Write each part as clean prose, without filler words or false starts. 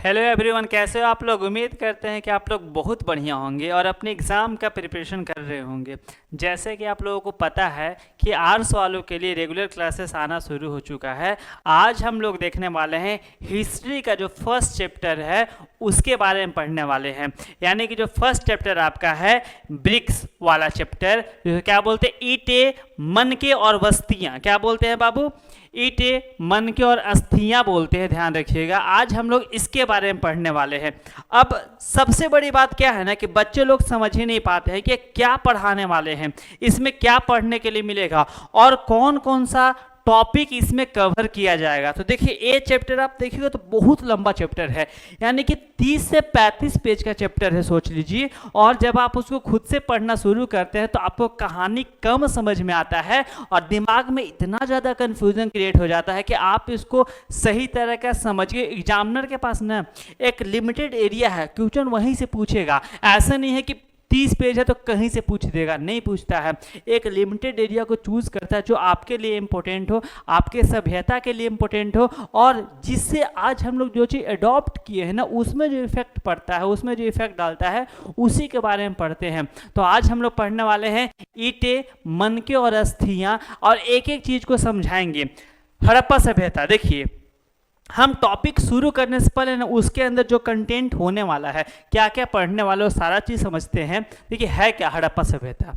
Hello everyone, कैसे हो आप लोग। उम्मीद करते हैं कि आप लोग बहुत बढ़िया होंगे और अपने एग्ज़ाम का प्रिपरेशन कर रहे होंगे। जैसे कि आप लोगों को पता है कि आर्ट्स वालों के लिए रेगुलर क्लासेस आना शुरू हो चुका है। आज हम लोग देखने वाले हैं हिस्ट्री का जो फर्स्ट चैप्टर है उसके बारे में पढ़ने वाले हैं। यानी कि जो फर्स्ट चैप्टर आपका है ब्रिक्स वाला चैप्टर, जो क्या बोलते हैं, ईंटें, मनके और बस्तियाँ। क्या बोलते हैं बाबू? ईंटें, मनके और अस्थियां बोलते हैं, ध्यान रखिएगा। आज हम लोग इसके बारे में पढ़ने वाले हैं। अब सबसे बड़ी बात क्या है ना कि बच्चे लोग समझ ही नहीं पाते हैं कि क्या पढ़ाने वाले हैं, इसमें क्या पढ़ने के लिए मिलेगा और कौन कौन सा टॉपिक इसमें कवर किया जाएगा। तो देखिए, ये चैप्टर आप देखिएगा तो बहुत लंबा चैप्टर है, यानी कि 30 से 35 पेज का चैप्टर है, सोच लीजिए। और जब आप उसको खुद से पढ़ना शुरू करते हैं तो आपको कहानी कम समझ में आता है और दिमाग में इतना ज़्यादा कन्फ्यूजन क्रिएट हो जाता है कि आप इसको सही तरह का समझिए। एग्जामिनर के पास ना एक लिमिटेड एरिया है, क्वेश्चन वहीं से पूछेगा। ऐसा नहीं है कि 30 पेज है तो कहीं से पूछ देगा, नहीं पूछता है। एक लिमिटेड एरिया को चूज करता है जो आपके लिए इंपॉर्टेंट हो, आपके सभ्यता के लिए इंपॉर्टेंट हो, और जिससे आज हम लोग जो चीज़ अडॉप्ट किए हैं ना उसमें जो इफेक्ट पड़ता है, उसमें जो इफेक्ट डालता है, उसी के बारे में पढ़ते हैं। तो आज हम लोग पढ़ने वाले हैं ईंटें, मनके और अस्थियां, और एक एक चीज को समझाएंगे। हड़प्पा सभ्यता, देखिए हम टॉपिक शुरू करने से पहले ना उसके अंदर जो कंटेंट होने वाला है, क्या क्या पढ़ने वाले हो, सारा चीज समझते हैं। देखिए है क्या हड़प्पा सभ्यता।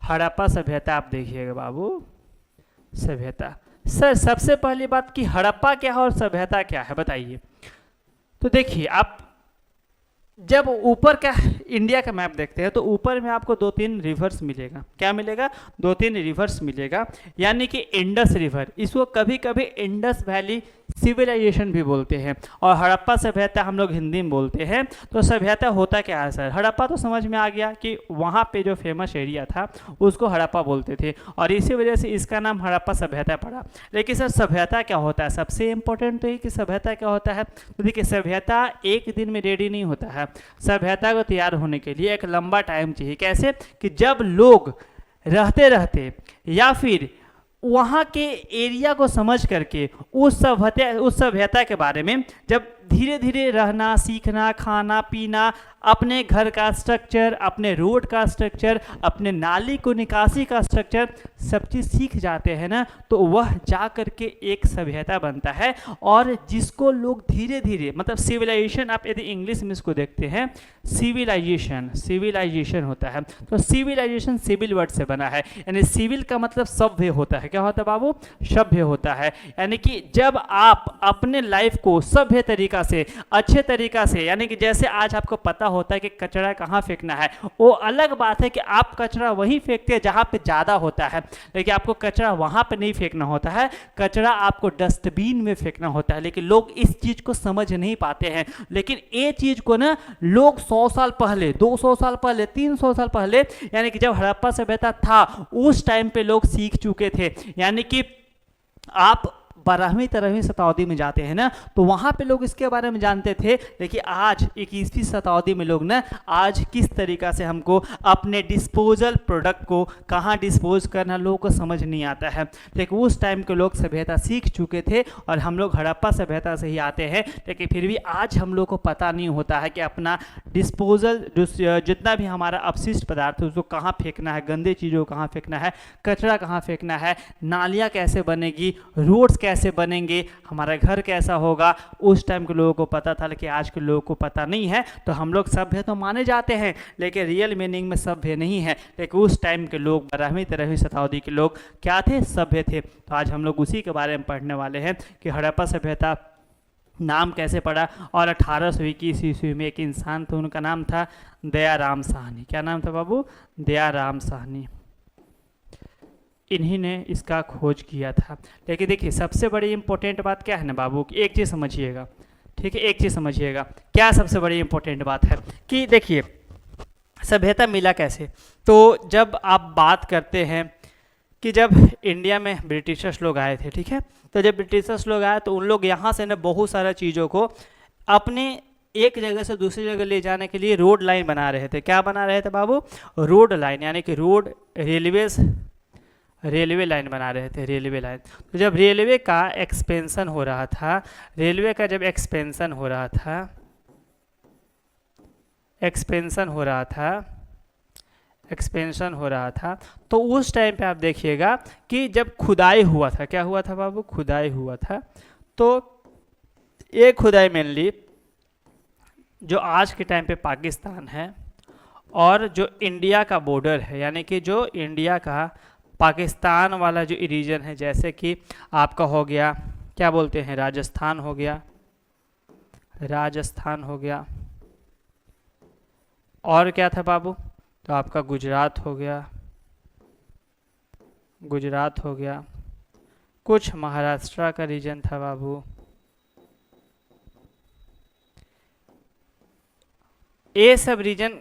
हड़प्पा सभ्यता आप देखिएगा बाबू, सभ्यता। सर सबसे पहली बात कि हड़प्पा क्या है और सभ्यता क्या है बताइए। तो देखिए, आप जब ऊपर का इंडिया का मैप देखते हैं तो ऊपर में आपको 2-3 रिवर्स मिलेगा। क्या मिलेगा? 2-3 रिवर्स मिलेगा, यानी कि इंडस रिवर, इसको कभी कभी इंडस वैली सिविलाइजेशन भी बोलते हैं, और हड़प्पा सभ्यता हम लोग हिंदी में बोलते हैं। तो सभ्यता होता क्या है सर? हड़प्पा तो समझ में आ गया कि वहाँ पे जो फेमस एरिया था उसको हड़प्पा बोलते थे, और इसी वजह से इसका नाम हड़प्पा सभ्यता पड़ा। लेकिन सर सभ्यता क्या होता है? सबसे इंपॉर्टेंट तो ये कि सभ्यता क्या होता है। तो देखिए, सभ्यता एक दिन में रेडी नहीं होता है। सभ्यता को तैयार होने के लिए एक लंबा टाइम चाहिए। कैसे? कि जब लोग रहते रहते या फिर वहाँ के एरिया को समझ करके उस सभ्यता के बारे में जब धीरे धीरे रहना सीखना, खाना पीना, अपने घर का स्ट्रक्चर, अपने रोड का स्ट्रक्चर, अपने नाली को निकासी का स्ट्रक्चर, सब चीज़ सीख जाते हैं ना, तो वह जा करके एक सभ्यता बनता है। और जिसको लोग धीरे धीरे, मतलब सिविलाइजेशन, आप यदि इंग्लिश में इसको देखते हैं सिविलाइजेशन होता है। तो सिविलाइजेशन सिविल वर्ड से बना है, यानी सिविल का मतलब सभ्य होता है। क्या होता है बाबू? सभ्य होता है। यानी कि जब आप अपने लाइफ को सभ्य तरीका से, अच्छे तरीका से, यानी कि जैसे आज आपको पता होता है कि कचरा कहाँ फेंकना है, वो अलग बात है कि आप कचरा वहीं फेंकते हैं जहाँ पे ज़्यादा होता है, लेकिन आपको कचरा वहाँ पे नहीं फेंकना होता है, कचरा आपको डस्टबिन में फेंकना होता है। लेकिन लोग इस चीज़ को समझ नहीं पाते हैं। लेकिन ये चीज़ को ना लोग 100 साल पहले, 200 साल पहले, 300 साल पहले, यानी कि जब हड़प्पा सभ्यता था उस टाइम पे लोग सीख चुके थे। यानी कि आप 12वीं 13वीं शताब्दी में जाते हैं ना, तो वहाँ पे लोग इसके बारे में जानते थे। लेकिन आज 21वीं शताब्दी में लोग ना आज किस तरीक़ा से हमको अपने डिस्पोजल प्रोडक्ट को कहाँ डिस्पोज करना लोगों को समझ नहीं आता है। लेकिन उस टाइम के लोग सभ्यता सीख चुके थे, और हम लोग हड़प्पा सभ्यता से ही आते हैं। लेकिन फिर भी आज हम लोग को पता नहीं होता है कि अपना डिस्पोजल जितना भी हमारा अपशिष्ट पदार्थ है उसको कहाँ फेंकना है, गंदे चीज़ों को कहाँ फेंकना है, कचरा कहाँ फेंकना है, नालियाँ कैसे बनेगी, रोड्स कैसे बनेंगे, हमारा घर कैसा होगा। उस टाइम के लोगों को पता था, लेकिन आज के लोगों को पता नहीं है। तो हम लोग सभ्य तो माने जाते हैं, लेकिन रियल मीनिंग में सभ्य नहीं है। लेकिन उस टाइम के लोग 12वीं 13वीं शताब्दी के लोग क्या थे? सभ्य थे। तो आज हम लोग उसी के बारे में पढ़ने वाले हैं कि हड़प्पा सभ्यता नाम कैसे पड़ा। और 1821 ईस्वी में एक इंसान थे, उनका नाम था दयाराम साहनी। क्या नाम था बाबू? दयाराम साहनी। इन्हीं ने इसका खोज किया था। लेकिन देखिए, सबसे बड़ी इंपॉर्टेंट बात क्या है ना बाबू, एक चीज़ समझिएगा, ठीक है, एक चीज़ समझिएगा। क्या सबसे बड़ी इंपॉर्टेंट बात है कि देखिए सभ्यता मिला कैसे। तो जब आप बात करते हैं कि जब इंडिया में ब्रिटिशर्स लोग आए थे, ठीक है, तो जब ब्रिटिशर्स लोग आए तो उन लोग यहाँ से ना बहुत सारा चीज़ों को अपने एक जगह से दूसरी जगह ले जाने के लिए रोड लाइन बना रहे थे। क्या बना रहे थे बाबू? रोड लाइन, यानी कि रोड, रेलवे लाइन बना रहे थे, रेलवे लाइन। तो जब रेलवे का एक्सपेंशन हो रहा था, रेलवे का जब एक्सपेंशन हो रहा था, एक्सपेंशन हो रहा था, एक्सपेंशन हो रहा था, तो उस टाइम पे आप देखिएगा कि जब खुदाई हुआ था, क्या हुआ था बाबू, खुदाई हुआ था। तो ये खुदाई मेनली जो आज के टाइम पे पाकिस्तान है और जो इंडिया का बॉर्डर है, यानी कि जो इंडिया का पाकिस्तान वाला जो रीजन है, जैसे कि आपका हो गया, क्या बोलते हैं, राजस्थान हो गया, राजस्थान हो गया, और क्या था बाबू, तो आपका गुजरात हो गया, गुजरात हो गया, कुछ महाराष्ट्र का रीजन था बाबू, ये सब रीजन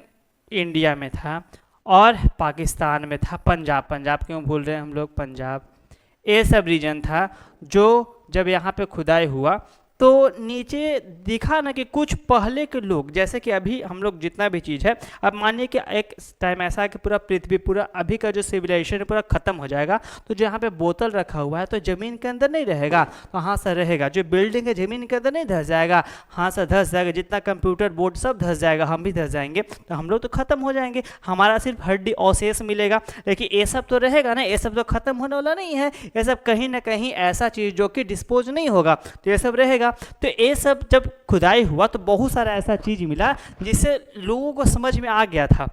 इंडिया में था, और पाकिस्तान में था पंजाब, पंजाब क्यों भूल रहे हैं हम लोग, पंजाब, ये सब रीजन था। जो जब यहाँ पे खुदाई हुआ तो नीचे दिखा ना कि कुछ पहले के लोग, जैसे कि अभी हम लोग जितना भी चीज़ है, अब मानिए कि एक टाइम ऐसा है कि पूरा पृथ्वी, पूरा अभी का जो सिविलाइजेशन है पूरा ख़त्म हो जाएगा, तो जो यहाँ पे बोतल रखा हुआ है तो ज़मीन के अंदर नहीं रहेगा, तो हाँ सर रहेगा, जो बिल्डिंग है ज़मीन के अंदर नहीं धंस जाएगा, हाँ सर धंस जाएगा, जितना कंप्यूटर बोर्ड सब धंस जाएगा, हम भी धंस जाएंगे, तो हम लोग तो ख़त्म हो जाएंगे, हमारा सिर्फ हड्डी अवशेष मिलेगा, लेकिन ये सब तो रहेगा ना, ये सब तो ख़त्म होने वाला नहीं है, ये सब कहीं ना कहीं ऐसा चीज़ जो कि डिस्पोज नहीं होगा, तो ये सब रहेगा। तो ये सब जब खुदाई हुआ तो बहुत सारा ऐसा चीज़ मिला जिससे लोगों को समझ में आ गया था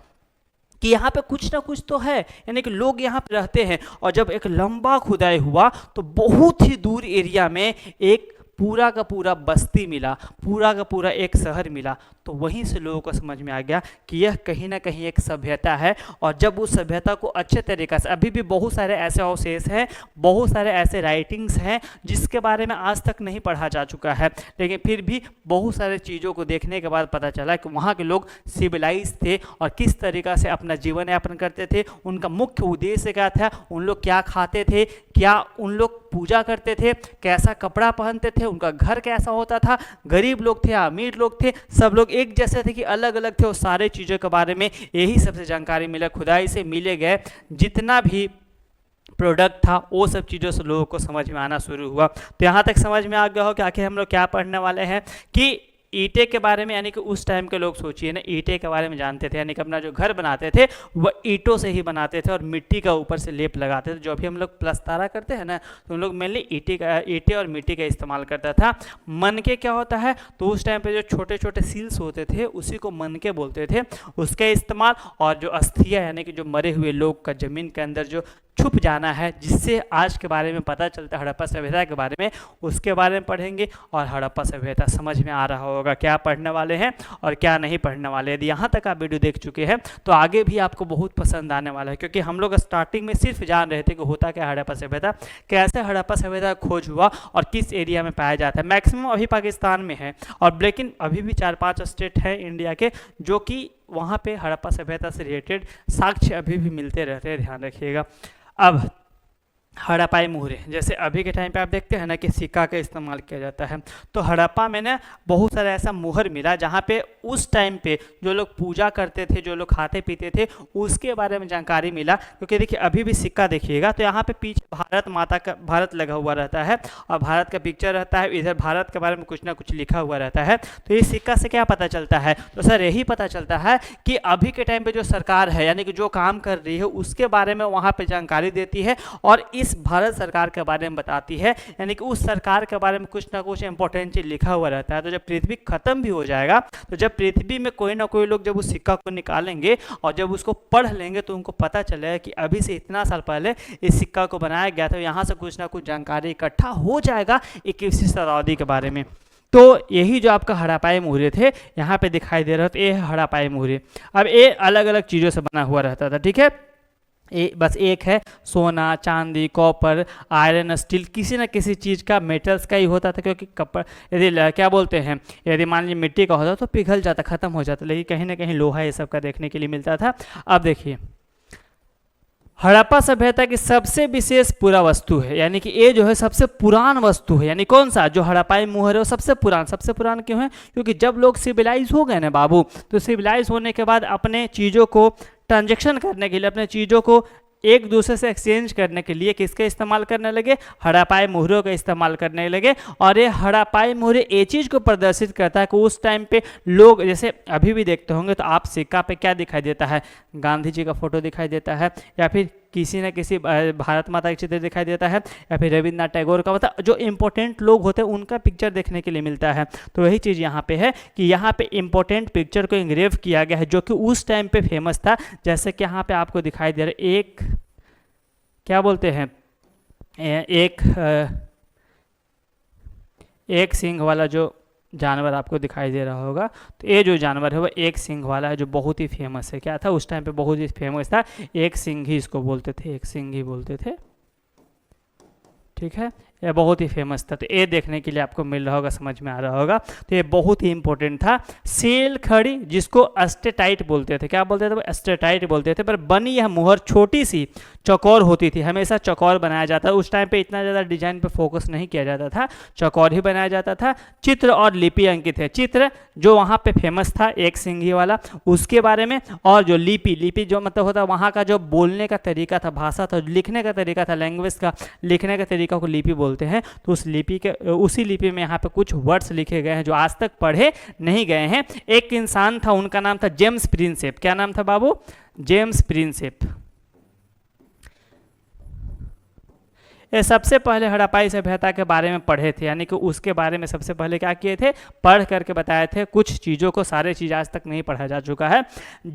कि यहाँ पे कुछ ना कुछ तो है, यानी कि लोग यहाँ पे रहते हैं। और जब एक लंबा खुदाई हुआ तो बहुत ही दूर एरिया में एक पूरा का पूरा बस्ती मिला, पूरा का पूरा एक शहर मिला, तो वहीं से लोगों को समझ में आ गया कि यह कहीं ना कहीं एक सभ्यता है। और जब उस सभ्यता को अच्छे तरीक़े से, अभी भी बहुत सारे ऐसे अवशेष हैं, बहुत सारे ऐसे राइटिंग्स हैं जिसके बारे में आज तक नहीं पढ़ा जा चुका है, लेकिन फिर भी बहुत सारे चीज़ों को देखने के बाद पता चला कि वहाँ के लोग सिविलाइज थे और किस तरीक़ा से अपना जीवन यापन करते थे, उनका मुख्य उद्देश्य क्या था, उन लोग क्या खाते थे, क्या उन लोग पूजा करते थे, कैसा कपड़ा पहनते थे, उनका घर कैसा होता था, गरीब लोग थे, अमीर लोग थे, सब लोग एक जैसे थे कि अलग अलग थे, उस सारे चीज़ों के बारे में यही सबसे जानकारी मिला। खुदाई से मिले गए जितना भी प्रोडक्ट था वो सब चीज़ों से लोगों को समझ में आना शुरू हुआ। तो यहाँ तक समझ में आ गया हो कि आखिर हम लोग क्या पढ़ने वाले हैं, कि ईंटे के बारे में, यानी कि उस टाइम के लोग सोचिए ना, ईंटे के बारे में जानते थे, यानी कि अपना जो घर बनाते थे वह ईंटों से ही बनाते थे और मिट्टी का ऊपर से लेप लगाते थे। जो भी हम लोग प्लस्तारा करते हैं ना, तो हम लोग मेनली ईंटे और मिट्टी का इस्तेमाल करता था। मनके क्या होता है, तो उस टाइम पे जो छोटे छोटे सील्स होते थे उसी को मनके बोलते थे, उसका इस्तेमाल। और जो अस्थियाँ, यानी कि जो मरे हुए लोग का ज़मीन के अंदर जो छुप जाना है, जिससे आज के बारे में पता चलता है, हड़प्पा सभ्यता के बारे में, उसके बारे में पढ़ेंगे। और हड़प्पा सभ्यता समझ में आ रहा होगा क्या पढ़ने वाले हैं और क्या नहीं पढ़ने वाले। यदि यहाँ तक आप वीडियो देख चुके हैं तो आगे भी आपको बहुत पसंद आने वाला है, क्योंकि हम लोग स्टार्टिंग में सिर्फ जान रहे थे कि होता क्या हड़प्पा सभ्यता, कैसे हड़प्पा सभ्यता खोज हुआ और किस एरिया में पाया जाता है। मैक्सिमम अभी पाकिस्तान में है, और लेकिन अभी भी 4-5 स्टेट हैं इंडिया के जो कि वहाँ पे हड़प्पा सभ्यता से रिलेटेड साक्ष्य अभी भी मिलते रहते हैं, ध्यान रखिएगा। अब हड़प्पाई मुहरे, जैसे अभी के टाइम पे आप देखते हैं ना कि सिक्का का इस्तेमाल किया जाता है, तो हड़प्पा में ना बहुत सारा ऐसा मुहर मिला जहाँ पे उस टाइम पे जो लोग पूजा करते थे, जो लोग खाते पीते थे, उसके बारे में जानकारी मिला। क्योंकि देखिए अभी भी सिक्का देखिएगा तो यहाँ पे पीछे भारत माता का, भारत लगा हुआ रहता है और भारत का पिक्चर रहता है, इधर भारत के बारे में कुछ ना कुछ लिखा हुआ रहता है। तो इस सिक्का से क्या पता चलता है, तो सर यही पता चलता है कि अभी के टाइम पर जो सरकार है, यानी कि जो काम कर रही है उसके बारे में वहाँ पर जानकारी देती है और इस भारत सरकार के बारे में बताती है, यानी कि उस सरकार के बारे में कुछ ना कुछ इंपॉर्टेंट चीज लिखा हुआ रहता है। तो जब पृथ्वी खत्म भी हो जाएगा, तो जब पृथ्वी में कोई ना कोई लोग जब उस सिक्का को निकालेंगे और जब उसको पढ़ लेंगे तो उनको पता चलेगा कि अभी से इतना साल पहले इस सिक्का को बनाया गया था। यहाँ से कुछ ना कुछ जानकारी इकट्ठा हो जाएगा 21वीं शताब्दी के बारे में। तो यही जो आपका हड़प्पाई मुहरे थे यहाँ पे दिखाई दे रहा था, ये हड़प्पाई मुहरे। अब ये अलग अलग चीज़ों से बना हुआ रहता था, ठीक है। बस एक है सोना, चांदी, कॉपर, आयरन, स्टील, किसी न किसी चीज़ का, मेटल्स का ही होता था। क्योंकि कपड़ा यदि क्या बोलते हैं, यदि मान लीजिए मिट्टी का होता तो पिघल जाता, ख़त्म हो जाता, लेकिन कहीं ना कहीं लोहा ये सब का देखने के लिए मिलता था। अब देखिए हड़प्पा सभ्यता की सबसे विशेष पूरा वस्तु है, यानी कि ये जो है सबसे पुरान वस्तु है। यानी कौन सा, जो हड़प्पाई मुहर है वो सबसे पुरान क्यों है, क्योंकि जब लोग सिविलाइज हो गए ना बाबू, तो सिविलाइज होने के बाद अपने चीज़ों को ट्रांजेक्शन करने के लिए, अपने चीज़ों को एक दूसरे से एक्सचेंज करने के लिए किसका इस्तेमाल करने लगे, हड़प्पाई मोहरों का इस्तेमाल करने लगे। और ये हड़प्पाई मोहरे ये चीज़ को प्रदर्शित करता है कि उस टाइम पे लोग, जैसे अभी भी देखते होंगे तो आप सिक्का पे क्या दिखाई देता है, गांधी जी का फोटो दिखाई देता है, या फिर किसी न किसी भारत माता का चित्र दिखाई देता है, या फिर रविन्द्रनाथ टैगोर का, मतलब जो इंपॉर्टेंट लोग होते हैं उनका पिक्चर देखने के लिए मिलता है। तो वही चीज़ यहाँ पे है कि यहाँ पे इंपॉर्टेंट पिक्चर को इंग्रेव किया गया है जो कि उस टाइम पे फेमस था। जैसे कि यहाँ पे आपको दिखाई दे रहा है एक, क्या बोलते हैं, एक सींग वाला जो जानवर आपको दिखाई दे रहा होगा, तो ये जो जानवर है वो एक सींग वाला है जो बहुत ही फेमस है। क्या था उस टाइम पे, बहुत ही फेमस था, एक सींग ही इसको बोलते थे, एक सींग ही बोलते थे, ठीक है, ये बहुत ही फेमस था। तो ये देखने के लिए आपको मिल रहा होगा, समझ में आ रहा होगा। तो ये बहुत ही इंपॉर्टेंट था। सेल खड़ी, जिसको अस्टेटाइट बोलते थे, क्या बोलते थे, वो अस्टेटाइट बोलते थे, पर बनी यह मुहर छोटी सी चौकोर होती थी, हमेशा चौकोर बनाया जाता है। उस टाइम पे इतना ज़्यादा डिजाइन पे फोकस नहीं किया जाता था, चौकोर ही बनाया जाता था। चित्र और लिपि अंकित है, चित्र जो वहाँ पे फेमस था एक सिंघी वाला उसके बारे में, और जो लिपि, लिपि जो मतलब होता है वहाँ का जो बोलने का तरीका था, भाषा था, लिखने का तरीका था, लैंग्वेज का लिखने का तरीका को लिपि बोलते हैं। तो उस लिपि के, उसी लिपि में यहाँ पे कुछ वर्ड्स लिखे गए हैं जो आज तक पढ़े नहीं गए हैं। एक इंसान था, उनका नाम था जेम्स प्रिंसेप। क्या नाम था बाबू, जेम्स प्रिंसेप। ये सबसे पहले हड़प्पाई सभ्यता के बारे में पढ़े थे, यानी कि उसके बारे में सबसे पहले क्या किए थे, पढ़ करके बताए थे कुछ चीज़ों को, सारे चीज़ आज तक नहीं पढ़ा जा चुका है।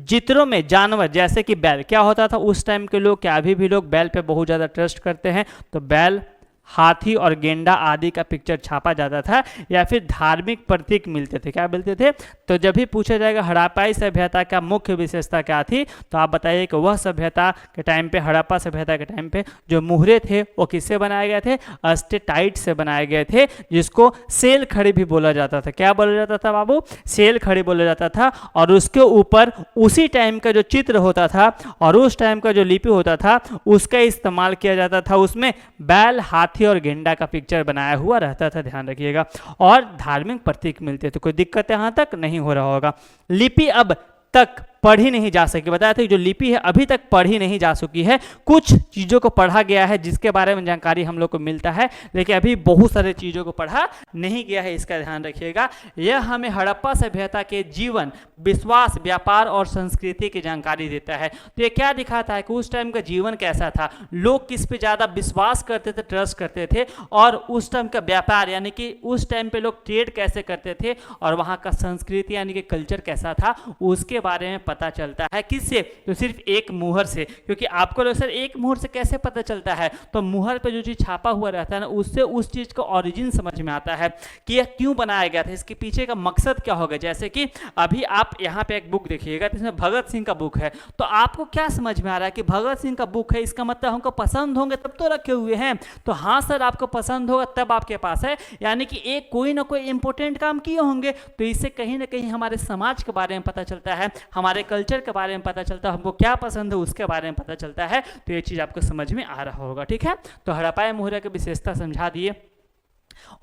चित्रों में जानवर जैसे कि बैल, क्या होता था उस टाइम के लोग, क्या अभी भी लोग बैल पे बहुत ज़्यादा ट्रस्ट करते हैं, तो बैल, हाथी और गेंडा आदि का पिक्चर छापा जाता था, या फिर धार्मिक प्रतीक मिलते थे। क्या मिलते थे, तो जब भी पूछा जाएगा हड़प्पाई सभ्यता का मुख्य विशेषता क्या थी, तो आप बताइए कि वह सभ्यता के टाइम पे, हड़प्पा सभ्यता के टाइम पे जो मुहरे थे वो किससे बनाए गए थे, अस्टेटाइट से बनाए गए थे, जिसको सेल खड़ी भी बोला जाता था। क्या बोला जाता था बाबू, सेल खड़ी बोला जाता था। और उसके ऊपर उसी टाइम का जो चित्र होता था और उस टाइम का जो लिपि होता था उसका इस्तेमाल किया जाता था। उसमें बैल, हाथी और गेंडा का पिक्चर बनाया हुआ रहता था, ध्यान रखिएगा, और धार्मिक प्रतीक मिलते थे। कोई दिक्कत यहाँ तक नहीं हो रहा होगा। लिपि अब तक पढ़ी नहीं जा सकी, बताया था कि जो लिपि है अभी तक पढ़ी नहीं जा सकी है। कुछ चीज़ों को पढ़ा गया है जिसके बारे में जानकारी हम लोग को मिलता है, लेकिन अभी बहुत सारे चीज़ों को पढ़ा नहीं गया है, इसका ध्यान रखिएगा। यह हमें हड़प्पा सभ्यता के जीवन, विश्वास, व्यापार और संस्कृति की जानकारी देता है। तो ये क्या दिखाता है कि उस टाइम का जीवन कैसा था, लोग किस पे ज़्यादा विश्वास करते थे, ट्रस्ट करते थे, और उस टाइम का व्यापार यानी कि उस टाइम पे लोग ट्रेड कैसे करते थे, और वहाँ का संस्कृति यानी कि कल्चर कैसा था, उसके बारे में पता चलता है। किससे, तो सिर्फ एक मुहर से। क्योंकि आपको लोग सर एक मुहर से कैसे पता चलता है, तो मुहर पे जो चीज छापा हुआ रहता है ना, उससे उस चीज का ओरिजिन समझ में आता है कि यह क्यों बनाया गया था, इसके पीछे का मकसद क्या होगा। जैसे कि अभी आप यहाँ पे एक बुक देखिएगा, इसमें भगत सिंह का बुक है, तो आपको क्या समझ में आ रहा है कि भगत सिंह का बुक है, इसका मतलब हमको पसंद होंगे तब तो रखे हुए हैं। तो हाँ सर, आपको पसंद होगा तब आपके पास है, यानी कि एक कोई ना कोई इंपॉर्टेंट काम किए होंगे। तो इससे कहीं ना कहीं हमारे समाज के बारे में पता चलता है, हमारे कल्चर के बारे में पता चलता है, हमको क्या पसंद है उसके बारे में पता चलता है। तो ये चीज़ आपको समझ में आ रहा होगा, ठीक है। तो हड़प्पाई मोहरे की विशेषता समझा दिए।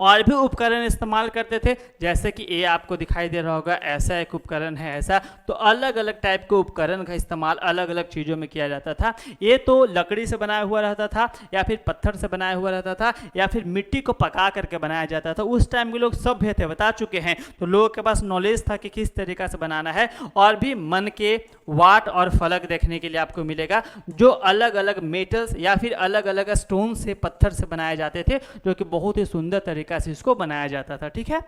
और भी उपकरण इस्तेमाल करते थे, जैसे कि ये आपको दिखाई दे रहा होगा, ऐसा एक उपकरण है, ऐसा। तो अलग अलग टाइप के उपकरण का इस्तेमाल अलग अलग चीज़ों में किया जाता था। ये तो लकड़ी से बनाया हुआ रहता था, या फिर पत्थर से बनाया हुआ रहता था, या फिर मिट्टी को पका करके बनाया जाता था। उस टाइम के लोग सभ्य थे, बता चुके हैं, तो लोगों के पास नॉलेज था कि किस तरीका से बनाना है। और भी मन के वाट और फलक देखने के लिए आपको मिलेगा, जो अलग अलग मेटल्स या फिर अलग अलग स्टोन से, पत्थर से बनाए जाते थे, जो कि बहुत ही सुंदर तरीका से इसको बनाया जाता था, ठीक है।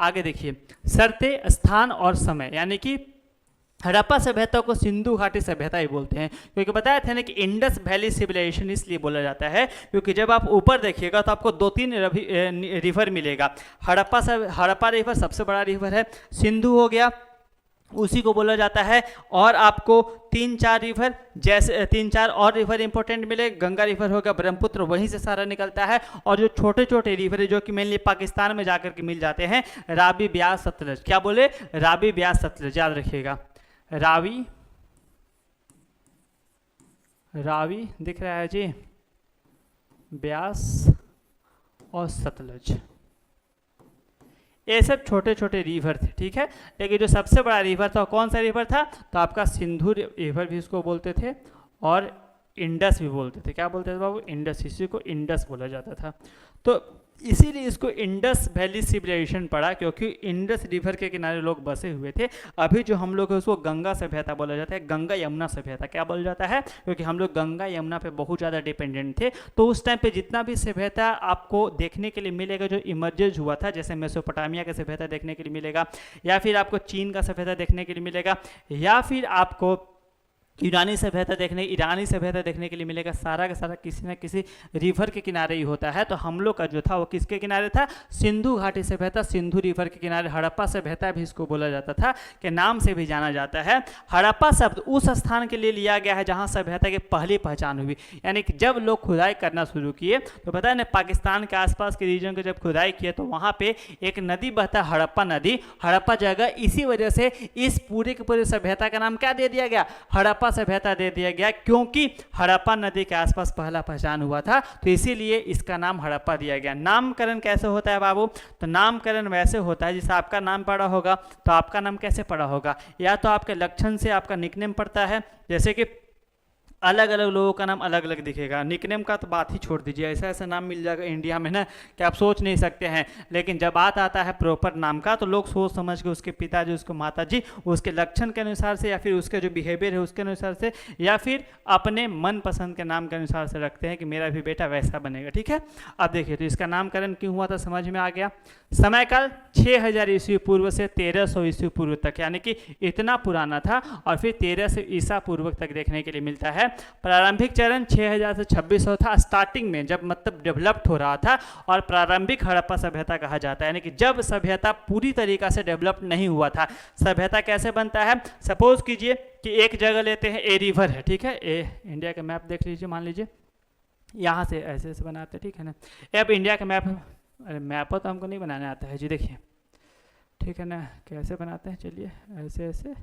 आगे देखिए, शर्तें, स्थान और समय, यानी कि हड़प्पा सभ्यता को सिंधु घाटी सभ्यता ही बोलते हैं, क्योंकि बताया था ना कि इंडस वैली सिविलाइजेशन इसलिए बोला जाता है क्योंकि जब आप ऊपर देखिएगा तो आपको 2-3 रिवर मिलेगा। हड़प्पा रिवर सबसे बड़ा रिवर है, सिंधु हो गया, उसी को बोला जाता है, और आपको 3-4 रिवर, जैसे 3-4 और रिवर इंपॉर्टेंट मिले। गंगा रिवर हो गया, ब्रह्मपुत्र वहीं से सारा निकलता है, और जो छोटे छोटे रिवर है जो कि मेनली पाकिस्तान में जाकर के मिल जाते हैं, रावी, ब्यास, सतलज। क्या बोले, रावी, ब्यास, सतलज, याद रखिएगा। रावी, रावी दिख रहा है जी, ब्यास और सतलज, ये सब छोटे छोटे रिवर थे, ठीक है। लेकिन जो सबसे बड़ा रिवर था कौन सा रिवर था, तो आपका सिंधु रिवर भी इसको बोलते थे, और इंडस भी बोलते थे। क्या बोलते थे बाबू? इंडस। इसी को इंडस बोला जाता था। तो इसीलिए इसको इंडस वैली सिविलाइजेशन पड़ा, क्योंकि इंडस रिवर के किनारे लोग बसे हुए थे। अभी जो हम लोग है उसको गंगा सभ्यता बोला जाता है, गंगा यमुना सभ्यता। क्या बोला जाता है? क्योंकि हम लोग गंगा यमुना पे बहुत ज़्यादा डिपेंडेंट थे। तो उस टाइम पे जितना भी सभ्यता आपको देखने के लिए मिलेगा जो इमर्जेज हुआ था, जैसे मेसोपोटामिया का सभ्यता देखने के लिए मिलेगा, या फिर आपको चीन का सभ्यता देखने के लिए मिलेगा, या फिर आपको ईरानी सभ्यता देखने के लिए मिलेगा, सारा का सारा किसी न किसी रिवर के किनारे ही होता है। तो हम लोग का जो था वो किसके किनारे था? सिंधु घाटी सभ्यता, सिंधु रिवर के किनारे। हड़प्पा सभ्यता भी इसको बोला जाता था, के नाम से भी जाना जाता है। हड़प्पा शब्द उस स्थान के लिए लिया गया है जहाँ सभ्यता की पहली पहचान हुई। यानी कि जब लोग खुदाई करना शुरू किए, तो पता है ना, पाकिस्तान के आसपास के रीजन को जब खुदाई किए तो वहाँ पे एक नदी बहता, हड़प्पा नदी। हड़प्पा जगह इसी वजह से इस पूरे के पूरे सभ्यता का नाम क्या दे दिया गया? हड़प्पा सभ्यता दे दिया गया, क्योंकि हड़प्पा नदी के आसपास पहला पहचान हुआ था। तो इसीलिए इसका नाम हड़प्पा दिया गया। नामकरण कैसे होता है बाबू? तो नामकरण वैसे होता है जैसे आपका नाम पड़ा होगा, तो आपका नाम कैसे पड़ा होगा? या तो आपके लक्षण से आपका निकनेम पड़ता है, जैसे कि अलग अलग लोगों का नाम अलग अलग दिखेगा। निकनेम का तो बात ही छोड़ दीजिए, ऐसा ऐसा नाम मिल जाएगा इंडिया में ना कि आप सोच नहीं सकते हैं। लेकिन जब बात आता है प्रॉपर नाम का, तो लोग सोच समझ के उसके पिताजी, उसको माताजी, उसके लक्षण के अनुसार से, या फिर उसके जो बिहेवियर है उसके अनुसार से, या फिर अपने मन पसंद के नाम के अनुसार से रखते हैं कि मेरा भी बेटा वैसा बनेगा। ठीक है, अब देखिए तो इसका नामकरण क्यों हुआ था समझ में आ गया। समयकाल 6000 ईस्वी पूर्व से 1300 ईस्वी पूर्व तक, यानी कि इतना पुराना था। और फिर 1300 ईसा पूर्व तक देखने के लिए मिलता है। प्रारंभिक चरण 6000 से 2600 था, स्टार्टिंग में जब मतलब डेवलप्ड हो रहा था। और प्रारंभिक हड़प्पा सभ्यता कहा जाता है, यानी कि जब सभ्यता पूरी तरीका से डेवलप नहीं हुआ था। सभ्यता कैसे बनता है? सपोज कीजिए कि एक जगह लेते हैं, ए रिवर है, ठीक है। ए इंडिया का मैप देख लीजिए, मान लीजिए यहाँ से ऐसे ऐसे बनाते हैं, ठीक है ना। अब इंडिया का मैप, अरे मैप तो हमको नहीं बनाने आता है जी, देखिए, ठीक है ना। कैसे बनाते हैं? चलिए ऐसे ऐसे,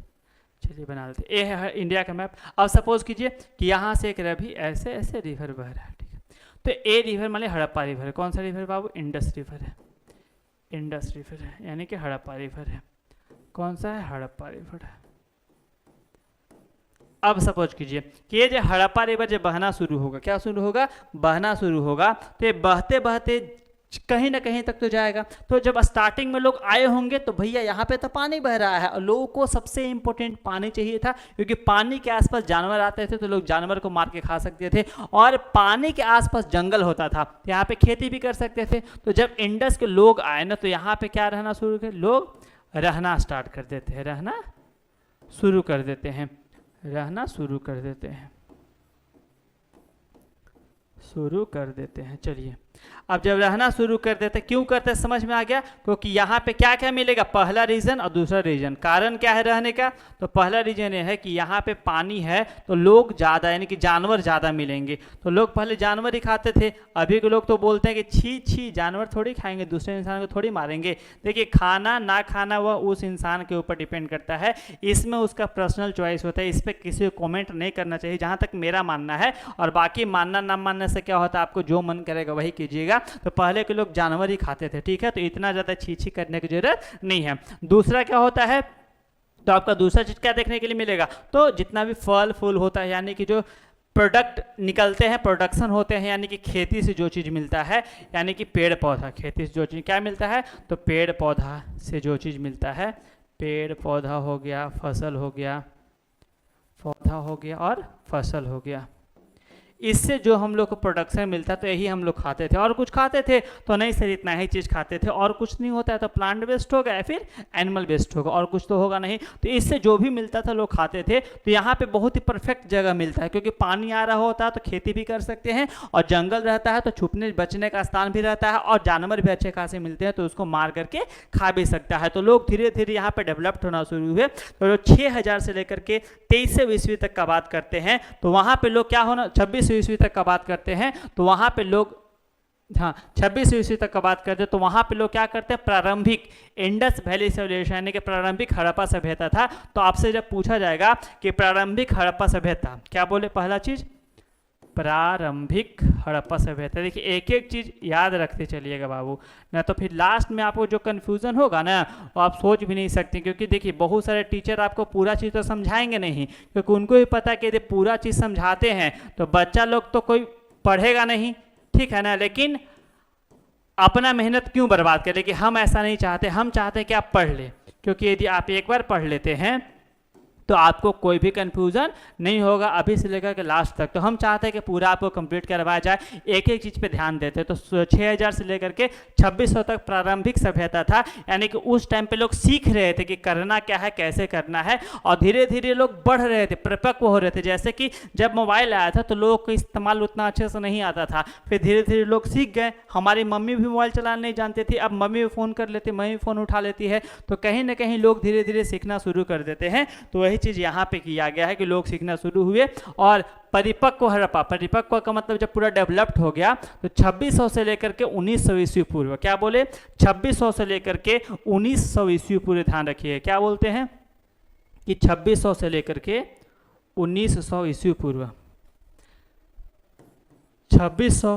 चलिए बना लेते हैं। ये है इंडिया का मैप। अब सपोज कीजिए कि यहाँ से एक रवि ऐसे ऐसे रिवर बह रहा है, ठीक है। तो ए रिवर मान लिया हड़प्पा रिवर है। कौन सा रिवर बाबू? इंडस रिवर है। इंडस रिवर है, यानी कि हड़प्पा रिवर है। कौन सा है? हड़प्पा रिवर है। अब सपोज कीजिए कि ये जो हड़प्पा रिवर जब बहना शुरू होगा, क्या शुरू होगा? बहना शुरू होगा। तो ये बहते बहते कहीं ना कहीं तक तो जाएगा। तो जब स्टार्टिंग में लोग आए होंगे तो भैया यहाँ पे तो पानी बह रहा है, और लोगों को सबसे इंपॉर्टेंट पानी चाहिए था, क्योंकि पानी के आसपास जानवर आते थे तो लोग जानवर को मार के खा सकते थे। और पानी के आसपास जंगल होता था, तो यहाँ पे खेती भी कर सकते थे। तो जब इंडस के लोग आए ना, तो यहाँ पे क्या रहना शुरू कर, लोग रहना स्टार्ट कर देते हैं, रहना शुरू कर देते हैं, रहना शुरू कर देते हैं, शुरू कर देते हैं। चलिए, अब जब रहना शुरू कर देते, क्यों करते समझ में आ गया? क्योंकि यहाँ पे क्या क्या मिलेगा? पहला रीजन और दूसरा रीजन। कारण क्या है रहने का? तो पहला रीजन ये है कि यहाँ पे पानी है तो लोग ज़्यादा, यानी कि जानवर ज़्यादा मिलेंगे। तो लोग पहले जानवर ही खाते थे। अभी के लोग तो बोलते हैं कि छी छी, जानवर थोड़ी खाएंगे, दूसरे इंसान को थोड़ी मारेंगे। देखिए, खाना ना खाना वह उस इंसान के ऊपर डिपेंड करता है, इसमें उसका पर्सनल चॉइस होता है। इस पर किसी को कॉमेंट नहीं करना चाहिए, जहाँ तक मेरा मानना है। और बाकी मानना ना मानने से क्या होता है, आपको जो मन करेगा वही कीजिएगा। तो पहले के लोग जानवर ही खाते थे, ठीक है। तो इतना ज़्यादा छी छी करने की जरूरत नहीं है। दूसरा क्या होता है? तो आपका दूसरा चीज़ क्या देखने के लिए मिलेगा? तो जितना भी फल फूल होता है, यानी कि जो प्रोडक्ट निकलते हैं, प्रोडक्शन होते हैं, यानी कि खेती से जो चीज़ मिलता है, यानी कि पेड़ पौधा। खेती से जो चीज़ क्या मिलता है? तो पेड़ पौधा से जो चीज़ मिलता है, पेड़ पौधा हो गया, फसल हो गया, पौधा हो गया और फसल हो गया। इससे जो हम लोग को प्रोडक्शन मिलता है, तो यही हम लोग खाते थे। और कुछ खाते थे तो नहीं सर, इतना ही चीज़ खाते थे, और कुछ नहीं होता है। तो प्लांट बेस्ड होगा या फिर एनिमल बेस्ड होगा, और कुछ तो होगा नहीं। तो इससे जो भी मिलता था लोग खाते थे। तो यहाँ पे बहुत ही परफेक्ट जगह मिलता है, क्योंकि पानी आ रहा होता है तो खेती भी कर सकते हैं, और जंगल रहता है तो छुपने बचने का स्थान भी रहता है, और जानवर भी अच्छे खासे मिलते हैं, तो उसको मार करके खा भी सकता है। तो लोग धीरे धीरे यहाँ पे डेवलप्ड होना शुरू हुए। तो 6000 से लेकर के 2300 ईस्वी तक का बात करते हैं, तो वहाँ पे लोग क्या होना, 2600 ईस्वी तक का बात करते हैं, तो वहाँ पे लोग, हाँ 2600 ईस्वी तक का बात करते हैं, तो वहाँ पे लोग क्या करते हैं? प्रारंभिक इंडस वैली सिविलाइजेशन, यानी कि प्रारंभिक हड़प्पा सभ्यता था। तो आपसे जब पूछा जाएगा कि प्रारंभिक हड़प्पा सभ्यता, क्या बोले? पहला चीज प्रारंभिक हड़प्पा सभ्यता। देखिए एक एक चीज़ याद रखते चलिएगा बाबू, ना तो फिर लास्ट में आपको जो कन्फ्यूज़न होगा ना वो आप सोच भी नहीं सकते, क्योंकि देखिए बहुत सारे टीचर आपको पूरा चीज़ तो समझाएंगे नहीं, क्योंकि उनको भी पता कि यदि पूरा चीज़ समझाते हैं तो बच्चा लोग तो कोई पढ़ेगा नहीं, ठीक है ना। लेकिन अपना मेहनत क्यों बर्बाद करें, कि हम ऐसा नहीं चाहते, हम चाहते हैं कि आप पढ़ लें, क्योंकि यदि आप एक बार पढ़ लेते हैं तो आपको कोई भी कंफ्यूजन नहीं होगा अभी से लेकर के लास्ट तक। तो हम चाहते हैं कि पूरा आपको कंप्लीट करवाया जाए, एक एक चीज़ पे ध्यान देते हैं। तो 6000 से लेकर के 2600 तक प्रारंभिक सभ्यता था, यानी कि उस टाइम पे लोग सीख रहे थे कि करना क्या है, कैसे करना है, और धीरे धीरे लोग बढ़ रहे थे, परिपक्व हो रहे थे। जैसे कि जब मोबाइल आया था तो लोगों को इस्तेमाल उतना अच्छे से नहीं आता था, फिर धीरे धीरे लोग सीख गए। हमारी मम्मी भी मोबाइल चलाना नहीं जानती थी, अब मम्मी भी फ़ोन कर लेती, मम्मी फ़ोन उठा लेती है, तो कहीं ना कहीं लोग धीरे धीरे सीखना शुरू कर देते हैं। तो वही चीज़ यहाँ पे किया गया है कि लोग सीखना शुरू हुए। और परिपक्व हड़प्पा, परिपक्व का मतलब जब पूरा डेवलप्ड हो गया तो 2600 से लेकर के 1900 ईस्वी पूर्व, क्या बोले, 2600 से लेकर के 1900 ईस्वी पूर्व, ध्यान रखिए क्या बोलते हैं कि 2600 से लेकर के 1900 ईस्वी पूर्व, 2600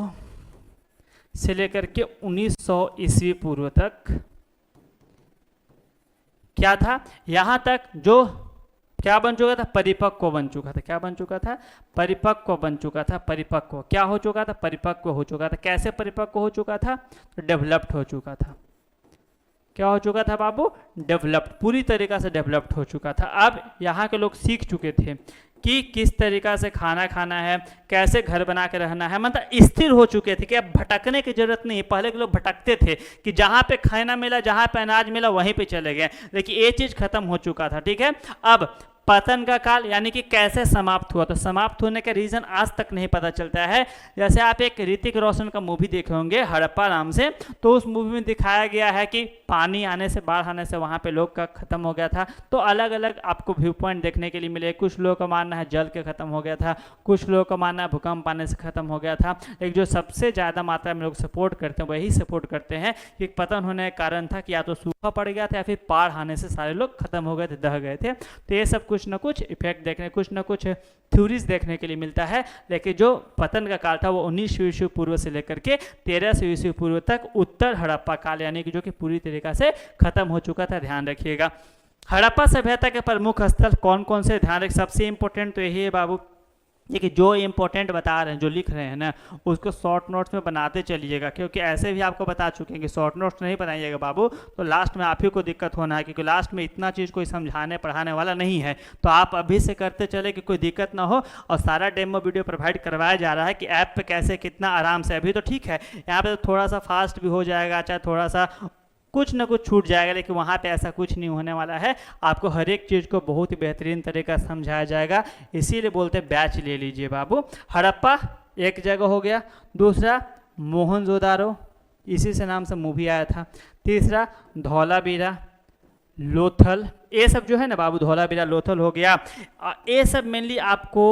से लेकर के 1900 ईस्वी पूर्व तक क्या था, यहां तक जो क्या बन चुका था, परिपक्व बन चुका था। क्या बन चुका था, परिपक्व बन चुका था। परिपक्व क्या हो चुका था, परिपक्व हो चुका था। कैसे परिपक्व हो चुका था, तो डेवलप्ड हो चुका था। क्या हो चुका था बाबू, डेवलप्ड, पूरी तरीका से डेवलप्ड हो चुका था। अब यहाँ के लोग सीख चुके थे कि किस तरीका से खाना खाना है, कैसे घर बना के रहना है, मतलब स्थिर हो चुके थे कि अब भटकने की जरूरत नहीं। पहले के लोग भटकते थे कि जहाँ पे खाना मिला, जहाँ पे अनाज मिला वहीं पे चले गए, लेकिन ये चीज़ खत्म हो चुका था, ठीक है। अब पतन का काल यानी कि कैसे समाप्त हुआ, तो समाप्त होने का रीज़न आज तक नहीं पता चलता है। जैसे आप एक ऋतिक रोशन का मूवी देखे होंगे हड़प्पा नाम से, तो उस मूवी में दिखाया गया है कि पानी आने से, बाढ़ आने से वहाँ पे लोग का ख़त्म हो गया था। तो अलग अलग आपको व्यू पॉइंट देखने के लिए मिले। कुछ लोगों का मानना है जल के ख़त्म हो गया था, कुछ लोगों का मानना है भूकंप आने से ख़त्म हो गया था। एक जो सबसे ज़्यादा मात्रा में लोग सपोर्ट करते हैं वही सपोर्ट करते हैं कि पतन होने का कारण था कि या तो सूखा पड़ गया था या फिर बाढ़ आने से सारे लोग खत्म हो गए थे, दह गए थे। तो ये सब कुछ ना कुछ इफेक्ट देखने, कुछ ना कुछ थ्योरीज देखने के लिए मिलता है। लेकिन जो पतन का काल था वो 1900 ईस्वी पूर्व से लेकर के 1300 ईस्वी पूर्व तक उत्तर हड़प्पा काल, यानी कि जो कि पूरी तरीका से खत्म हो चुका था, ध्यान रखिएगा। हड़प्पा सभ्यता के प्रमुख स्थल कौन कौन से, ध्यान रख, सबसे इंपॉर्टेंट तो यही है बाबू, ये कि जो इंपॉर्टेंट बता रहे हैं, जो लिख रहे हैं ना, उसको शॉर्ट नोट्स में बनाते चलिएगा, क्योंकि ऐसे भी आपको बता चुके हैं कि शॉर्ट नोट्स नहीं बनाइएगा बाबू तो लास्ट में आप ही को दिक्कत होना है, क्योंकि लास्ट में इतना चीज़ कोई समझाने पढ़ाने वाला नहीं है। तो आप अभी से करते चले कि कोई दिक्कत ना हो। और सारा डेमो वीडियो प्रोवाइड करवाया जा रहा है कि ऐप पे कैसे कितना आराम से, अभी तो ठीक है यहाँ पे तो थोड़ा सा फास्ट भी हो जाएगा, चाहे थोड़ा सा कुछ ना कुछ छूट जाएगा, लेकिन वहाँ पे ऐसा कुछ नहीं होने वाला है। आपको हर एक चीज़ को बहुत ही बेहतरीन तरीका से समझाया जाएगा, इसीलिए बोलते हैं बैच ले लीजिए बाबू। हड़प्पा एक जगह हो गया, दूसरा मोहनजोदारो, इसी से नाम से मूवी आया था। तीसरा धौलावीरा, लोथल, ये सब जो है ना बाबू, धौलावीरा लोथल हो गया। ये सब मेनली आपको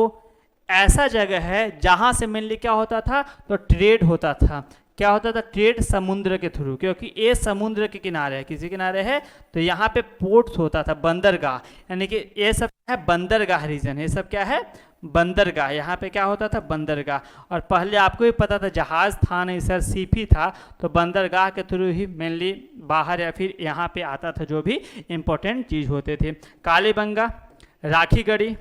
ऐसा जगह है जहाँ से मेनली क्या होता था, तो ट्रेड होता था। क्या होता था, ट्रेड समुद्र के थ्रू, क्योंकि ये समुद्र के किनारे है, किसी किनारे है, तो यहाँ पे पोर्ट्स होता था, बंदरगाह, यानी कि ये सब है बंदरगाह रीजन, ये सब क्या है, बंदरगाह। यहाँ पे क्या होता था, बंदरगाह। और पहले आपको भी पता था जहाज था नहीं सर, सीप ही था, तो बंदरगाह के थ्रू ही मेनली बाहर या फिर यहाँ पे आता था जो भी इम्पोर्टेंट चीज़ होते थे। कालीबंगा, राखीगढ़ी,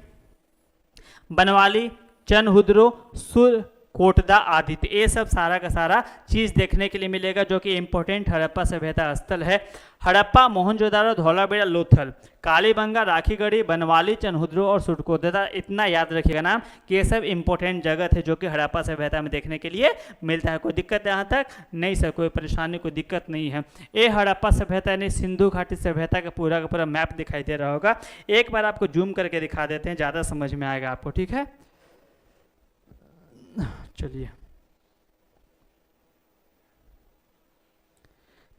बनवाली, चनहुद्रो, सुर कोटदा आदि, ये सब सारा का सारा चीज़ देखने के लिए मिलेगा, जो कि इम्पोर्टेंट हड़प्पा सभ्यता स्थल है। हड़प्पा, मोहनजोदारो, धौलावीरा, लोथल, कालीबंगा, राखीगढ़ी, बनवाली, चनहुद्रो और सुरकोटदा, इतना याद रखिएगा नाम कि ये सब इंपॉर्टेंट जगह थे जो कि हड़प्पा सभ्यता में देखने के लिए मिलता है। कोई दिक्कत यहाँ तक नहीं सर, कोई परेशानी, कोई दिक्कत नहीं है। ये हड़प्पा सभ्यता यानी सिंधु घाटी सभ्यता का पूरा मैप दिखाई दे रहा होगा। एक बार आपको जूम करके दिखा देते हैं, ज़्यादा समझ में आएगा आपको, ठीक है। चलिए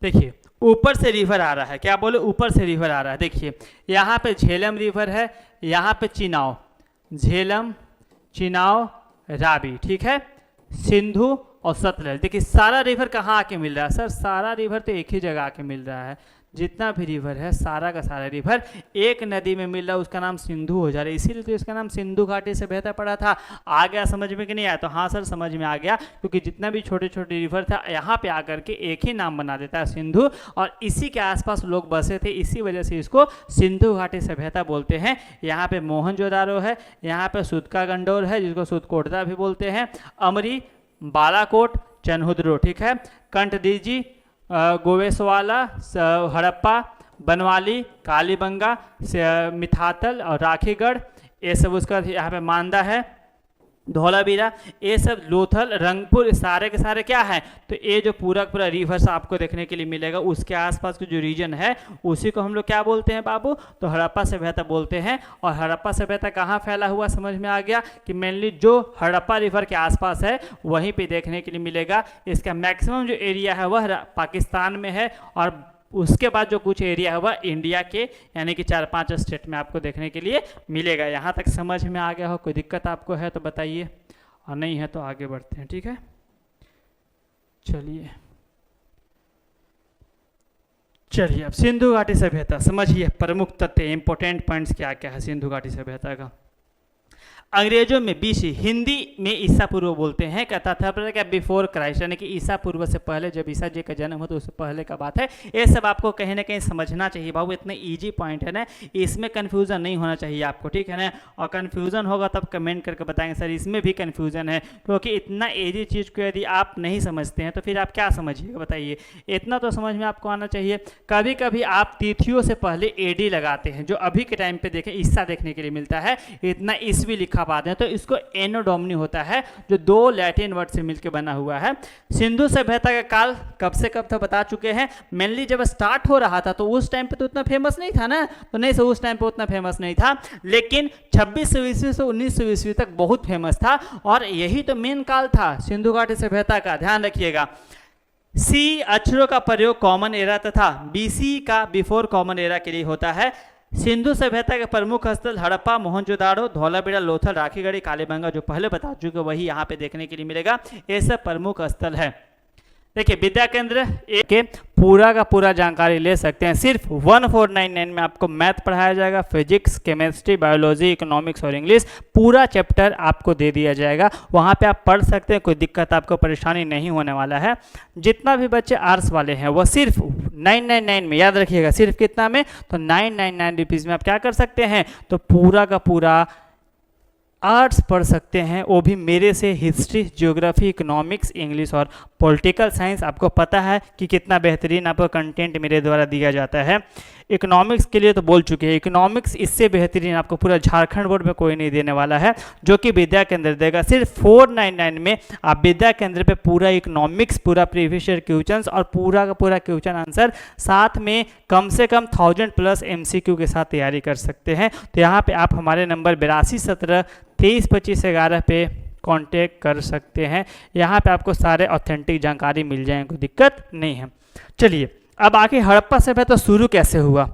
देखिए, ऊपर से रिवर आ रहा है, क्या बोले, ऊपर से रिवर आ रहा है। देखिए यहाँ पे झेलम रिवर है, यहाँ पे चिनाव, झेलम, चिनाव, रावी, ठीक है, सिंधु और सतलज। देखिए सारा रिवर कहाँ आके मिल रहा है सर, सारा रिवर तो एक ही जगह आके मिल रहा है, जितना भी रिवर है सारा का सारा रिवर एक नदी में मिल रहा है, उसका नाम सिंधु हो जा रहा है, इसीलिए तो इसका नाम सिंधु घाटी से बहता पड़ा था। आ गया समझ में कि नहीं आया? तो हाँ सर समझ में आ गया, क्योंकि जितना भी छोटे छोटे रिवर था यहाँ पे आकर के एक ही नाम बना देता है सिंधु, और इसी के आसपास लोग बसे थे, इसी वजह से इसको सिंधु घाटी सभ्यता बोलते हैं। यहाँ पे मोहनजोदारो है, यहाँ पे सूतका गंडोर है जिसको सूतकोटदा भी बोलते हैं, अमरी, बालाकोट, चनहुद्रो, ठीक है, कंठदीजी, गोवेसवाला, हड़प्पा, बनवाली, कालीबंगा, मिथातल और राखीगढ़, ये सब उसका यहाँ पे मांदा है, धौलावीरा, ये सब लोथल, रंगपुर, सारे के सारे क्या है? तो ये जो पूरा पूरा रिवर्स आपको देखने के लिए मिलेगा, उसके आसपास का जो रीजन है उसी को हम लोग क्या बोलते हैं बाबू? तो हड़प्पा सभ्यता बोलते हैं। और हड़प्पा सभ्यता कहाँ फैला हुआ समझ में आ गया कि मेनली जो हड़प्पा रिवर के आसपास है वहीं पे देखने के लिए मिलेगा। इसका मैक्सिमम जो एरिया है वह पाकिस्तान में है, और उसके बाद जो कुछ एरिया है वह इंडिया के यानी कि 4-5 स्टेट में आपको देखने के लिए मिलेगा। यहाँ तक समझ में आ गया हो? कोई दिक्कत आपको है तो बताइए, और नहीं है तो आगे बढ़ते हैं, ठीक है। चलिए अब सिंधु घाटी सभ्यता समझिए, प्रमुख तथ्य इंपॉर्टेंट पॉइंट्स क्या क्या है सिंधु घाटी सभ्यता का। अंग्रेजों में बीसी, हिंदी में ईसा पूर्व बोलते हैं, कहता था क्या बिफोर क्राइस्ट, यानी कि ईसा पूर्व से पहले, जब ईसा जी का जन्म हो तो उससे पहले का बात है। ये सब आपको कहीं ना कहीं समझना चाहिए बाबू, इतने इजी पॉइंट है ना, इसमें कन्फ्यूजन नहीं होना चाहिए आपको, ठीक है ना। और कन्फ्यूजन होगा तब कमेंट करके बताएंगे सर इसमें भी कन्फ्यूजन है, क्योंकि इतना इजी चीज़ को यदि आप नहीं समझते हैं तो फिर आप क्या समझिएगा बताइए। इतना तो समझ में आपको आना चाहिए। कभी कभी आप तिथियों से पहले एडी लगाते हैं, जो अभी के टाइम पे देखें ईसा देखने के लिए मिलता है, इतना ईस्वी लिखा पाते हैं, तो इसको एनो डोमिनी होता है, जो 2 लैटिन वर्ड से मिलकर बना हुआ है। सिंधु सभ्यता का काल कब से कब था बता चुके हैं। मेनली जब स्टार्ट हो रहा था तो उस टाइम पे तो उतना फेमस नहीं था ना, तो नहीं से उस टाइम पे उतना फेमस नहीं था, लेकिन 2600 ईस्वी से 1900 ईस्वी तक बहुत फेमस था, और यही तो मेन काल था सिंधु घाटी सभ्यता का। ध्यान रखिएगा, सी अक्षरों का प्रयोग कॉमन एरा तथा बीसी का बिफोर कॉमन एरा के लिए होता है। सिंधु सभ्यता के प्रमुख स्थल हड़प्पा, मोहनजोदाड़ो, धौलावीरा, लोथल, राखीगढ़ी, कालीबंगा जो पहले बता चुके वही यहाँ पे देखने के लिए मिलेगा। ये सब प्रमुख स्थल है। देखिए विद्या केंद्र के पूरा का पूरा जानकारी ले सकते हैं। सिर्फ 1499 में आपको मैथ पढ़ाया जाएगा, फिजिक्स, केमिस्ट्री, बायोलॉजी, इकोनॉमिक्स और इंग्लिश, पूरा चैप्टर आपको दे दिया जाएगा। वहाँ पे आप पढ़ सकते हैं, कोई दिक्कत आपको परेशानी नहीं होने वाला है। जितना भी बच्चे आर्ट्स वाले हैं वो सिर्फ 999 में, याद रखिएगा सिर्फ कितना में, तो 999 रुपीज़ में आप क्या कर सकते हैं, तो पूरा का पूरा आर्ट्स पढ़ सकते हैं, वो भी मेरे से। हिस्ट्री, ज्योग्राफी, इकोनॉमिक्स, इंग्लिश और पॉलिटिकल साइंस, आपको पता है कि कितना बेहतरीन आपको कंटेंट मेरे द्वारा दिया जाता है। इकोनॉमिक्स के लिए तो बोल चुके हैं, इकोनॉमिक्स इससे बेहतरीन आपको पूरा झारखंड बोर्ड में कोई नहीं देने वाला है, जो कि विद्या केंद्र देगा। सिर्फ 499 में आप विद्या केंद्र पे पूरा इकोनॉमिक्स, पूरा प्रीवियस ईयर क्वेश्चंस और पूरा का पूरा क्वेश्चन आंसर, साथ में कम से कम 1000+ MCQ के साथ तैयारी कर सकते हैं। तो यहाँ पे आप हमारे नंबर 8217232511 पे कांटेक्ट कर सकते हैं। यहाँ पे आपको सारे ऑथेंटिक जानकारी मिल जाएंगे, कोई दिक्कत नहीं है। चलिए अब आके हड़प्पा सभ्यता शुरू कैसे हुआ,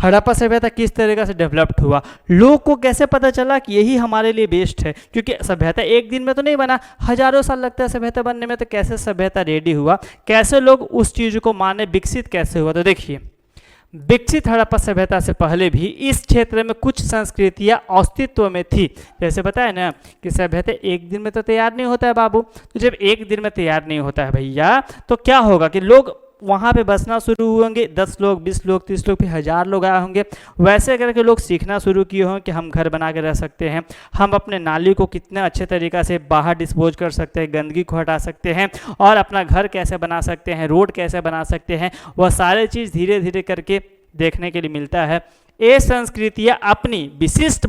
हड़प्पा सभ्यता किस तरीके से डेवलप्ड हुआ, लोग को कैसे पता चला कि यही हमारे लिए बेस्ट है, क्योंकि सभ्यता एक दिन में तो नहीं बना, हजारों साल लगता है सभ्यता बनने में। तो कैसे सभ्यता रेडी हुआ, कैसे लोग उस चीज़ को माने, विकसित कैसे हुआ, तो देखिए विकसित हड़प्पा सभ्यता से पहले भी इस क्षेत्र में कुछ संस्कृतियां अस्तित्व में थी। जैसे बताया ना कि सभ्यता एक दिन में तो तैयार नहीं होता है बाबू, तो जब एक दिन में तैयार नहीं होता है भैया तो क्या होगा कि लोग वहाँ पे बसना शुरू होंगे, 10 लोग, 20 लोग, 30 लोग, फिर 1000 लोग आए होंगे। वैसे करके लोग सीखना शुरू किए होंगे कि हम घर बना के रह सकते हैं, हम अपने नाली को कितने अच्छे तरीक़ा से बाहर डिस्पोज कर सकते हैं, गंदगी को हटा सकते हैं, और अपना घर कैसे बना सकते हैं, रोड कैसे बना सकते हैं, वह सारे चीज़ धीरे धीरे करके देखने के लिए मिलता है। ये संस्कृतियाँ अपनी विशिष्ट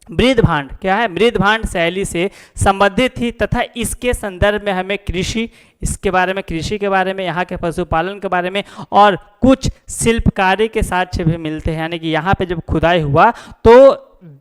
मृदभांड, क्या है, मृदभांड शैली से संबंधित थी, तथा इसके संदर्भ में हमें कृषि के बारे में, यहाँ के पशुपालन के बारे में और कुछ शिल्पकारी के साक्ष्य भी मिलते हैं। यानी कि यहाँ पे जब खुदाई हुआ तो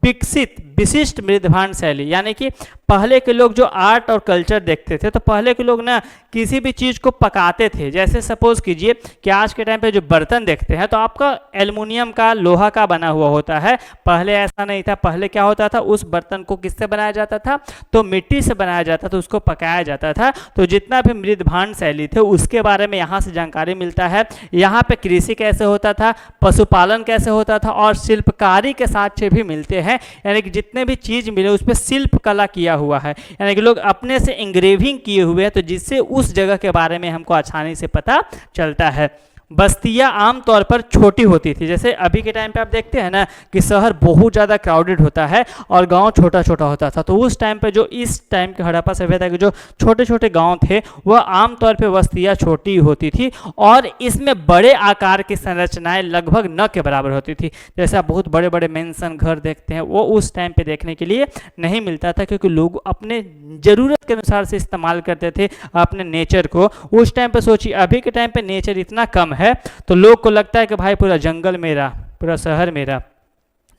विकसित विशिष्ट मृदभांड शैली, यानी कि पहले के लोग जो आर्ट और कल्चर देखते थे तो पहले के लोग ना किसी भी चीज़ को पकाते थे। जैसे सपोज कीजिए कि आज के टाइम पे जो बर्तन देखते हैं तो आपका एल्युमिनियम का, लोहा का बना हुआ होता है। पहले ऐसा नहीं था। पहले क्या होता था, उस बर्तन को किससे बनाया जाता था, तो मिट्टी से बनाया जाता था, उसको पकाया जाता था। तो जितना भी मृदभांड शैली थे उसके बारे में यहाँ से जानकारी मिलता है। यहाँ पे कृषि कैसे होता था, पशुपालन कैसे होता था और शिल्पकारी के साक्ष्य भी मिलते हैं। यानी कि जितने भी चीज़ मिले उस पर शिल्प कला किया हुआ है, यानी कि लोग अपने से इंग्रेविंग किए हुए हैं, तो जिससे उस जगह के बारे में हमको आसानी से पता चलता है। बस्तियां आमतौर पर छोटी होती थी। जैसे अभी के टाइम पे आप देखते हैं ना कि शहर बहुत ज़्यादा क्राउडेड होता है और गांव छोटा छोटा होता था। तो उस टाइम पे जो इस टाइम के हड़प्पा सभ्यता के जो छोटे छोटे गांव थे वह आमतौर पे बस्तियां छोटी होती थी और इसमें बड़े आकार की संरचनाएं लगभग न के बराबर होती थी। जैसे आप बहुत बड़े बड़े मेंशन घर देखते हैं, वो उस टाइम पे देखने के लिए नहीं मिलता था, क्योंकि लोग अपने ज़रूरत के अनुसार से इस्तेमाल करते थे अपने नेचर को। उस टाइम पे सोचिए, अभी के टाइम पे नेचर इतना कम है तो लोग को लगता है कि भाई पूरा जंगल मेरा, पूरा शहर मेरा।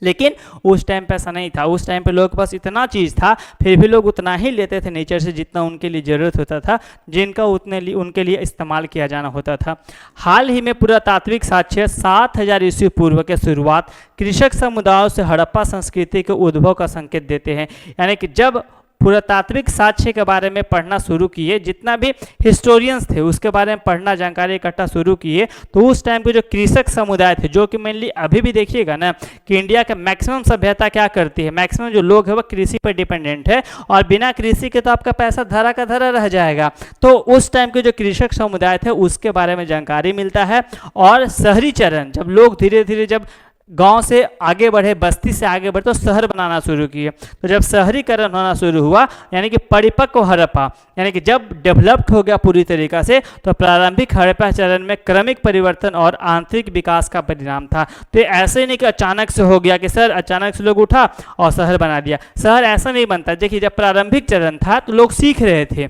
लेकिन उस टाइम पे ऐसा नहीं था। उस टाइम पे लोगों के पास इतना चीज़ था, फिर भी लोग उतना ही लेते थे नेचर से जितना उनके लिए ज़रूरत होता था, जिनका उनके लिए इस्तेमाल किया जाना होता था। हाल ही में पुरातात्विक साक्ष्य 7000 ईस्वी पूर्व के शुरुआत कृषक समुदायों से हड़प्पा संस्कृति के उद्भव का संकेत देते हैं। यानी कि जब पुरातात्विक साक्ष्य के बारे में पढ़ना शुरू किए, जितना भी हिस्टोरियंस थे उसके बारे में पढ़ना, जानकारी इकट्ठा शुरू किए, तो उस टाइम के जो कृषक समुदाय थे, जो कि मेनली अभी भी देखिएगा ना कि इंडिया का मैक्सिमम सभ्यता क्या करती है, मैक्सिमम जो लोग है वो कृषि पर डिपेंडेंट है और बिना कृषि के तो आपका पैसा धरा का धरा रह जाएगा। तो उस टाइम के जो कृषक समुदाय थे उसके बारे में जानकारी मिलता है। और शहरी चरण, जब लोग धीरे धीरे जब गांव से आगे बढ़े, बस्ती से आगे बढ़े तो शहर बनाना शुरू किए। तो जब शहरीकरण होना शुरू हुआ, यानी कि परिपक्व हड़प्पा, यानी कि जब डेवलप्ड हो गया पूरी तरीका से, तो प्रारंभिक हड़प्पा चरण में क्रमिक परिवर्तन और आंतरिक विकास का परिणाम था। तो ऐसे ही नहीं कि अचानक से हो गया कि सर अचानक से लोग उठा और शहर बना दिया। शहर ऐसा नहीं बनता। देखिए, जब प्रारंभिक चरण था तो लोग सीख रहे थे।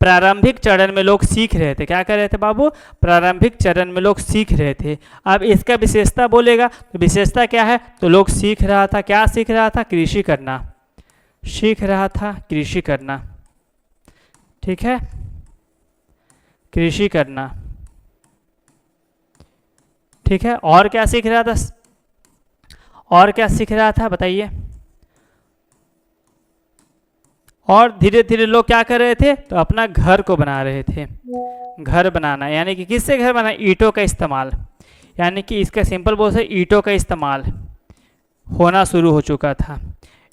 प्रारंभिक चरण में लोग सीख रहे थे। क्या कर रहे थे बाबू? प्रारंभिक चरण में लोग सीख रहे थे। अब इसका विशेषता बोलेगा तो विशेषता क्या है? तो लोग सीख रहा था, क्या सीख रहा था? कृषि करना सीख रहा था, कृषि करना। ठीक है, कृषि करना। ठीक है, और क्या सीख रहा था? और क्या सीख रहा था बताइए? और धीरे धीरे लोग क्या कर रहे थे? तो अपना घर को बना रहे थे। घर बनाना, यानी कि किससे घर बना? ईंटों का इस्तेमाल। यानी कि इसका सिंपल बोल से ईंटों का इस्तेमाल होना शुरू हो चुका था।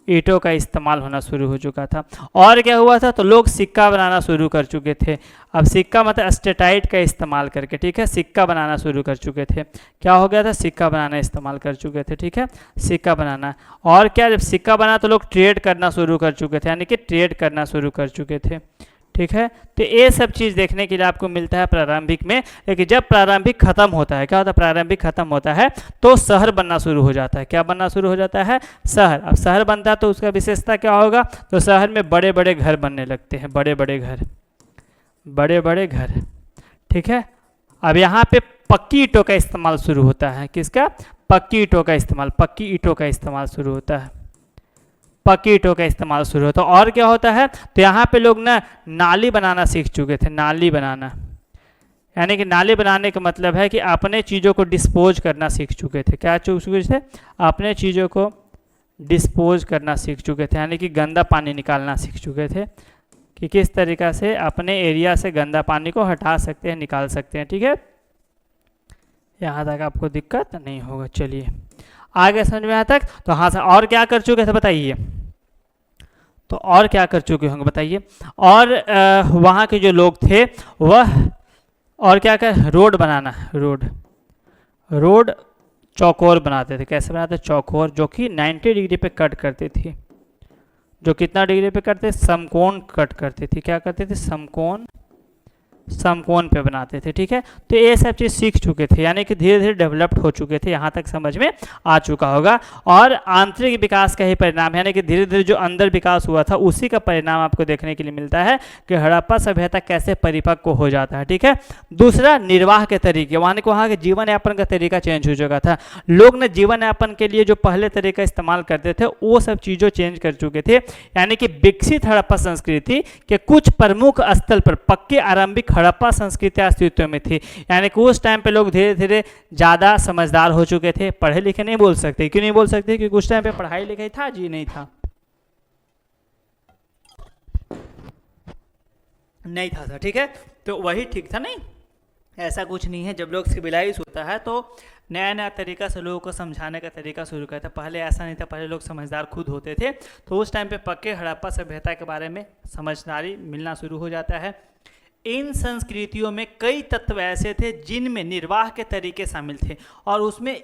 ईंटों का इस्तेमाल होना शुरू हो चुका था। और क्या हुआ था? तो लोग सिक्का बनाना शुरू कर चुके थे। अब सिक्का मतलब स्टेटाइट का इस्तेमाल करके, ठीक है, सिक्का बनाना शुरू कर चुके थे। क्या हो गया था? सिक्का बनाना इस्तेमाल कर चुके थे। ठीक है, सिक्का बनाना। और क्या, जब सिक्का बना तो लोग ट्रेड करना शुरू कर चुके थे, यानी कि ट्रेड करना शुरू कर चुके थे। ठीक है, तो ये सब चीज़ देखने के लिए आपको मिलता है प्रारंभिक में। लेकिन जब प्रारंभिक खत्म होता है, क्या होता है? प्रारंभिक खत्म होता है तो शहर बनना शुरू हो जाता है। क्या बनना शुरू हो जाता है? शहर। अब शहर बनता है तो उसका विशेषता क्या होगा? तो शहर में बड़े बड़े घर बनने लगते हैं। बड़े बड़े घर, बड़े बड़े घर। ठीक है, अब यहाँ पे पक्की ईंटों का इस्तेमाल शुरू होता है। किसका? पक्की ईंटों का इस्तेमाल। पक्की ईंटों का इस्तेमाल शुरू होता है। पक्की ईंटों का इस्तेमाल शुरू होता है। और क्या होता है? तो यहाँ पे लोग ना नाली बनाना सीख चुके थे। नाली बनाना, यानी कि नाली बनाने का मतलब है कि अपने चीज़ों को डिस्पोज करना सीख चुके थे। क्या चुके थे? अपने चीज़ों को डिस्पोज करना सीख चुके थे, यानी कि गंदा पानी निकालना सीख चुके थे कि किस तरीक़ा से अपने एरिया से गंदा पानी को हटा सकते हैं, निकाल सकते हैं। ठीक है, यहाँ तक आपको दिक्कत नहीं होगा। चलिए आगे समझ में यहाँ तक। तो हाँ सर, और क्या कर चुके थे बताइए? तो और क्या कर चुके होंगे बताइए? और वहाँ के जो लोग थे वह और क्या कर? रोड बनाना। रोड चौकोर बनाते थे। कैसे बनाते? चौकोर, जो कि 90 डिग्री पे कट करती थी। जो कितना डिग्री पे करते? समकोण कट करती थी। क्या करते थे? समकोण समकोण पे बनाते थे। ठीक है, तो ये सब चीज़ सीख चुके थे, यानी कि धीरे धीरे डेवलप्ड हो चुके थे, यहाँ तक समझ में आ चुका होगा। और आंतरिक विकास का ही परिणाम, यानी कि धीरे धीरे जो अंदर विकास हुआ था उसी का परिणाम आपको देखने के लिए मिलता है कि हड़प्पा सभ्यता कैसे परिपक्व हो जाता है। ठीक है, दूसरा निर्वाह के तरीके, वहाँ के जीवन यापन का तरीका चेंज हो चुका था। लोग ने जीवन यापन के लिए जो पहले तरीका इस्तेमाल करते थे वो सब चीज़ों चेंज कर चुके थे, यानी कि विकसित हड़प्पा संस्कृति के कुछ प्रमुख स्थल पर पक्के आरंभिक हड़प्पा संस्कृति अस्तित्व में थी। यानी कि उस टाइम पे लोग धीरे धीरे ज़्यादा समझदार हो चुके थे। पढ़े लिखे नहीं बोल सकते, क्यों नहीं बोल सकते? क्योंकि उस टाइम पे पढ़ाई लिखाई था जी नहीं था, नहीं था सर। ठीक है, तो वही ठीक था। नहीं, ऐसा कुछ नहीं है। जब लोग सिविलाइज होता है तो नया नया तरीका से लोगों को समझाने का तरीका शुरू करता है। पहले ऐसा नहीं था, पहले लोग समझदार खुद होते थे, तो उस टाइम पे पक्के हड़प्पा सभ्यता के बारे में समझदारी मिलना शुरू हो जाता है। इन संस्कृतियों में कई तत्व ऐसे थे जिनमें निर्वाह के तरीके शामिल थे, और उसमें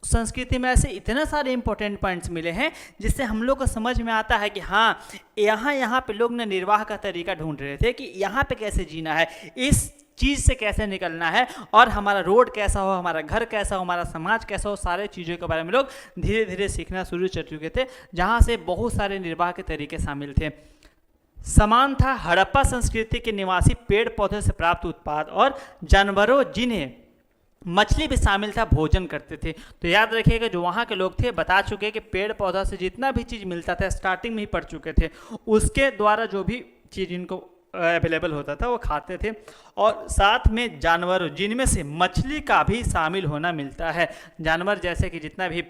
संस्कृति में ऐसे इतने सारे इंपॉर्टेंट पॉइंट्स मिले हैं जिससे हम लोग को समझ में आता है कि हाँ, यहाँ पे लोग ने निर्वाह का तरीका ढूंढ रहे थे कि यहाँ पे कैसे जीना है, इस चीज़ से कैसे निकलना है, और हमारा रोड कैसा हो, हमारा घर कैसा हो, हमारा समाज कैसा हो, सारे चीज़ों के बारे में लोग धीरे धीरे सीखना शुरू कर चुके थे, जहाँ से बहुत सारे निर्वाह के तरीके शामिल थे। समान था हड़प्पा संस्कृति के निवासी पेड़ पौधे से प्राप्त उत्पाद और जानवरों जिन्हें मछली भी शामिल था भोजन करते थे। तो याद रखिएगा, जो वहाँ के लोग थे बता चुके कि पेड़ पौधा से जितना भी चीज़ मिलता था, स्टार्टिंग में ही पढ़ चुके थे, उसके द्वारा जो भी चीज़ इनको अवेलेबल होता था वो खाते थे। और साथ में जानवर जिनमें से मछली का भी शामिल होना मिलता है। जानवर जैसे कि जितना भी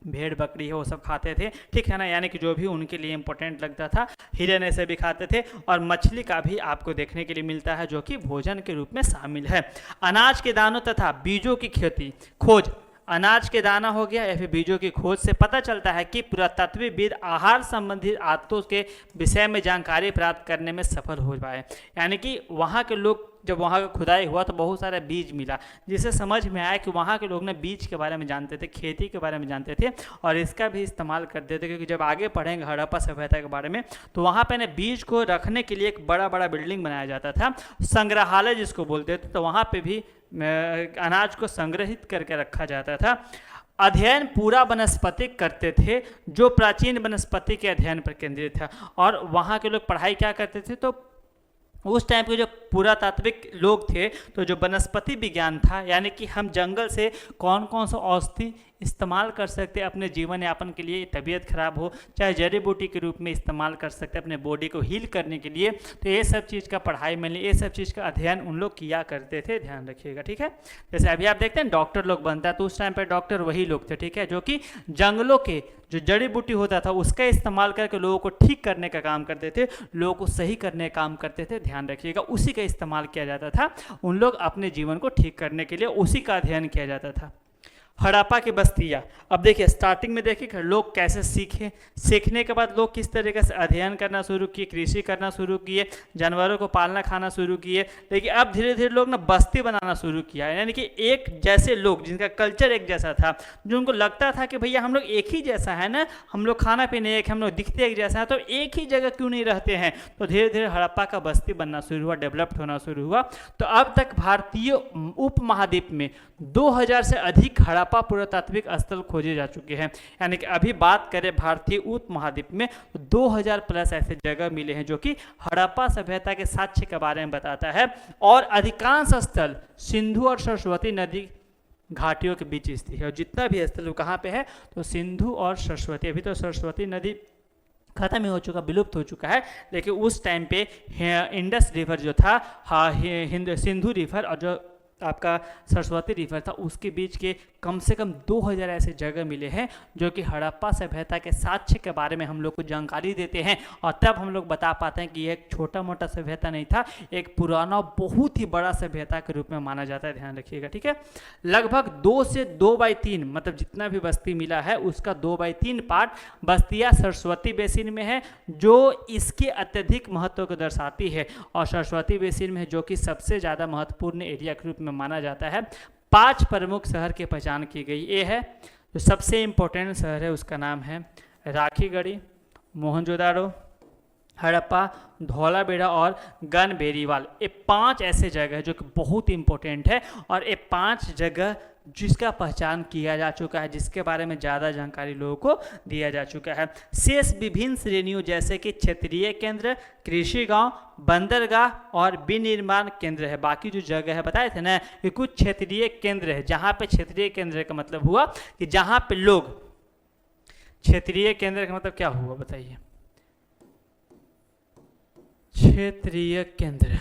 भेड़ बकरी है वो सब खाते थे, ठीक है ना, यानी कि जो भी उनके लिए इंपॉर्टेंट लगता था, हिरन ऐसे भी खाते थे, और मछली का भी आपको देखने के लिए मिलता है जो कि भोजन के रूप में शामिल है। अनाज के दानों तथा बीजों की खेती खोज, अनाज के दाना हो गया या फिर बीजों की खोज से पता चलता है कि पुरातत्वविद आहार संबंधित आदतों के विषय में जानकारी प्राप्त करने में सफल हो पाए। यानी कि वहाँ के लोग, जब वहाँ का खुदाई हुआ तो बहुत सारा बीज मिला, जिससे समझ में आया कि वहाँ के लोग ने बीज के बारे में जानते थे, खेती के बारे में जानते थे, और इसका भी इस्तेमाल करते थे। क्योंकि जब आगे पढ़ेंगे हड़प्पा सभ्यता के बारे में तो वहाँ पे ना बीज को रखने के लिए एक बड़ा बड़ा बिल्डिंग बनाया जाता था, संग्रहालय जिसको बोलते थे, तो वहाँ पर भी अनाज को संग्रहित करके रखा जाता था। अध्ययन पूरा वनस्पतिक करते थे, जो प्राचीन वनस्पति के अध्ययन पर केंद्रित था। और वहाँ के लोग पढ़ाई क्या करते थे, तो उस टाइप के जो पुरातात्विक लोग थे, तो जो वनस्पति विज्ञान था, यानी कि हम जंगल से कौन कौन सा औषधि इस्तेमाल कर सकते हैं अपने जीवन यापन के लिए, तबीयत खराब हो, चाहे जड़ी बूटी के रूप में इस्तेमाल कर सकते हैं अपने बॉडी को हील करने के लिए, तो ये सब चीज़ का पढ़ाई में ये सब चीज़ का अध्ययन उन लोग किया करते थे, ध्यान रखिएगा। ठीक है, जैसे अभी आप देखते हैं डॉक्टर लोग बनता है, तो उस टाइम पर डॉक्टर वही लोग थे, ठीक है, जो कि जंगलों के जो जड़ी बूटी होता था उसका इस्तेमाल करके लोगों को ठीक करने का काम करते थे, लोगों को सही करने का काम करते थे, ध्यान रखिएगा, उसी का इस्तेमाल किया जाता था। उन लोग अपने जीवन को ठीक करने के लिए उसी का अध्ययन किया जाता था। हड़प्पा की बस्तियाँ, अब देखिए स्टार्टिंग में देखिए लोग कैसे सीखे, सीखने के बाद लोग किस तरीके से अध्ययन करना शुरू किए, कृषि करना शुरू किए, जानवरों को पालना खाना शुरू किए। लेकिन अब धीरे धीरे लोग ना बस्ती बनाना शुरू किया, यानी कि एक जैसे लोग जिनका कल्चर एक जैसा था, जो उनको लगता था कि भैया हम लोग एक ही जैसा है ना, हम लोग खाना पीने एक, हम लोग दिखते एक जैसा है, तो एक ही जगह क्यों नहीं रहते हैं। तो धीरे धीरे हड़प्पा का बस्ती बनना शुरू हुआ, डेवलप्ड होना शुरू हुआ। तो अब तक भारतीय उपमहाद्वीप में 2000 से अधिक हड़प्पा पुरातात्विक स्थल खोजे जा चुके हैं। यानी कि अभी बात करें भारतीय उपमहाद्वीप में 2000 प्लस ऐसे जगह मिले हैं जो कि हड़प्पा सभ्यता के साक्ष्य के बारे में बताता है। और अधिकांश स्थल सिंधु और सरस्वती नदी घाटियों के बीच स्थित है। और जितना भी स्थल वो कहाँ पे है, तो सिंधु और सरस्वती, अभी तो सरस्वती नदी खत्म ही हो चुका, विलुप्त हो चुका है, लेकिन उस टाइम पे इंडस रिवर जो था, सिंधु रिवर और जो आपका सरस्वती रिवर था, उसके बीच के कम से कम 2000 ऐसे जगह मिले हैं जो कि हड़प्पा सभ्यता के साक्ष्य के बारे में हम लोग को जानकारी देते हैं। और तब हम लोग बता पाते हैं कि यह एक छोटा मोटा सभ्यता नहीं था, एक पुराना बहुत ही बड़ा सभ्यता के रूप में माना जाता है, ध्यान रखिएगा। ठीक है, लगभग 2 से 2/3 मतलब जितना भी बस्ती मिला है उसका 2/3 पार्ट बस्तियाँ सरस्वती बेसिन में है, जो इसके अत्यधिक महत्व को दर्शाती है। और सरस्वती बेसिन में जो कि सबसे ज़्यादा महत्वपूर्ण एरिया के रूप में माना जाता है। 5 प्रमुख शहर की पहचान की गई। ये है जो सबसे इम्पोर्टेंट शहर है, उसका नाम है राखीगढ़ी, मोहनजोदाड़ो, हड़प्पा, धौलाबेड़ा और गनबेरीवाल, ये 5 ऐसे जगह हैं जो कि बहुत इंपॉर्टेंट है और ये 5 जगह जिसका पहचान किया जा चुका है, जिसके बारे में ज़्यादा जानकारी लोगों को दिया जा चुका है। शेष विभिन्न श्रेणियों जैसे कि क्षेत्रीय केंद्र, कृषि गांव, बंदरगाह और विनिर्माण केंद्र है। बाकी जो जगह है बताए थे ना, ये कुछ क्षेत्रीय केंद्र है। जहाँ पे क्षेत्रीय केंद्र का मतलब हुआ कि जहाँ पे लोग, क्षेत्रीय केंद्र का मतलब क्या हुआ बताइए? क्षेत्रीय केंद्र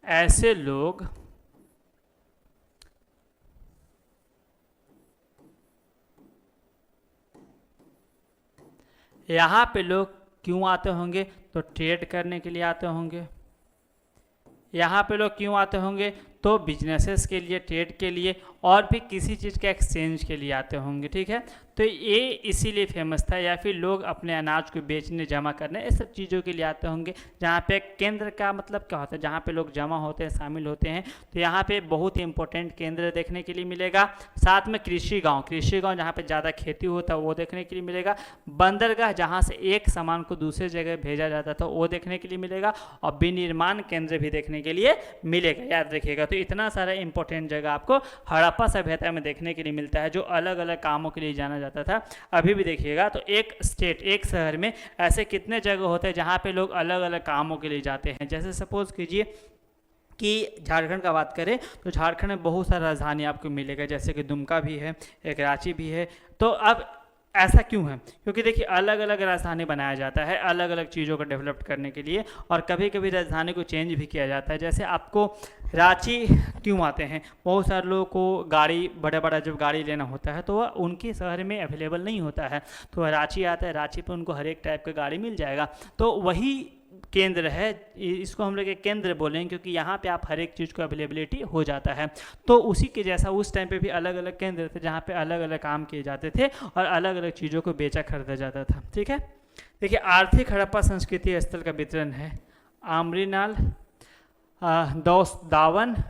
ऐसे लोग यहाँ पे लोग क्यों आते होंगे? तो ट्रेड करने के लिए आते होंगे। यहाँ पे लोग क्यों आते होंगे? तो बिजनेसेस के लिए, ट्रेड के लिए और भी किसी चीज़ के एक्सचेंज के लिए आते होंगे। ठीक है, तो ये इसीलिए फेमस था, या फिर लोग अपने अनाज को बेचने, जमा करने, इस सब चीज़ों के लिए आते होंगे। जहाँ पे केंद्र का मतलब क्या होता है? जहाँ पे लोग जमा होते हैं, शामिल होते हैं। तो यहाँ पे बहुत ही इंपॉर्टेंट केंद्र देखने के लिए मिलेगा। साथ में कृषि गाँव जहाँ पे ज़्यादा खेती होता है वो देखने के लिए मिलेगा। बंदरगाह जहाँ से एक सामान को दूसरे जगह भेजा जाता था वो देखने के लिए मिलेगा। और विनिर्माण केंद्र भी देखने के लिए मिलेगा, याद रखिएगा। तो इतना सारा इंपॉर्टेंट जगह आपको हड़प्पा सभ्यता में देखने के लिए मिलता है, जो अलग अलग कामों के लिए जाना जाता था। अभी भी देखिएगा तो एक स्टेट, एक शहर में ऐसे कितने जगह होते हैं जहाँ पे लोग अलग अलग कामों के लिए जाते हैं। जैसे सपोज कीजिए कि झारखंड का बात करें तो झारखंड में बहुत सारा राजधानी आपको मिलेगा, जैसे कि दुमका भी है, एक रांची भी है। तो अब ऐसा क्यों है? क्योंकि देखिए अलग अलग राजधानी बनाया जाता है अलग अलग चीज़ों को डेवलप करने के लिए, और कभी कभी राजधानी को चेंज भी किया जाता है। जैसे आपको रांची क्यों आते हैं? बहुत सारे लोगों को गाड़ी, बड़ा बड़ा जब गाड़ी लेना होता है तो वह उनके शहर में अवेलेबल नहीं होता है, तो वह रांची आता है। रांची पर उनको हर एक टाइप का गाड़ी मिल जाएगा। तो वही केंद्र है, इसको हम लोग एक केंद्र बोलेंगे क्योंकि यहाँ पे आप हर एक चीज़ को अवेलेबिलिटी हो जाता है। तो उसी के जैसा उस टाइम पे भी अलग अलग केंद्र थे जहाँ पे अलग अलग काम किए जाते थे और अलग अलग चीज़ों को बेचा खरीदा जाता था। ठीक है, देखिए आर्थिक हड़प्पा संस्कृति स्थल का वितरण है। आमरीनाल, दावन,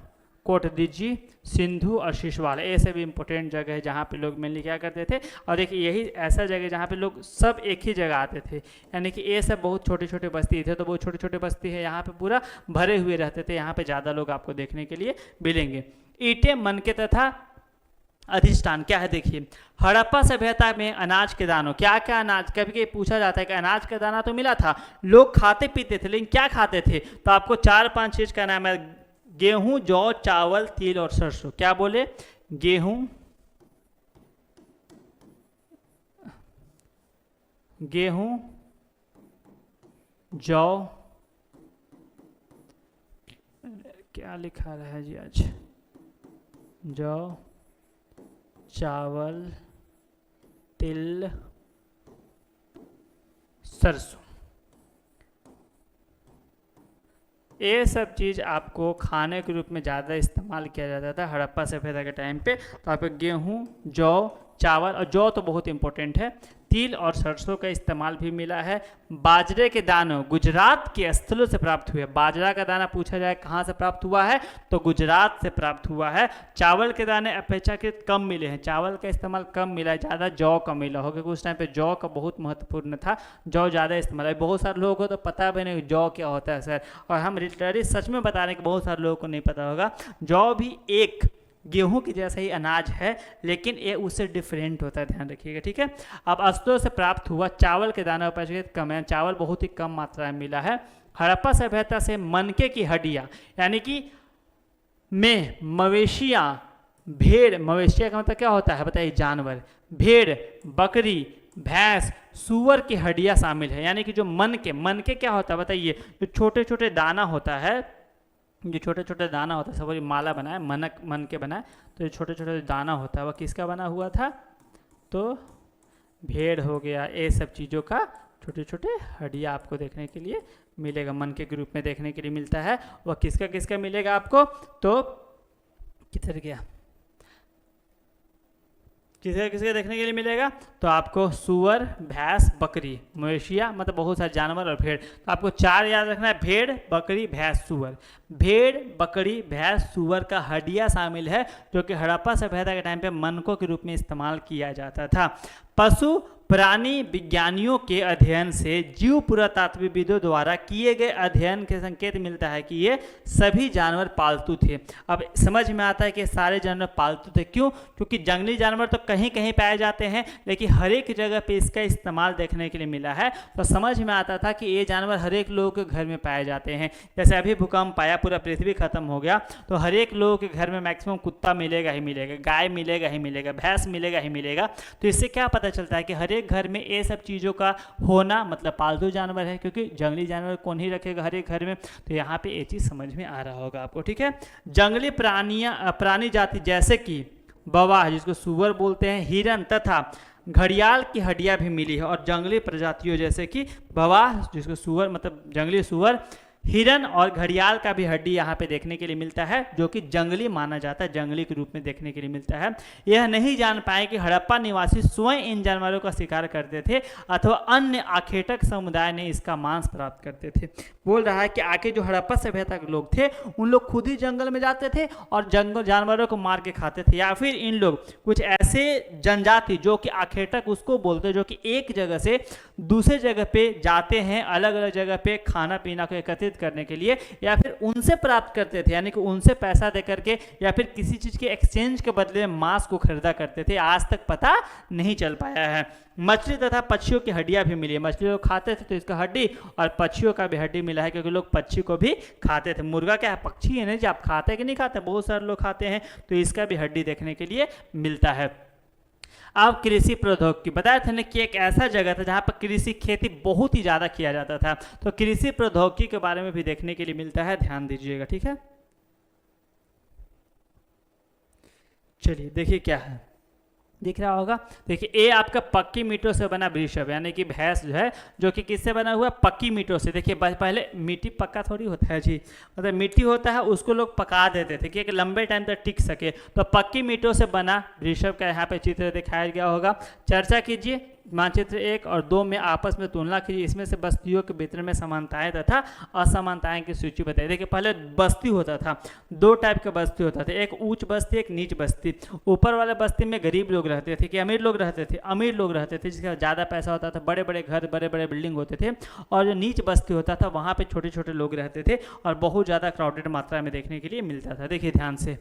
कोटदीजी, सिंधु और शिशवाल, ये सब इंपॉर्टेंट जगह है जहाँ पे लोग मेनली क्या करते थे। और देखिए यही ऐसा जगह जहाँ पे लोग सब एक ही जगह आते थे, यानी कि ये सब बहुत छोटे छोटे बस्ती थे। तो बहुत छोटे छोटे बस्ती है, यहाँ पे पूरा भरे हुए रहते थे। यहाँ पे ज़्यादा लोग आपको देखने के लिए मिलेंगे। ईंटें, मनके तथा अधिष्ठान क्या है? देखिए हड़प्पा सभ्यता में अनाज के दानों, क्या क्या अनाज, कभी कभी पूछा जाता है कि अनाज का दाना तो मिला था, लोग खाते पीते थे, लेकिन क्या खाते थे? तो आपको 4-5 चीज़ का नाम है। गेहूं, जौ, चावल, तिल और सरसों। क्या बोले? गेहूं, जौ, क्या लिखा रहा है जी आज? जौ, चावल, तिल, सरसों, ये सब चीज़ आपको खाने के रूप में ज़्यादा इस्तेमाल किया जाता था हड़प्पा सभ्यता के टाइम पे। तो आपको गेहूँ, जौ, चावल, और जौ तो बहुत इंपॉर्टेंट है, तिल और सरसों का इस्तेमाल भी मिला है। बाजरे के दानों गुजरात के स्थलों से प्राप्त हुए। बाजरा का दाना पूछा जाए कहाँ से प्राप्त हुआ है, तो गुजरात से प्राप्त हुआ है। चावल के दाने अपेक्षाकृत कम मिले हैं, चावल का इस्तेमाल कम मिला है, ज़्यादा जौ का मिला होगा, क्योंकि उस टाइम पे जौ का बहुत महत्वपूर्ण था, जौ ज़्यादा इस्तेमाल है। बहुत सारे लोगों को तो पता भी नहीं जौ क्या होता है सर, और हम लिटरली सच में बता रहे हैं कि बहुत सारे लोगों को नहीं पता होगा। जौ भी एक गेहूं की जैसा ही अनाज है, लेकिन ये उससे डिफरेंट होता है, ध्यान रखिएगा। ठीक है, अब अस्तों से प्राप्त हुआ। चावल के दानों पर कम है, चावल बहुत ही कम मात्रा में मिला है। हड़प्पा सभ्यता से मनके की हड्डियाँ, यानी कि में मवेशियाँ, भेड़, मवेशिया का मतलब क्या होता है बताइए? जानवर। भेड़, बकरी, भैंस, सूअर की हड्डियाँ शामिल है। यानी कि जो मनके क्या होता है बताइए? जो छोटे छोटे दाना होता है, जो छोटे छोटे दाना होता है, सब माला बनाए, मन के बनाए, तो जो छोटे छोटे दाना होता है वह किसका बना हुआ था? तो भेड़ हो गया, ये सब चीज़ों का छोटे छोटे हड्डियाँ आपको देखने के लिए मिलेगा, मन के रूप में देखने के लिए मिलता है। वह किसका किसका मिलेगा आपको? तो किधर गया, किसके देखने के लिए मिलेगा? तो आपको सूअर, भैंस, बकरी, मवेशिया, मतलब बहुत सारे जानवर और भेड़। तो आपको 4 याद रखना है, भेड़, बकरी, भैंस, सूअर। भेड़, बकरी, भैंस, सूअर का हड्डियाँ शामिल है, जो कि हड़प्पा सभ्यता के टाइम पे मनकों के रूप में इस्तेमाल किया जाता था। पशु प्राणी विज्ञानियों के अध्ययन से जीव पुरातात्विविदों द्वारा किए गए अध्ययन के संकेत मिलता है कि ये सभी जानवर पालतू थे। अब समझ में आता है कि सारे जानवर पालतू थे, क्यों? क्योंकि जंगली जानवर तो कहीं कहीं पाए जाते हैं, लेकिन हर एक जगह पे इसका इस्तेमाल देखने के लिए मिला है। तो समझ में आता था कि ये जानवर हर एक लोगों के घर में पाए जाते हैं। जैसे अभी भूकंप आया, पूरा पृथ्वी खत्म हो गया, तो हर एक लोगों के घर में मैक्सिमम कुत्ता मिलेगा ही मिलेगा, गाय मिलेगा ही मिलेगा, भैंस मिलेगा ही मिलेगा। तो इससे क्या पता चलता है कि हर एक घर में ये सब चीज़ों का होना मतलब पालतू जानवर है, क्योंकि जंगली जानवर कौन ही रखेगा हर एक घर में। तो यहाँ पे ये चीज़ समझ में आ रहा होगा आपको, ठीक है। जंगली प्राणी जाति जैसे कि बवाह, जिसको सुअर बोलते हैं, हिरन तथा घड़ियाल की हड्डियां भी मिली है। और जंगली प्रजातियों जैसे कि बवाह, जिसको सुअर मतलब जंगली सुअर, हिरन और घड़ियाल का भी हड्डी यहाँ पे देखने के लिए मिलता है, जो कि जंगली माना जाता है, जंगली के रूप में देखने के लिए मिलता है। यह नहीं जान पाए कि हड़प्पा निवासी स्वयं इन जानवरों का शिकार करते थे अथवा अन्य आखेटक समुदाय ने इसका मांस प्राप्त करते थे। बोल रहा है कि आगे जो हड़प्पा सभ्यता के लोग थे, उन लोग खुद ही जंगल में जाते थे और जंगल जानवरों को मार के खाते थे, या फिर इन लोग कुछ ऐसे जनजाति जो कि आखेटक उसको बोलते हैं, जो कि एक जगह से दूसरे जगह पे जाते हैं, अलग अलग जगह पे खाना पीना को एकत्रित करने के लिए, या फिर उनसे प्राप्त करते थे, यानी कि उनसे पैसा दे करके या फिर किसी चीज के एक्सचेंज के बदले में मांस को खरीदा करते थे। आज तक पता नहीं चल पाया है। मछली तथा पक्षियों की हड्डियां भी मिली है। मछली लोग खाते थे तो इसका हड्डी, और पक्षियों का भी हड्डी मिला है, क्योंकि लोग पक्षी को भी खाते थे। मुर्गा क्या है, पक्षी है ना जी, आप खाते कि नहीं खाते? बहुत सारे लोग खाते हैं, तो इसका भी हड्डी देखने के लिए मिलता है। अब कृषि प्रौद्योगिकी बताया था ना कि एक ऐसा जगह था जहाँ पर कृषि खेती बहुत ही ज़्यादा किया जाता था। तो कृषि प्रौद्योगिकी के बारे में भी देखने के लिए मिलता है, ध्यान दीजिएगा, ठीक है। चलिए देखिए क्या है, दिख रहा होगा। देखिए ये आपका पक्की मीटों से बना वृषभ, यानी कि भैंस जो है, जो कि किससे बना हुआ? पक्की मीटों से। देखिए पहले मिट्टी पक्का थोड़ी होता है जी, मतलब मिट्टी होता है उसको लोग पका देते थे कि एक लंबे टाइम तक टिक सके। तो पक्की मीटों से बना वृषभ का यहाँ पे चित्र दिखाया गया होगा। चर्चा कीजिए मानचित्र 1 और 2 में आपस में तुलना कीजिए, इसमें से बस्तियों के भीतर में समानताएं तथा असमानताएं की सूची बताइए। देखिए पहले बस्ती होता था, 2 टाइप का बस्ती होता था, एक ऊंच बस्ती, एक नीच बस्ती। ऊपर वाले बस्ती में गरीब लोग रहते थे कि अमीर लोग रहते थे? अमीर लोग रहते थे, जिसका ज़्यादा पैसा होता था, बड़े बड़े घर, बड़े बड़े बिल्डिंग होते थे। और जो नीच बस्ती होता था, वहाँ पे छोटे छोटे लोग रहते थे और बहुत ज़्यादा क्राउडेड मात्रा में देखने के लिए मिलता था। देखिए ध्यान से,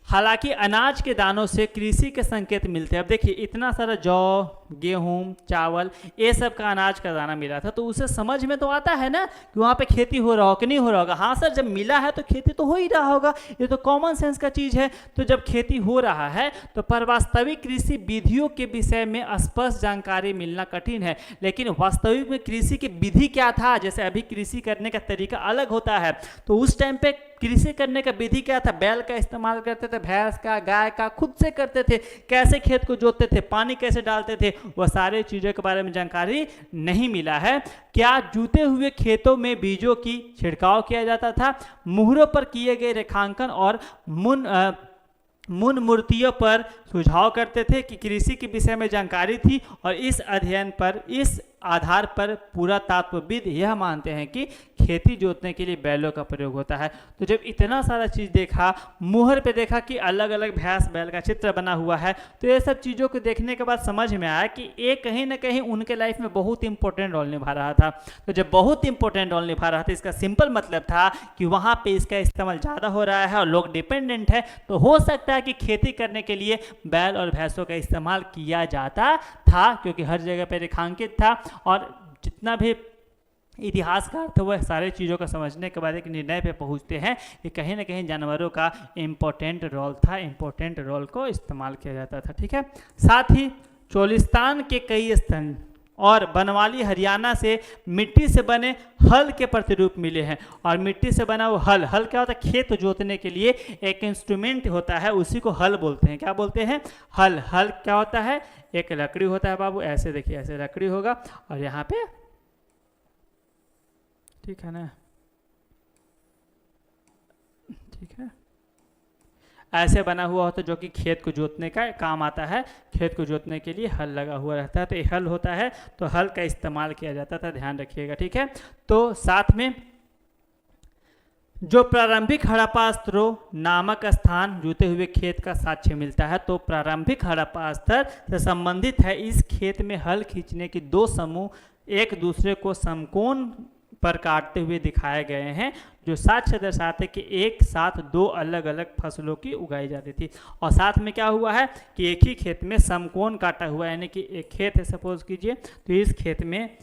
हालांकि अनाज के दानों से कृषि के संकेत मिलते हैं। अब देखिए इतना सारा जौ, गेहूं, चावल, ये सब का अनाज का दाना मिला था, तो उसे समझ में तो आता है ना कि वहाँ पे खेती हो रहा हो कि नहीं हो रहा होगा। हाँ सर, जब मिला है तो खेती तो हो ही रहा होगा, ये तो कॉमन सेंस का चीज़ है। तो जब खेती हो रहा है तो पर वास्तविक कृषि विधियों के विषय में स्पष्ट जानकारी मिलना कठिन है। लेकिन वास्तविक में कृषि की विधि क्या था? जैसे अभी कृषि करने का तरीका अलग होता है, तो उस टाइम पे कृषि करने का विधि क्या था? बैल का इस्तेमाल करते थे, भैंस का, गाय का, खुद से करते थे। कैसे खेत को जोतते थे, पानी कैसे डालते थे, वह सारे चीज़ों के बारे में जानकारी नहीं मिला है। क्या जूते हुए खेतों में बीजों की छिड़काव किया जाता था? मुहरों पर किए गए रेखांकन और मुन मूर्तियों पर सुझाव करते थे कि कृषि के विषय में जानकारी थी। और इस अध्ययन पर, इस आधार पर पुरातत्वविद यह मानते हैं कि खेती जोतने के लिए बैलों का प्रयोग होता है। तो जब इतना सारा चीज़ देखा, मुहर पे देखा कि अलग अलग भैंस बैल का चित्र बना हुआ है, तो ये सब चीज़ों को देखने के बाद समझ में आया कि ये कहीं ना कहीं उनके लाइफ में बहुत इंपॉर्टेंट रोल निभा रहा था। तो जब बहुत इंपॉर्टेंट रोल निभा रहा था, इसका सिंपल मतलब था कि वहाँ पर इसका इस्तेमाल ज़्यादा हो रहा है और लोग डिपेंडेंट है, तो हो सकता है कि खेती करने के लिए बैल और भैंसों का इस्तेमाल किया जाता था, क्योंकि हर जगह पर रेखांकित था। और जितना भी इतिहासकार थे वह सारे चीज़ों का समझने के बाद एक निर्णय पे पहुंचते हैं कि कहीं ना कहीं जानवरों का इम्पोर्टेंट रोल था, इम्पोर्टेंट रोल को इस्तेमाल किया जाता था, ठीक है। साथ ही चोलिस्तान के कई स्थान और बनवाली हरियाणा से मिट्टी से बने हल के प्रतिरूप मिले हैं। और मिट्टी से बना वो हल, हल क्या होता है? खेत जोतने के लिए एक इंस्ट्रूमेंट होता है, उसी को हल बोलते हैं। क्या बोलते हैं? हल। हल क्या होता है? एक लकड़ी होता है बाबू, ऐसे देखिए, ऐसे लकड़ी होगा और यहाँ पे, ठीक है ना, ठीक है, ऐसे बना हुआ होता है जो कि खेत को जोतने का काम आता है। खेत को जोतने के लिए हल लगा हुआ रहता है, तो ये हल होता है, तो हल का इस्तेमाल किया जाता था, ध्यान रखिएगा, ठीक है। तो साथ में जो प्रारंभिक हड़प्पा स्तरों नामक स्थान जुते हुए खेत का साक्ष्य मिलता है, तो प्रारंभिक हड़प्पा स्तर से संबंधित है। इस खेत में हल खींचने के दो समूह एक दूसरे को समकोण पर काटते हुए दिखाए गए हैं, जो साक्ष्य दर्शाते कि एक साथ दो अलग अलग फसलों की उगाई जाती थी। और साथ में क्या हुआ है कि एक ही खेत में समकोण काटा हुआ है, यानी कि एक खेत है सपोज कीजिए, तो इस खेत में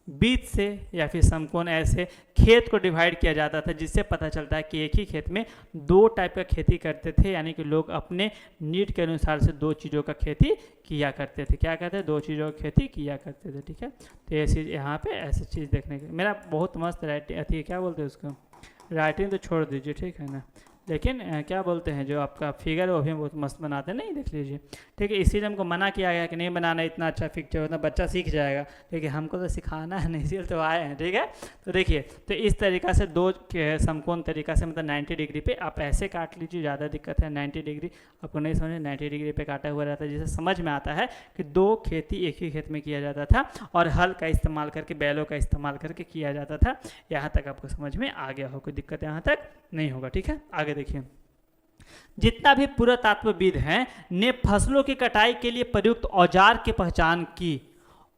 बीच से या फिर समकोण ऐसे खेत को डिवाइड किया जाता था, जिससे पता चलता है कि एक ही खेत में दो टाइप का खेती करते थे, यानी कि लोग अपने नीड के अनुसार से दो चीज़ों का खेती किया करते थे। क्या कहते हैं? दो चीज़ों की खेती किया करते थे। ठीक है, तो ये चीज़ यहाँ पे ऐसी चीज़ देखने की, मेरा बहुत मस्त राइटिंग अथी, क्या बोलते हैं उसको, राइटिंग तो छोड़ दीजिए, ठीक है ना, लेकिन क्या बोलते हैं जो आपका फिगर है वो भी बहुत मस्त बनाते हैं, नहीं देख लीजिए। ठीक है, इसीलिए हमको मना किया गया कि नहीं बनाना, इतना अच्छा पिक्चर उतना बच्चा सीख जाएगा, लेकिन हमको तो सिखाना है नहीं, इसलिए तो आए हैं। ठीक है, तो देखिए, तो इस तरीक़ा से दो समकोण तरीक़ा से मतलब 90 डिग्री पे आप ऐसे काट लीजिए, ज़्यादा दिक्कत है। 90 डिग्री आपको नहीं समझ, 90 डिग्री पे काटा हुआ रहता है, जिससे समझ में आता है कि दो खेती एक ही खेत में किया जाता था और हल का इस्तेमाल करके, बैलों का इस्तेमाल करके किया जाता था। यहाँ तक आपको समझ में आ गया हो, कोई दिक्कत यहाँ तक नहीं होगा। ठीक है, आगे देखिए, जितना भी पुरातत्वविद हैं ने फसलों की कटाई के लिए प्रयुक्त औजार की पहचान की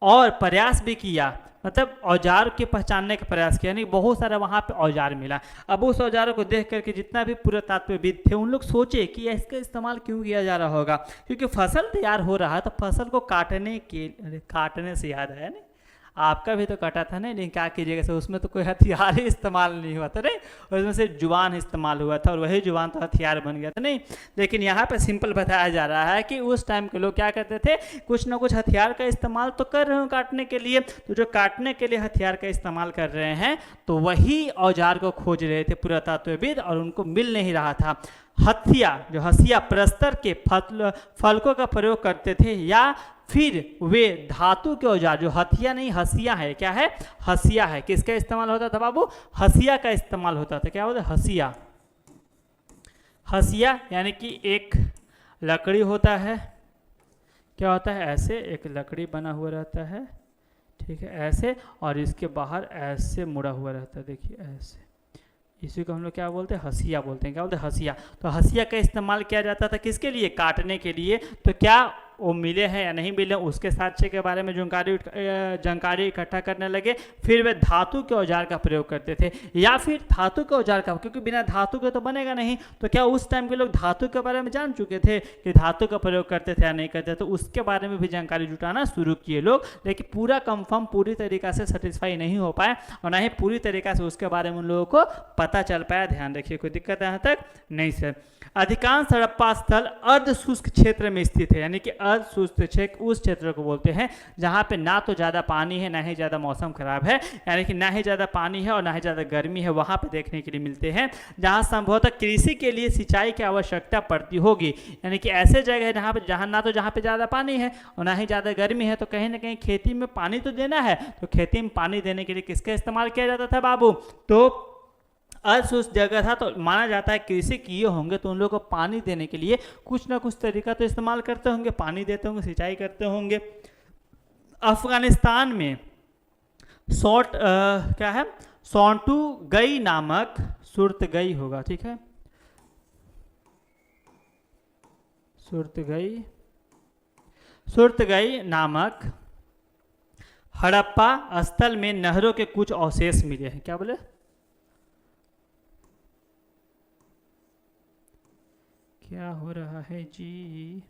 और प्रयास भी किया, मतलब औजार के पहचानने का प्रयास किया, यानी बहुत सारा वहाँ पे औजार मिला। अब उस औजारों को देख करके जितना भी पुरातत्वविद थे उन लोग सोचे कि इसका इस्तेमाल क्यों किया जा रहा होगा, क्योंकि फसल तैयार हो रहा है तो फसल को काटने से याद है, नहीं आपका भी तो कटा था नहीं, लेकिन क्या कीजिएगा सर, उसमें तो कोई हथियार ही इस्तेमाल नहीं हुआ था, नहीं उसमें सिर्फ जुबान इस्तेमाल हुआ था और वही जुबान तो हथियार बन गया था, नहीं। लेकिन यहाँ पे सिंपल बताया जा रहा है कि उस टाइम के लोग क्या करते थे, कुछ ना कुछ हथियार का इस्तेमाल तो कर रहे हो काटने के लिए, तो जो काटने के लिए हथियार का इस्तेमाल कर रहे हैं तो वही औजार को खोज रहे थे पुरातत्वविद और उनको मिल नहीं रहा था। हसिया प्रस्तर के फलकों का प्रयोग करते थे, या फिर वे धातु के औजार, जो हथिया नहीं हसिया है, क्या है, हसिया है, किसका इस्तेमाल होता था बाबू, हसिया का इस्तेमाल होता था। क्या होता है, हसिया, हसिया यानी कि एक लकड़ी होता है, क्या होता है, ऐसे एक लकड़ी बना हुआ रहता है, ठीक है, ऐसे, और इसके बाहर ऐसे मुड़ा हुआ रहता है, देखिए ऐसे, इसी को हम लोग क्या बोलते हैं, हसिया बोलते हैं। क्या बोलते हैं, हसिया। तो हसिया का इस्तेमाल किया जाता था किसके लिए, काटने के लिए। तो क्या वो मिले हैं या नहीं मिले, उसके साक्ष्य के बारे में जानकारी इकट्ठा करने लगे। फिर वे धातु के औजार का प्रयोग करते थे, या फिर धातु के औजार का, क्योंकि बिना धातु के तो बनेगा नहीं, तो क्या उस टाइम के लोग धातु के बारे में जान चुके थे कि धातु का प्रयोग करते थे या नहीं करते, तो उसके बारे में भी जानकारी जुटाना शुरू किए लोग। लेकिन पूरा कंफर्म पूरी तरीक़ा से सेटिस्फाई नहीं हो पाए और ना ही पूरी तरीक़ा से उसके बारे में उन लोगों को पता चल पाया। ध्यान रखिए, कोई दिक्कत यहाँ तक नहीं सर। अधिकांश हड़प्पा स्थल अर्ध शुष्क क्षेत्र में स्थित है, यानी कि अर्ध शुष्क क्षेत्र उस क्षेत्र को बोलते हैं जहाँ पे ना तो ज़्यादा पानी है ना ही ज़्यादा मौसम खराब है, यानी कि ना ही ज़्यादा पानी है और ना ही ज़्यादा गर्मी है, वहाँ पे देखने के लिए मिलते हैं। जहाँ संभवतः कृषि के लिए सिंचाई की आवश्यकता पड़ती होगी, यानी कि ऐसे जगह है जहाँ पे जहाँ पे ज़्यादा पानी है और ना ही ज़्यादा गर्मी है, तो कहीं ना कहीं खेती में पानी तो देना है, तो खेती में पानी देने के लिए किसका इस्तेमाल किया जाता था बाबू, तो अशुष्क जगह था, तो माना जाता है कृषि किए होंगे तो उन लोगों को पानी देने के लिए कुछ ना कुछ तरीका तो इस्तेमाल करते होंगे, पानी देते होंगे, सिंचाई करते होंगे। अफगानिस्तान में क्या है, सोंटूगई नामक सुरतगई होगा, ठीक है, सुरतगई नामक हड़प्पा स्थल में नहरों के कुछ अवशेष मिले हैं। क्या बोले, क्या हो रहा है जी,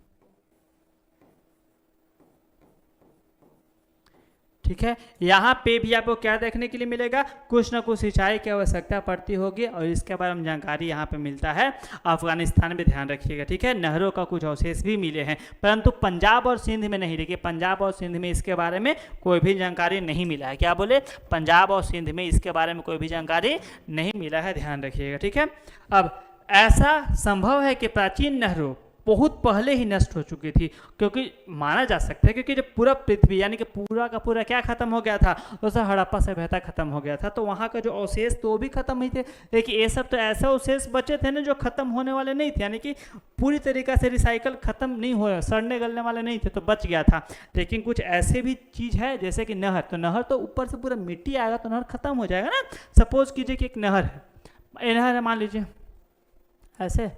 ठीक है। यहाँ पे भी आपको क्या देखने के लिए मिलेगा, कुछ ना कुछ सिंचाई की आवश्यकता पड़ती होगी और इसके बारे में जानकारी यहाँ पे मिलता है। अफगानिस्तान में ध्यान रखिएगा, ठीक है, नहरों का कुछ अवशेष भी मिले हैं, परंतु पंजाब और सिंध में नहीं। देखिए, पंजाब और सिंध में इसके बारे में कोई भी जानकारी नहीं मिला है। क्या बोले, पंजाब और सिंध में इसके बारे में कोई भी जानकारी नहीं मिला है, ध्यान रखिएगा, ठीक है। अब ऐसा संभव है कि प्राचीन नहरों बहुत पहले ही नष्ट हो चुकी थी, क्योंकि माना जा सकता है क्योंकि जब पूरा पृथ्वी यानी कि पूरा का पूरा क्या खत्म हो गया था, तो हड़प्पा सभ्यता खत्म हो गया था, तो वहाँ का जो अवशेष तो भी खत्म ही थे। देखिए, ये सब तो ऐसे अवशेष बचे थे ना जो खत्म होने वाले नहीं थे, यानी कि पूरी तरीक़ा से रिसाइकल खत्म नहीं हो, सड़ने गलने वाले नहीं थे, तो बच गया था। लेकिन कुछ ऐसे भी चीज़ है जैसे कि नहर, तो नहर तो ऊपर से पूरा मिट्टी आएगा तो नहर खत्म हो जाएगा ना। सपोज कीजिए कि एक नहर है, ये नहर है मान लीजिए, ऐसे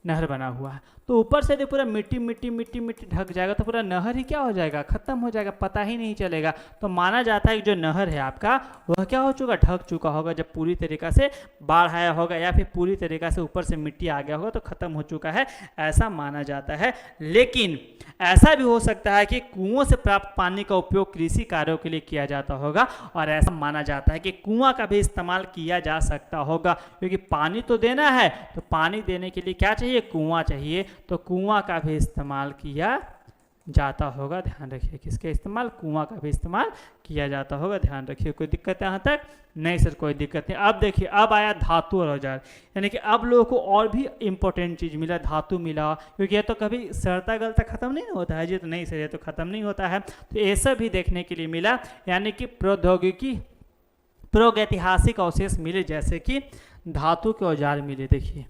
नहर बना हुआ है, तो ऊपर से पूरा मिट्टी मिट्टी मिट्टी मिट्टी ढक जाएगा तो पूरा नहर ही क्या हो जाएगा, खत्म हो जाएगा, पता ही नहीं चलेगा। तो माना जाता है कि जो नहर है आपका वह क्या हो चुका, ढक चुका होगा जब पूरी तरीक़ा से बाढ़ आया होगा या फिर पूरी तरीक़ा से ऊपर से मिट्टी आ गया होगा तो ख़त्म हो चुका है, ऐसा माना जाता है। लेकिन ऐसा भी हो सकता है कि कुओं से प्राप्त पानी का उपयोग कृषि कार्यों के लिए किया जाता होगा, और ऐसा माना जाता है कि कुआं का भी इस्तेमाल किया जा सकता होगा, क्योंकि पानी तो देना है, तो पानी देने के लिए क्या चाहिए, कुआं चाहिए, तो कुआं का भी इस्तेमाल किया जाता होगा। ध्यान रखिए, किसके इस्तेमाल, कुआं का भी इस्तेमाल किया जाता होगा। ध्यान रखिए, कोई दिक्कत है यहाँ तक? नहीं सर कोई दिक्कत नहीं। अब देखिए, अब आया धातु और औजार, यानी कि अब लोगों को और भी इंपॉर्टेंट चीज़ मिला, धातु मिला, क्योंकि ये तो कभी सड़ता गलता खत्म नहीं होता है जी, तो नहीं सर ये तो खत्म नहीं होता है, तो ये सब भी देखने के लिए मिला, यानी कि प्रौद्योगिकी प्रागैतिहासिक अवशेष मिले, जैसे कि धातु के औजार मिले। देखिए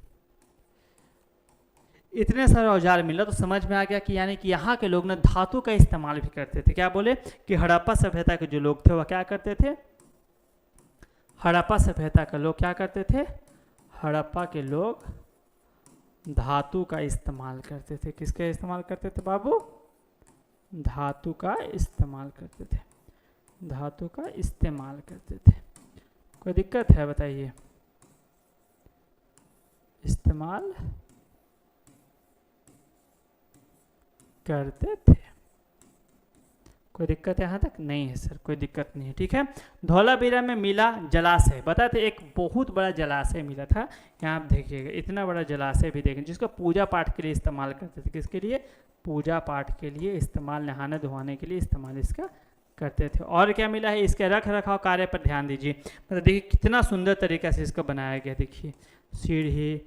इतने सारे औजार मिला तो समझ में आ गया कि यानी कि यहाँ के लोग ना धातु का इस्तेमाल भी करते थे। क्या बोले कि हड़प्पा सभ्यता के जो लोग थे वह क्या करते थे, हड़प्पा सभ्यता के लोग क्या करते थे, हड़प्पा के लोग धातु का इस्तेमाल करते थे। किसका इस्तेमाल करते थे बाबू, धातु का इस्तेमाल करते थे, धातु का इस्तेमाल करते थे। कोई दिक्कत है बताइए, इस्तेमाल करते थे, कोई दिक्कत है यहाँ तक? नहीं है सर कोई दिक्कत नहीं है, ठीक है। धौलावीरा में मिला जलाशय, बताते एक बहुत बड़ा जलाशय मिला था, यहाँ आप देखिएगा इतना बड़ा जलाशय भी देखें, जिसको पूजा पाठ के लिए इस्तेमाल करते थे। किसके लिए, पूजा पाठ के लिए इस्तेमाल, नहाने धोने के लिए इस्तेमाल इसका करते थे। और क्या मिला है, इसके रख रखाव कार्य पर ध्यान दीजिए, मतलब देखिए कितना सुंदर तरीका से इसको बनाया गया। देखिए सीढ़ी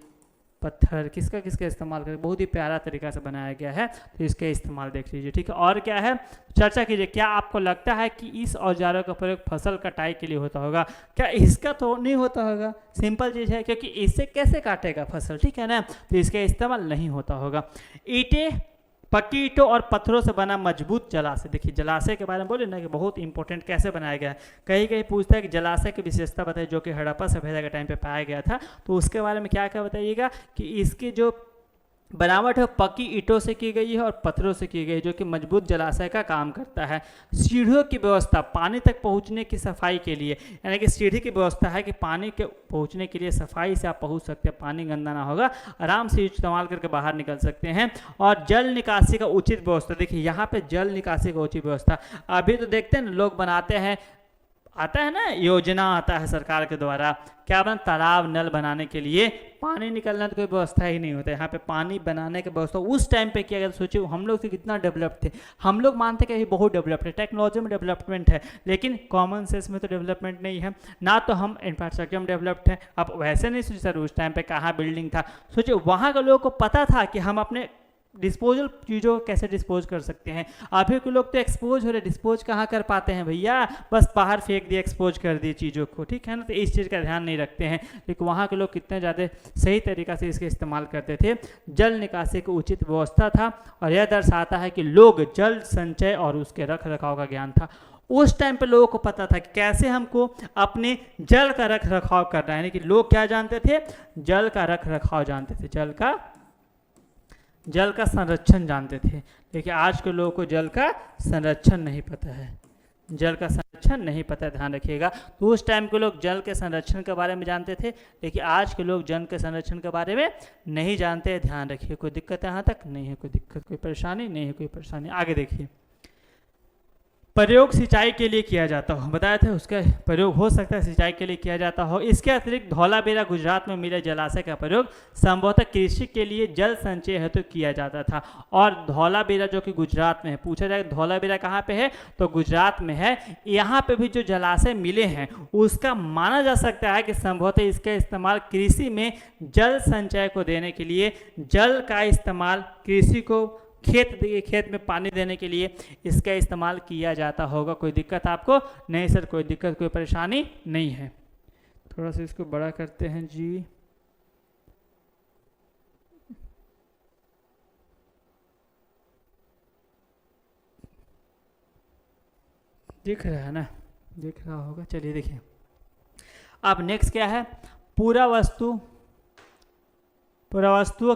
पत्थर किसका किसका इस्तेमाल करके बहुत ही प्यारा तरीका से बनाया गया है, तो इसका इस्तेमाल देख लीजिए, ठीक है। और क्या है, चर्चा कीजिए, क्या आपको लगता है कि इस औजारों का प्रयोग फसल कटाई के लिए होता होगा? क्या इसका तो नहीं होता होगा, सिंपल चीज़ है, क्योंकि इससे कैसे काटेगा फसल, ठीक है ना, तो इसका इस्तेमाल नहीं होता होगा। ईंटें, पक्की ईंटों और पत्थरों से बना मजबूत जलाशय, देखिए जलाशय के बारे में बोले ना कि बहुत इंपॉर्टेंट कैसे बनाया गया है, कहीं कहीं पूछता है कि जलाशय की विशेषता बताइए जो कि हड़प्पा सभ्यता के टाइम पे पाया गया था, तो उसके बारे में क्या क्या बताइएगा कि इसकी जो बनावट है पक्की ईंटों से की गई है और पत्थरों से की गई है, जो कि मजबूत जलाशय का काम करता है। सीढ़ियों की व्यवस्था पानी तक पहुंचने की सफाई के लिए, यानी कि सीढ़ी की व्यवस्था है कि पानी के पहुंचने के लिए सफाई से आप पहुंच सकते हैं, पानी गंदा ना होगा, आराम से इस्तेमाल करके बाहर निकल सकते हैं। और जल निकासी का उचित व्यवस्था, देखिए यहाँ पे जल निकासी का उचित व्यवस्था, अभी तो देखते हैं ना लोग बनाते हैं, आता है ना योजना आता है सरकार के द्वारा, क्या बना, तालाब नल बनाने के लिए, पानी निकलने की कोई व्यवस्था ही नहीं होता। यहाँ पे पानी बनाने की व्यवस्था उस टाइम पे किया गया। सोचिए हम लोग से कितना डेवलप थे, हम लोग मानते कि बहुत डेवलप्ड है, टेक्नोलॉजी में डेवलपमेंट है, लेकिन कॉमन सेंस में तो डेवलपमेंट नहीं है ना, तो हम इंफ्रास्ट्रक्चर में डेवलप्ड है। अब वैसे नहीं सोचिए सर उस टाइम पे कहाँ बिल्डिंग था, सोचिए वहाँ के लोगों को पता था कि हम अपने डिस्पोजल चीज़ों को कैसे डिस्पोज कर सकते हैं। अभी के लोग तो एक्सपोज हो रहे, डिस्पोज कहाँ कर पाते हैं भैया, बस बाहर फेंक दिए, एक्सपोज कर दिए चीज़ों को, ठीक है ना, तो इस चीज़ का ध्यान नहीं रखते हैं। लेकिन वहाँ के लोग कितने ज़्यादा सही तरीक़ा से इसका इस्तेमाल करते थे। जल निकासी की उचित व्यवस्था था, और यह दर्शाता है कि लोग जल संचय और उसके रख रखाव का ज्ञान था। उस टाइम पे लोगों को पता था कि कैसे हमको अपने जल का रख रखाव करना है, यानी कि लोग क्या जानते थे, जल का रख रखाव जानते थे, जल का संरक्षण जानते थे। लेकिन आज के लोगों को जल का संरक्षण नहीं पता है, जल का संरक्षण नहीं पता है, ध्यान रखिएगा। तो उस टाइम के लोग जल के संरक्षण के बारे में जानते थे, लेकिन आज के लोग जल के संरक्षण के बारे में नहीं जानते, ध्यान रखिए। कोई दिक्कत है यहाँ तक? नहीं है कोई दिक्कत, कोई परेशानी नहीं है, कोई परेशानी। आगे देखिए, प्रयोग सिंचाई के लिए किया जाता हो, बताया था उसका प्रयोग हो सकता है सिंचाई के लिए किया जाता हो। इसके अतिरिक्त धौलावीरा गुजरात में मिले जलाशय का प्रयोग संभवतः कृषि के लिए जल संचय हेतु किया जाता था। और धौलावीरा जो कि गुजरात में है, पूछा जाए धौलावीरा कहाँ पे है, तो गुजरात में है। यहाँ पे भी जो जलाशय मिले हैं उसका माना जा सकता है कि संभवतः इसका इस्तेमाल कृषि में जल संचय को देने के लिए, जल का इस्तेमाल कृषि को खेत में पानी देने के लिए इसका इस्तेमाल किया जाता होगा। कोई दिक्कत आपको? नहीं सर कोई दिक्कत, कोई परेशानी नहीं है। थोड़ा सा इसको बड़ा करते हैं जी, दिख रहा है ना, दिख रहा होगा, चलिए देखिए। अब नेक्स्ट क्या है, पुरावस्तुओं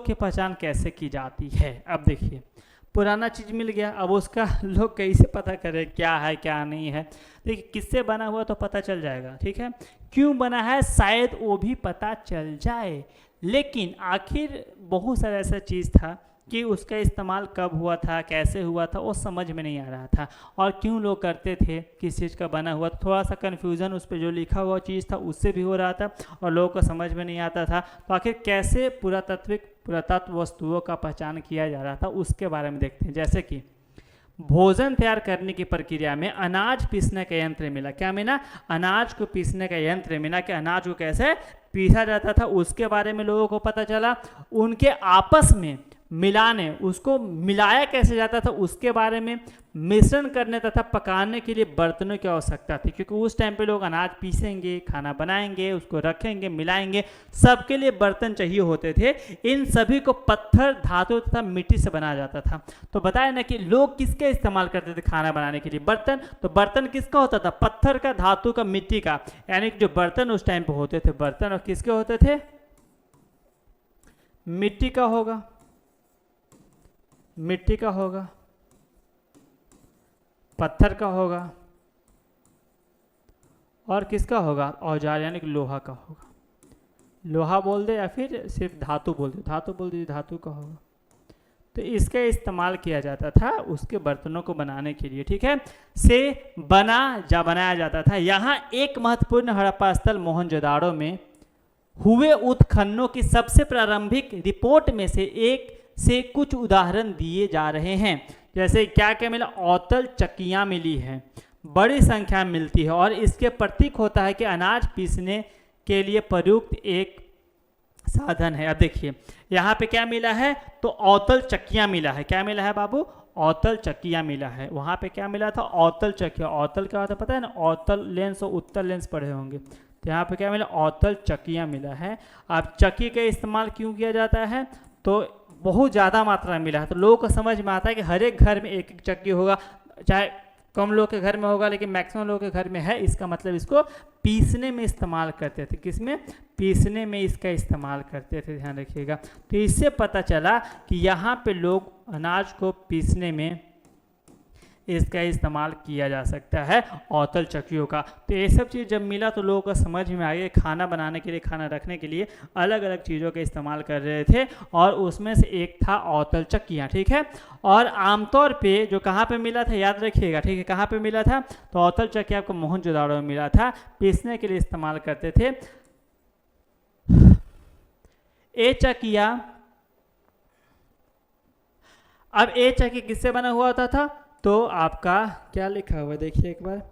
की पहचान कैसे की जाती है। अब देखिए, पुराना चीज़ मिल गया, अब उसका लोग कैसे पता करें क्या है क्या नहीं है। देखिए, किससे बना हुआ तो पता चल जाएगा, ठीक है। क्यों बना है शायद वो भी पता चल जाए, लेकिन आखिर बहुत सारा ऐसा चीज़ था कि उसका इस्तेमाल कब हुआ था, कैसे हुआ था, वो समझ में नहीं आ रहा था। और क्यों लोग करते थे, किस चीज़ का बना हुआ, थोड़ा सा कन्फ्यूज़न उस पर जो लिखा हुआ चीज़ था उससे भी हो रहा था और लोगों को समझ में नहीं आता था। तो आखिर कैसे पुरातत्व वस्तुओं का पहचान किया जा रहा था उसके बारे में देखते हैं। जैसे कि भोजन तैयार करने की प्रक्रिया में अनाज पीसने का यंत्र मिला। क्या मिला? अनाज को पीसने का यंत्र मिला कि अनाज को कैसे पीसा जाता था उसके बारे में लोगों को पता चला। उनके आपस में मिलाने, उसको मिलाया कैसे जाता था उसके बारे में, मिश्रण करने तथा पकाने के लिए बर्तनों की आवश्यकता थी, क्योंकि उस टाइम पे लोग अनाज पीसेंगे, खाना बनाएंगे, उसको रखेंगे, मिलाएंगे, सबके लिए बर्तन चाहिए होते थे। इन सभी को पत्थर, धातु तथा मिट्टी से बनाया जाता था। तो बताया ना कि लोग किसके इस्तेमाल करते थे खाना बनाने के लिए? बर्तन। तो बर्तन किसका होता था? पत्थर का, धातु का, मिट्टी का। यानी कि जो बर्तन उस टाइम पे होते थे, बर्तन और किसके होते थे? मिट्टी का होगा, मिट्टी का होगा, पत्थर का होगा और किसका होगा? औजार यानी कि लोहा का होगा। लोहा बोल दे या फिर सिर्फ धातु बोल दे, धातु बोल दीजिए, धातु का होगा। तो इसका इस्तेमाल किया जाता था उसके बर्तनों को बनाने के लिए, ठीक है, से बनाया जाता था। यहाँ एक महत्वपूर्ण हड़प्पा स्थल मोहनजोदाड़ो में हुए उत्खननों की सबसे प्रारंभिक रिपोर्ट में से एक से कुछ उदाहरण दिए जा रहे हैं। जैसे क्या क्या मिला? औतल चक्कियाँ मिली हैं, बड़ी संख्या में मिलती है और इसके प्रतीक होता है कि अनाज पीसने के लिए प्रयुक्त एक साधन है। अब देखिए यहाँ पे क्या मिला है? तो औतल चक्कियाँ मिला है। क्या मिला है बाबू? औतल चक्कियाँ मिला है। वहाँ पे क्या मिला था? औतल चक्कियाँ। औतल क्या होता है पता है ना? औतल लेंस और उत्तल लेंस पढ़े होंगे। तो यहाँ पे क्या मिला? औतल चक्कियाँ मिला है। अब चक्की का इस्तेमाल क्यों किया जाता है? तो बहुत ज़्यादा मात्रा में मिला है, तो लोगों को समझ में आता है कि हर एक घर में एक एक चक्की होगा, चाहे कम लोग के घर में होगा लेकिन मैक्सिमम लोगों के घर में है। इसका मतलब इसको पीसने में इस्तेमाल करते थे। किसमें? पीसने में इसका इस्तेमाल करते थे, ध्यान रखिएगा। तो इससे पता चला कि यहाँ पे लोग अनाज को पीसने में इसका इस्तेमाल किया जा सकता है, औतल चक्कियों का। तो ये सब चीज़ जब मिला तो लोगों को समझ में आ गया खाना बनाने के लिए, खाना रखने के लिए अलग अलग चीज़ों का इस्तेमाल कर रहे थे और उसमें से एक था औतल चक्कियाँ, ठीक है। और आमतौर पे जो कहाँ पे मिला था याद रखिएगा, ठीक है, कहाँ पे मिला था? तो औतल चक्की आपको मोहनजोदाड़ो में मिला था, पीसने के लिए इस्तेमाल करते थे। ए चक्कियाँ, अब ए चक्की किससे बना हुआ होता था? तो आपका क्या लिखा हुआ है देखिए एक बार,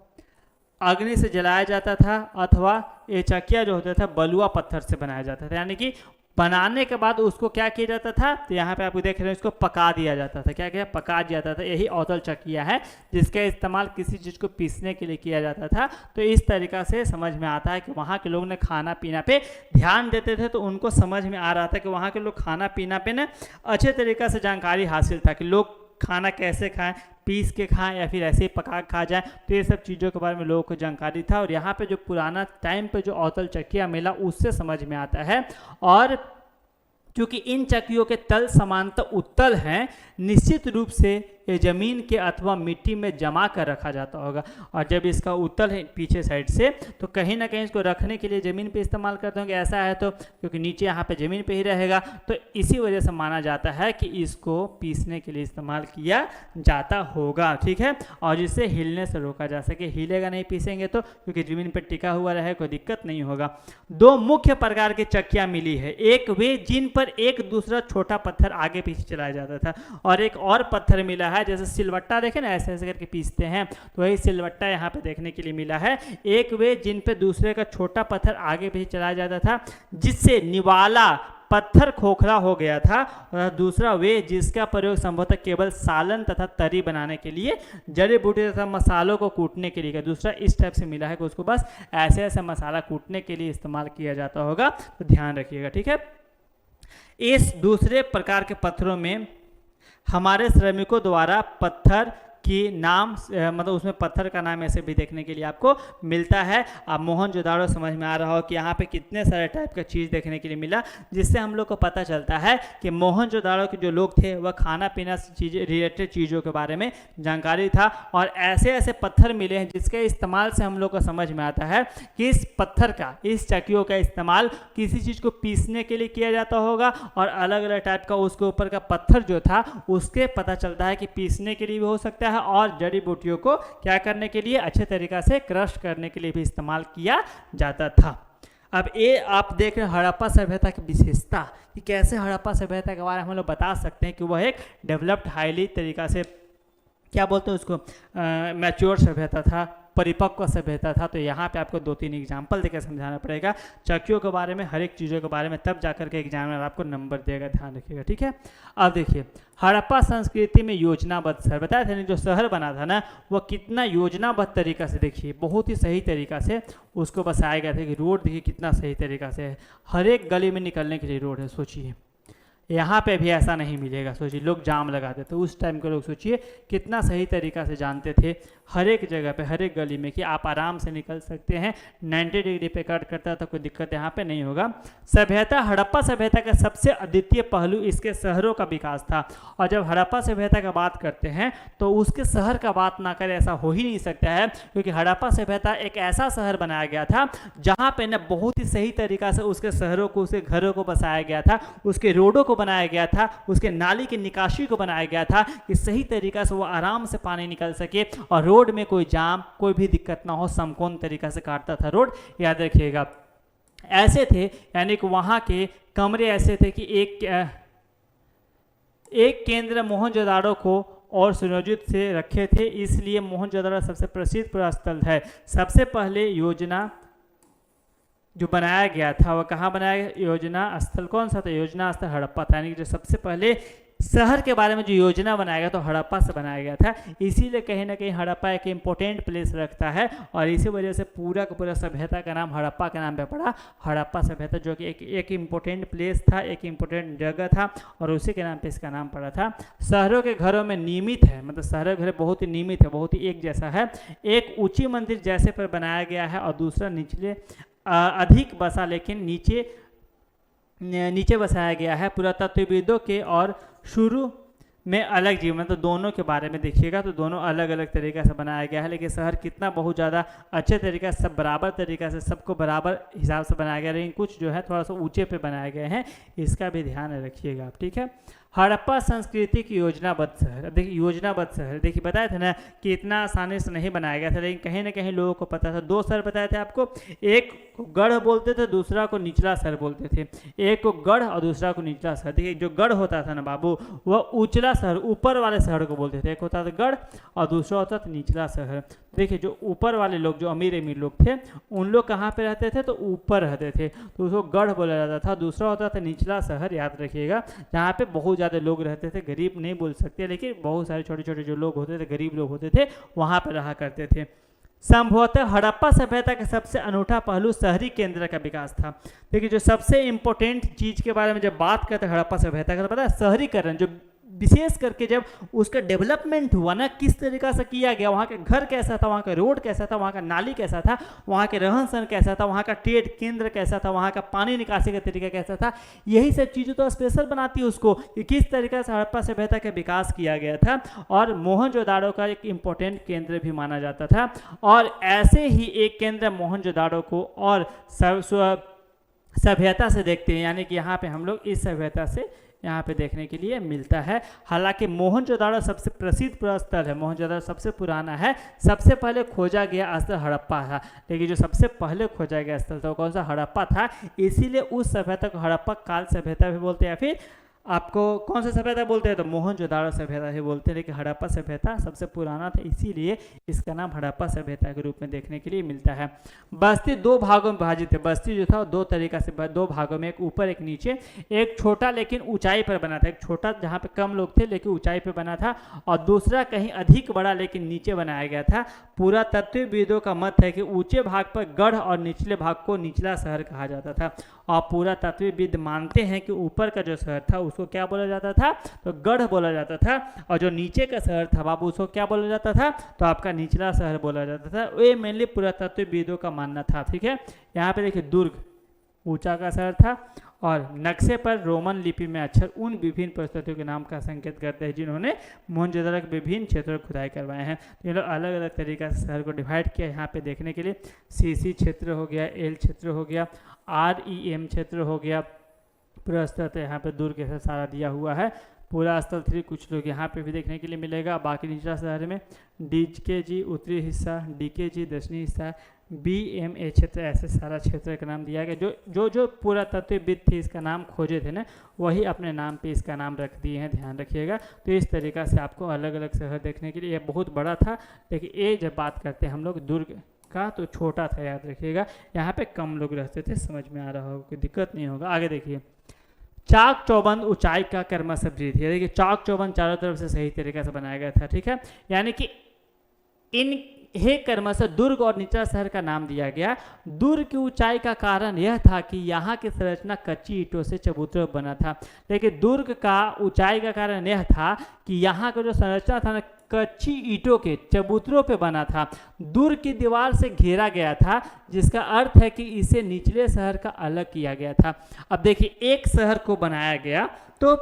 अग्नि से जलाया जाता था अथवा ये चकिया जो होता था बलुआ पत्थर से बनाया जाता था। यानी कि बनाने के बाद उसको क्या किया जाता था? तो यहाँ पे आपको देख रहे हैं, इसको पका दिया जाता था। क्या क्या? पका दिया जाता था। यही औतल चक्किया है जिसका इस्तेमाल किसी चीज़ को पीसने के लिए किया जाता था। तो इस तरीक़ा से समझ में आता है कि वहाँ के लोग ने खाना पीना पे ध्यान देते थे, तो उनको समझ में आ रहा था कि वहाँ के लोग खाना पीना पे ना अच्छे तरीक़े से जानकारी हासिल था कि लोग खाना कैसे खाएं, पीस के खाएं या फिर ऐसे ही पका खा जाएं। तो ये सब चीज़ों के बारे में लोगों को जानकारी था। और यहाँ पे जो पुराना टाइम पे जो औतल चक्कियाँ मिला उससे समझ में आता है। और क्योंकि इन चक्कियों के तल समांतर उत्तल हैं, निश्चित रूप से ये ज़मीन के अथवा मिट्टी में जमा कर रखा जाता होगा। और जब इसका उत्तल है पीछे साइड से, तो कहीं ना कहीं इसको रखने के लिए ज़मीन पे इस्तेमाल करते होंगे। ऐसा है तो क्योंकि नीचे यहाँ पे ज़मीन पे ही रहेगा, तो इसी वजह से माना जाता है कि इसको पीसने के लिए इस्तेमाल किया जाता होगा, ठीक है। और जिससे हिलने से रोका जा सके, हिलेगा नहीं पीसेंगे तो, क्योंकि ज़मीन पर टिका हुआ रहे, कोई दिक्कत नहीं होगा। दो मुख्य प्रकार की चक्कियाँ मिली है, एक वे जिन पर एक दूसरा छोटा पत्थर आगे पीछे चलाया जाता था, और एक और पत्थर मिला है जैसे सिलवट्टा देखे ना, ऐसे ऐसे करके पीसते हैं, तो वही सिलवट्टा यहाँ पे देखने के लिए मिला है। एक वे जिन पे दूसरे का छोटा पत्थर आगे पीछे चलाया जाता था जिससे निवाला पत्थर खोखला हो गया था, और दूसरा वे जिसका प्रयोग संभवतः केवल सालन तथा तरी बनाने के लिए, जड़ी बूटी तथा मसालों को कूटने के लिए किया। दूसरा इस टाइप से मिला है कि उसको बस ऐसे ऐसे मसाला कूटने के लिए इस्तेमाल किया जाता होगा, तो ध्यान रखिएगा, ठीक है। इस दूसरे प्रकार के पत्थरों में हमारे श्रमिकों द्वारा पत्थर कि नाम मतलब उसमें पत्थर का नाम ऐसे भी देखने के लिए आपको मिलता है। अब मोहनजोदाड़ो समझ में आ रहा हो कि यहाँ पे कितने सारे टाइप का चीज़ देखने के लिए मिला, जिससे हम लोग को पता चलता है कि मोहनजोदाड़ो के जो लोग थे वह खाना पीना से चीज़ रिलेटेड चीज़ों के बारे में जानकारी था, और ऐसे ऐसे पत्थर मिले हैं जिसके इस्तेमाल से हम लोग को समझ में आता है कि इस पत्थर का, इस चक्कियों का इस्तेमाल किसी चीज़ को पीसने के लिए किया जाता होगा, और अलग अलग टाइप का उसके ऊपर का पत्थर जो था उसके पता चलता है कि पीसने के लिए भी हो सकता है, और जड़ी बूटियों को क्या करने के लिए, अच्छे तरीक़ा से क्रश करने के लिए भी इस्तेमाल किया जाता था। अब ये आप देख रहे हैं हड़प्पा सभ्यता की विशेषता, कि कैसे हड़प्पा सभ्यता के बारे में हम लोग बता सकते हैं कि वह एक डेवलप्ड हाईली तरीक़ा से, क्या बोलते हैं उसको, मैच्योर सभ्यता था, परिपक्व सभ्यता था। तो यहाँ पे आपको 2-3 एग्जाम्पल देकर समझाना पड़ेगा चक्कियों के बारे में, हर एक चीज़ों के बारे में, तब जाकर के एग्जामिनर आपको नंबर देगा, ध्यान रखिएगा, ठीक है। अब देखिए हड़प्पा संस्कृति में योजनाबद्ध शहर, बताया था जो शहर बना था ना वो कितना योजनाबद्ध तरीका से, देखिए बहुत ही सही तरीका से उसको बसाया गया था कि रोड देखिए कितना सही तरीका से है, हर एक गली में निकलने के लिए रोड है। सोचिए यहाँ पे भी ऐसा नहीं मिलेगा, सोचिए लोग जाम लगाते थे उस टाइम के लोग, सोचिए कितना सही तरीका से जानते थे हर एक जगह पे, हर एक गली में कि आप आराम से निकल सकते हैं, 90 डिग्री पे कट करता तो कोई दिक्कत यहाँ पे नहीं होगा। सभ्यता, हड़प्पा सभ्यता का सबसे अद्वितीय पहलू इसके शहरों का विकास था, और जब हड़प्पा सभ्यता का बात करते हैं तो उसके शहर का बात ना करें ऐसा हो ही नहीं सकता है, क्योंकि हड़प्पा सभ्यता एक ऐसा शहर बनाया गया था जहाँ पे न बहुत ही सही तरीका से उसके शहरों को, उसके घरों को बसाया गया था, उसके रोडों को बनाया गया था, उसके नाली की निकासी को बनाया गया था कि सही तरीका से वो आराम से पानी निकल सके, और रोड में कोई जाम, कोई भी दिक्कत ना हो, समकोण तरीका से काटता था रोड, याद रखिएगा। ऐसे थे यानी कि वहाँ के कमरे ऐसे थे कि एक केंद्र मोहनजोदाड़ो को और सुनियोजित से रखे थे, इसलिए मोहनजोदाड़ो सबसे प्रसिद्ध स्थल है। सबसे पहले योजना जो बनाया गया था वो कहाँ बनाया गया, योजना स्थल कौन सा था, योजना स्थल हड़प्पा था, यानी कि जो सबसे पहले शहर के बारे में जो योजना बनाया गया तो हड़प्पा से बनाया गया था। इसीलिए कहीं ना कहीं हड़प्पा एक इम्पोर्टेंट प्लेस रखता है, और इसी वजह से पूरा का पूरा सभ्यता का नाम हड़प्पा के नाम पे पड़ा, हड़प्पा सभ्यता, जो कि एक इम्पोर्टेंट प्लेस था, एक इम्पोर्टेंट जगह था, और उसी के नाम पे इसका नाम पड़ा था। शहरों के घरों में नियमित है, मतलब शहरों के घर बहुत ही नियमित है, बहुत ही एक जैसा है, एक ऊंची मंदिर जैसे पर बनाया गया है, और दूसरा निचले अधिक बसा लेकिन नीचे बसाया गया है। पुरातत्वविदों के और शुरू में अलग जीवन, तो दोनों के बारे में देखिएगा तो दोनों अलग अलग तरीक़ा से बनाया गया है, लेकिन शहर कितना बहुत ज़्यादा अच्छे तरीक़ा से, सब बराबर तरीक़ा से, सबको बराबर हिसाब से बनाया गया, लेकिन कुछ जो है थोड़ा सा ऊंचे पे बनाए गए हैं, इसका भी ध्यान रखिएगा आप, ठीक है। हड़प्पा संस्कृति की योजनाबद्ध शहर, देखिए योजनाबद्ध शहर, देखिए बताया था ना कि इतना आसानी से नहीं बनाया गया था, लेकिन कहीं ना कहीं लोगों को पता था। 2 शहर बताए थे आपको, एक को गढ़ बोलते थे, दूसरा को निचला शहर बोलते थे, एक को गढ़ और दूसरा को निचला शहर। देखिए जो गढ़ होता था ना बाबू, वह उचला शहर, ऊपर वाले शहर को बोलते थे, एक होता था गढ़ और दूसरा होता था निचला शहर। देखिए जो ऊपर वाले लोग, जो अमीर लोग थे, उन लोग कहाँ पे रहते थे, तो ऊपर रहते थे, तो उसको गढ़ बोला जाता था। दूसरा होता था निचला शहर, याद रखिएगा, जहाँ पे बहुत ज़्यादा लोग रहते थे, गरीब नहीं बोल सकते, लेकिन बहुत सारे छोटे छोटे जो लोग होते थे, गरीब लोग होते थे, वहाँ पर रहा करते थे। संभवतः हड़प्पा सभ्यता का सबसे अनूठा पहलू शहरी केंद्र का विकास था। देखिए जो सबसे इंपॉर्टेंट चीज़ के बारे में जब बात करते हैं हड़प्पा सभ्यता का, तो पता है शहरीकरण, जो विशेष करके जब उसका डेवलपमेंट हुआ ना, किस तरीका से किया गया, वहाँ का घर कैसा था, वहाँ का रोड कैसा था, वहाँ का नाली कैसा था, वहाँ के रहन सहन कैसा था, वहाँ का ट्रेड केंद्र कैसा था, वहाँ का पानी निकासी का तरीका कैसा था, यही सब चीज़ें तो स्पेशल बनाती है उसको कि किस तरीके से हड़प्पा सभ्यता का विकास किया गया था। और मोहनजोदाड़ो का एक इम्पोर्टेंट केंद्र भी माना जाता था, और ऐसे ही एक केंद्र मोहनजोदाड़ो को और सभ्यता से देखते हैं, यानी कि यहाँ पे हम लोग इस सभ्यता से यहाँ पे देखने के लिए मिलता है। हालांकि मोहनजोदाड़ो सबसे प्रसिद्ध स्थल है, मोहनजोदाड़ो सबसे पुराना है, सबसे पहले खोजा गया स्थल हड़प्पा था, लेकिन जो सबसे पहले खोजा गया स्थल था वो कौन सा, हड़प्पा था। इसीलिए उस सभ्यता को हड़प्पा काल सभ्यता भी बोलते हैं, या फिर आपको कौन सा सभ्यता बोलते हैं, तो मोहनजोदाड़ो सभ्यता ही बोलते हैं, लेकिन हड़प्पा सभ्यता सबसे पुराना था, इसीलिए इसका नाम हड़प्पा सभ्यता के रूप में देखने के लिए मिलता है। बस्ती 2 भागों में विभाजित है, बस्ती जो था 2 तरीका से 2 भागों में, एक ऊपर एक नीचे, एक छोटा लेकिन ऊंचाई पर बना था, एक छोटा जहाँ पे कम लोग थे लेकिन ऊंचाई पर बना था, और दूसरा कहीं अधिक बड़ा लेकिन नीचे बनाया गया था। पुरातत्वविदों का मत है कि ऊंचे भाग पर गढ़ और निचले भाग को निचला शहर कहा जाता था, और पुरातत्वविद मानते हैं कि ऊपर का जो शहर था उसको उसको क्या बोला जाता था, तो गढ़ बोला जाता था। और जो नीचे का शहर था बाबू उसको क्या बोला जाता था, तो आपका निचला शहर बोला जाता था। ये मेनली पुरातत्वविदों का मानना था। ठीक है, यहाँ पे देखिए दुर्ग ऊंचा का शहर था और नक्शे पर रोमन लिपि में अक्षर उन विभिन्न परिस्थितियों के नाम का संकेत करते हैं जिन्होंने मोहनजोदड़ो के विभिन्न क्षेत्रों में खुदाई करवाए हैं। तो ये लोग अलग अलग तरीका से शहर को डिवाइड किया यहाँ पे देखने के लिए। सीसी क्षेत्र हो गया, एल क्षेत्र हो गया, REM क्षेत्र हो गया, पूरा स्तर यहाँ पे दुर्ग के सारा दिया हुआ है। पूरा स्थल 3 कुछ लोग यहाँ पे भी देखने के लिए मिलेगा। बाकी निचला शहर में DKG उत्तरी हिस्सा, DKG दक्षिणी हिस्सा, BMA क्षेत्र, ऐसे सारा क्षेत्र का नाम दिया गया। जो पुरातत्वविद थे इसका नाम खोजे थे ना, वही अपने नाम पे इसका नाम रख दिए हैं, ध्यान रखिएगा। तो इस तरीक़ा से आपको अलग अलग शहर देखने के लिए, यह बहुत बड़ा था। लेकिन ये जब बात करते हैं हम लोग दुर्ग का तो छोटा था, याद रखिएगा। यहाँ पे कम लोग रहते थे, समझ में आ रहा होगा, कोई दिक्कत नहीं होगा। आगे देखिए, चाक चौबंद ऊंचाई का क्रमशः वृद्धि है। देखिए चाक चौबंद चारों तरफ से सही तरीके से बनाया गया था। ठीक है, यानी कि इन हे क्रमशः दुर्ग और निचला शहर का नाम दिया गया। दुर्ग की ऊंचाई का कारण यह था कि यहाँ की संरचना कच्ची ईंटों से चबूतरों पर बना था। लेकिन दुर्ग का ऊंचाई का कारण यह था कि यहाँ का जो संरचना था ना, कच्ची ईंटों के चबूतरों पे बना था, दुर्ग की दीवार से घेरा गया था, जिसका अर्थ है कि इसे निचले शहर का अलग किया गया था। अब देखिए, एक शहर को बनाया गया तो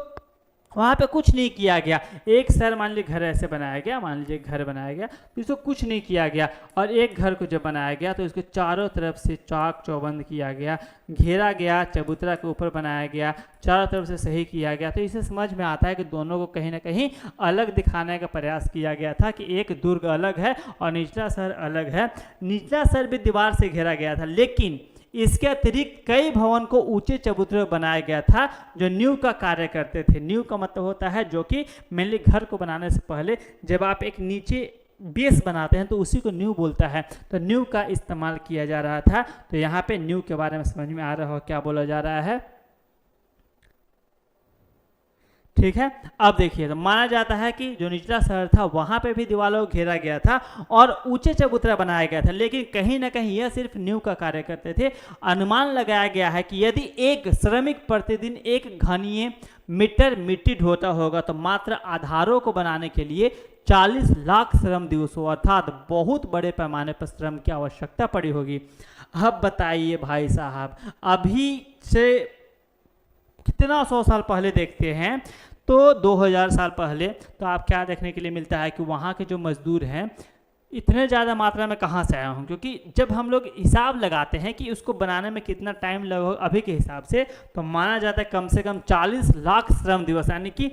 वहाँ पे कुछ नहीं किया गया। एक शहर मान लीजिए घर ऐसे बनाया गया, मान लीजिए घर बनाया गया तो इसको कुछ नहीं किया गया। और एक घर को जब बनाया गया तो इसके चारों तरफ से चाक चौबंद किया गया, घेरा गया, चबूतरा के ऊपर बनाया गया, चारों तरफ से सही किया गया। तो इसे समझ में आता है कि दोनों को कहीं ना कहीं अलग दिखाने का प्रयास किया गया था कि एक दुर्ग अलग है और निचला शहर अलग है। निचला शहर भी दीवार से घेरा गया था, लेकिन इसके अतिरिक्त कई भवन को ऊंचे चबूतरे बनाया गया था जो नींव का कार्य करते थे। नींव का मतलब होता है जो कि मेनली घर को बनाने से पहले जब आप एक नीचे बेस बनाते हैं तो उसी को नींव बोलता है। तो नींव का इस्तेमाल किया जा रहा था। तो यहाँ पे नींव के बारे में समझ में आ रहा हो क्या बोला जा रहा है। ठीक है, अब देखिए, तो माना जाता है कि जो निचला शहर था वहां पे भी दीवारों को घेरा गया था और ऊंचे चबूतरा बनाया गया था, लेकिन कहीं ना कहीं यह सिर्फ नींव का कार्य करते थे। अनुमान लगाया गया है कि यदि एक श्रमिक प्रतिदिन 1 घनीय मीटर मिट्टी ढोता होगा तो मात्र आधारों को बनाने के लिए 40 लाख श्रम दिवसों, अर्थात बहुत बड़े पैमाने पर श्रम की आवश्यकता पड़ी होगी। अब बताइए भाई साहब, अभी से कितना 100 साल पहले देखते हैं तो 2000 साल पहले, तो आप क्या देखने के लिए मिलता है कि वहाँ के जो मजदूर हैं इतने ज़्यादा मात्रा में कहाँ से आया हूँ, क्योंकि जब हम लोग हिसाब लगाते हैं कि उसको बनाने में कितना टाइम लगा अभी के हिसाब से, तो माना जाता है कम से कम 40 लाख श्रम दिवस, यानी कि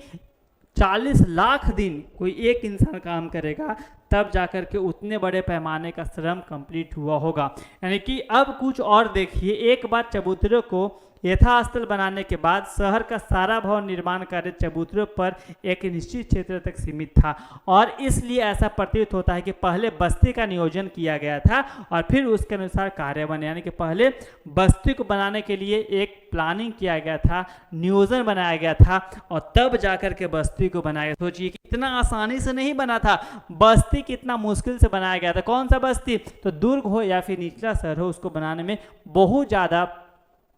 40 लाख दिन कोई एक इंसान काम करेगा तब जाकर के उतने बड़े पैमाने का श्रम कंप्लीट हुआ होगा। यानी कि अब कुछ और देखिए, एक बार चबूतरों को यथास्थल बनाने के बाद शहर का सारा भवन निर्माण कार्य चबूतरों पर एक निश्चित क्षेत्र तक सीमित था और इसलिए ऐसा प्रतीत होता है कि पहले बस्ती का नियोजन किया गया था और फिर उसके अनुसार कार्य बने। यानी कि पहले बस्ती को बनाने के लिए एक प्लानिंग किया गया था, नियोजन बनाया गया था और तब जाकर के बस्ती को बनाया गया। सोचिए कि इतना आसानी से नहीं बना था, बस्ती कितना मुश्किल से बनाया गया था। कौन सा बस्ती, तो दुर्ग हो या फिर निचला शहर हो, उसको बनाने में बहुत ज़्यादा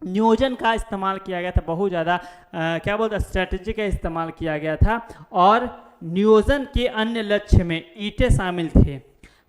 नियोजन का इस्तेमाल किया गया था, बहुत ज़्यादा क्या बोलते हैं स्ट्रेटजी का इस्तेमाल किया गया था। और नियोजन के अन्य लक्ष्य में ईंटें शामिल थे,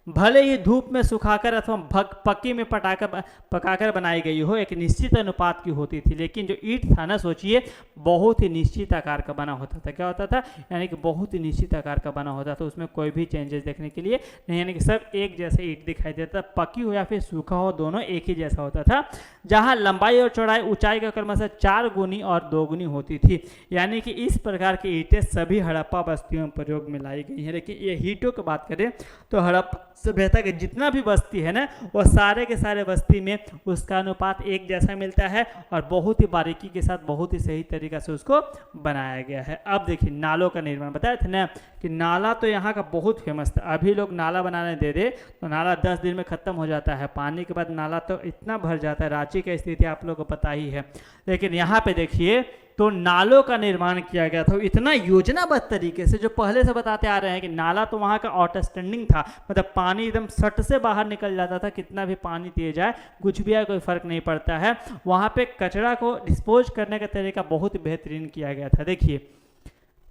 भले ही धूप में सुखाकर अथवा पक्की में पकाकर बनाई गई हो, एक निश्चित अनुपात की होती थी। लेकिन जो ईंट था ना, सोचिए बहुत ही निश्चित आकार का बना होता था। क्या होता था, यानी कि बहुत ही निश्चित आकार का बना होता था, उसमें कोई भी चेंजेस देखने के लिए नहीं, यानी कि सब एक जैसे ईंट दिखाई देता, पक्की हो या फिर सूखा हो, दोनों एक ही जैसा होता था। जहाँ लंबाई और चौड़ाई ऊंचाई का क्रमशः 4 गुनी और 2 गुनी होती थी। यानी कि इस प्रकार की ईंटें सभी हड़प्पा बस्तियों में प्रयोग में लाई गई हैं। लेकिन ये ईंटों की बात करें तो हड़प्पा सभ्यता के जितना भी बस्ती है ना, वो सारे के सारे बस्ती में उसका अनुपात एक जैसा मिलता है और बहुत ही बारीकी के साथ बहुत ही सही तरीका से उसको बनाया गया है। अब देखिए, नालों का निर्माण बताया था ना कि नाला तो यहाँ का बहुत फेमस था। अभी लोग नाला बनाने दे दे तो नाला 10 दिन में ख़त्म हो जाता है, पानी के बाद नाला तो इतना भर जाता है। रांची की स्थिति आप लोगों को पता ही है। लेकिन यहाँ पे देखिए तो नालों का निर्माण किया गया था। इतना योजनाबद्ध तरीके से, जो पहले से बताते आ रहे हैं कि नाला तो वहाँ का आउटस्टैंडिंग था, मतलब पानी एकदम सट से बाहर निकल जाता था, कितना भी पानी तेज आए कुछ भी आए कोई फर्क नहीं पड़ता है। वहाँ पे कचरा को डिस्पोज करने का तरीका बहुत बेहतरीन किया गया था। देखिए,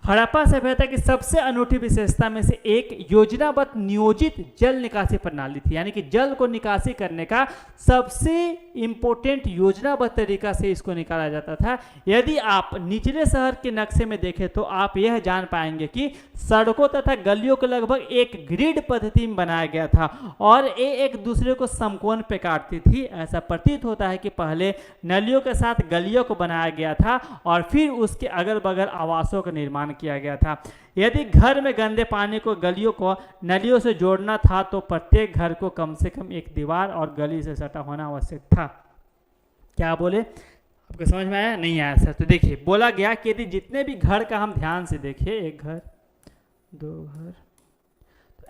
हड़प्पा सभ्यता की सबसे अनूठी विशेषता में से एक योजनाबद्ध नियोजित जल निकासी प्रणाली थी, यानी कि जल को निकासी करने का सबसे इंपॉर्टेंट योजनाबद्ध तरीका से इसको निकाला जाता था। यदि आप निचले शहर के नक्शे में देखें तो आप यह जान पाएंगे कि सड़कों तथा गलियों को लगभग एक ग्रिड पद्धति में बनाया गया था और ये एक दूसरे को समकोण पे काटती थी। ऐसा प्रतीत होता है कि पहले नलियों के साथ गलियों को बनाया गया था और फिर उसके अगल बगल आवासों का निर्माण किया गया था। यदि घर में गंदे पानी को गलियों को नलियों से जोड़ना था तो प्रत्येक घर को कम से कम एक दीवार और गली से सटा होना आवश्यक था। क्या बोले, आपको समझ में आया? नहीं आया सर? तो देखिए, बोला गया कि यदि जितने भी घर का हम ध्यान से देखें, एक घर, दो घर,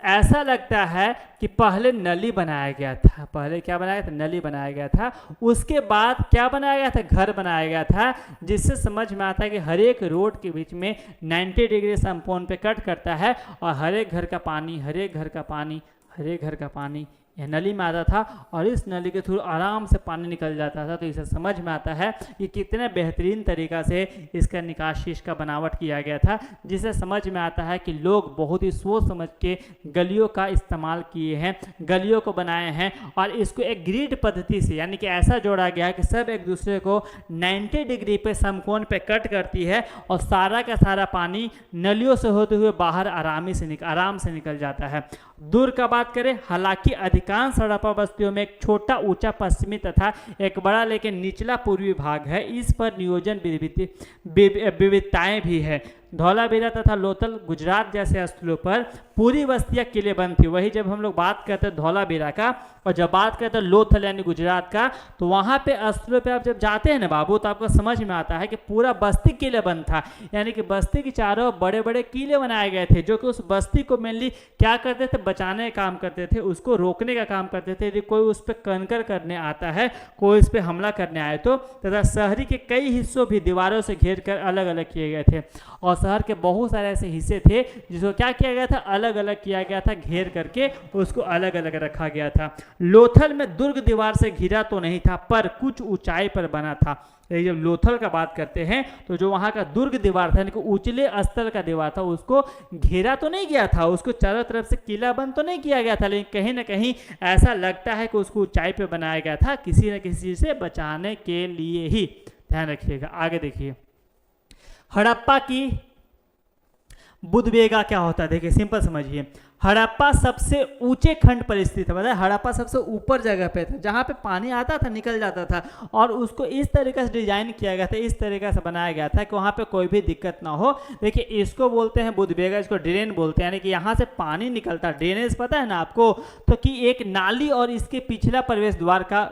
ऐसा लगता है कि पहले नली बनाया गया था। पहले क्या बनाया था? नली बनाया गया था। उसके बाद क्या बनाया गया था? घर बनाया गया था, जिससे समझ में आता है कि हर एक रोड के बीच में 90 डिग्री समकोण पे कट करता है और हर एक घर का पानी, हर एक घर का पानी, हर एक घर का पानी यह नली में आता था और इस नली के थ्रू आराम से पानी निकल जाता था। तो इसे समझ में आता है कि कितने बेहतरीन तरीका से इसका निकासी, इसका बनावट किया गया था, जिसे समझ में आता है कि लोग बहुत ही सोच समझ के गलियों का इस्तेमाल किए हैं, गलियों को बनाए हैं और इसको एक ग्रिड पद्धति से, यानी कि ऐसा जोड़ा गया है कि सब एक दूसरे को 90 डिग्री पे समकोण पे कट करती है और सारा का सारा पानी नलियों से होते हुए बाहर आराम से निकल जाता है। दूर का बात करें, हालांकि अधिकांश हड़प्पा बस्तियों में एक छोटा ऊंचा पश्चिमी तथा एक बड़ा लेकिन निचला पूर्वी भाग है। इस पर नियोजन विविधताएं भी है। धौलावीरा तथा लोथल गुजरात जैसे स्थलों पर पूरी बस्तियां किलेबंद थी। वही जब हम लोग बात करते हैं धौलावीरा का और जब बात करते हैं लोथल यानी गुजरात का, तो वहाँ पे स्थलों पे आप जब जाते हैं ना बाबू, तो आपको समझ में आता है कि पूरा बस्ती किलेबंद था, यानी कि बस्ती के चारों बड़े बड़े किले बनाए गए थे, जो कि उस बस्ती को मेनली क्या करते थे? बचाने का काम करते थे, उसको रोकने का काम करते थे। यदि कोई उस पर कंकर करने आता है, कोई उस पर हमला करने आए तो, तथा शहरी के कई हिस्सों भी दीवारों से घेर कर अलग अलग किए गए थे और शहर के बहुत सारे ऐसे हिस्से थे जिसको क्या किया गया था? अलग अलग किया गया था, घेर करके उसको अलग अलग रखा गया था। लोथल में दुर्ग दीवार से घिरा तो नहीं था, पर कुछ ऊंचाई पर बना था। जब लोथल का बात करते हैं तो जो वहाँ का दुर्ग दीवार था, यानी कि ऊंचले स्तर का दीवार था, उसको घेरा तो नहीं गया था, उसको चारों तरफ से किला बंद तो नहीं किया गया था, लेकिन कहीं ना कहीं ऐसा लगता है कि उसको ऊंचाई पे बनाया गया था, किसी न किसी से बचाने के लिए ही। ध्यान रखिएगा। आगे देखिए, हड़प्पा की बुद्धवेगा क्या होता है? देखिए, सिंपल समझिए। हड़प्पा सबसे ऊंचे खंड पर स्थित है। मतलब हड़प्पा सबसे ऊपर जगह पे था, जहाँ पे पानी आता था, निकल जाता था और उसको इस तरीके से डिजाइन किया गया था, इस तरीके से बनाया गया था कि वहाँ पे कोई भी दिक्कत ना हो। देखिए, इसको बोलते हैं बुद्धवेगा, इसको ड्रेन बोलते हैं, यानी कि यहाँ से पानी निकलता, ड्रेनेज पता है ना आपको, तो कि एक नाली और इसके पिछला प्रवेश द्वार का।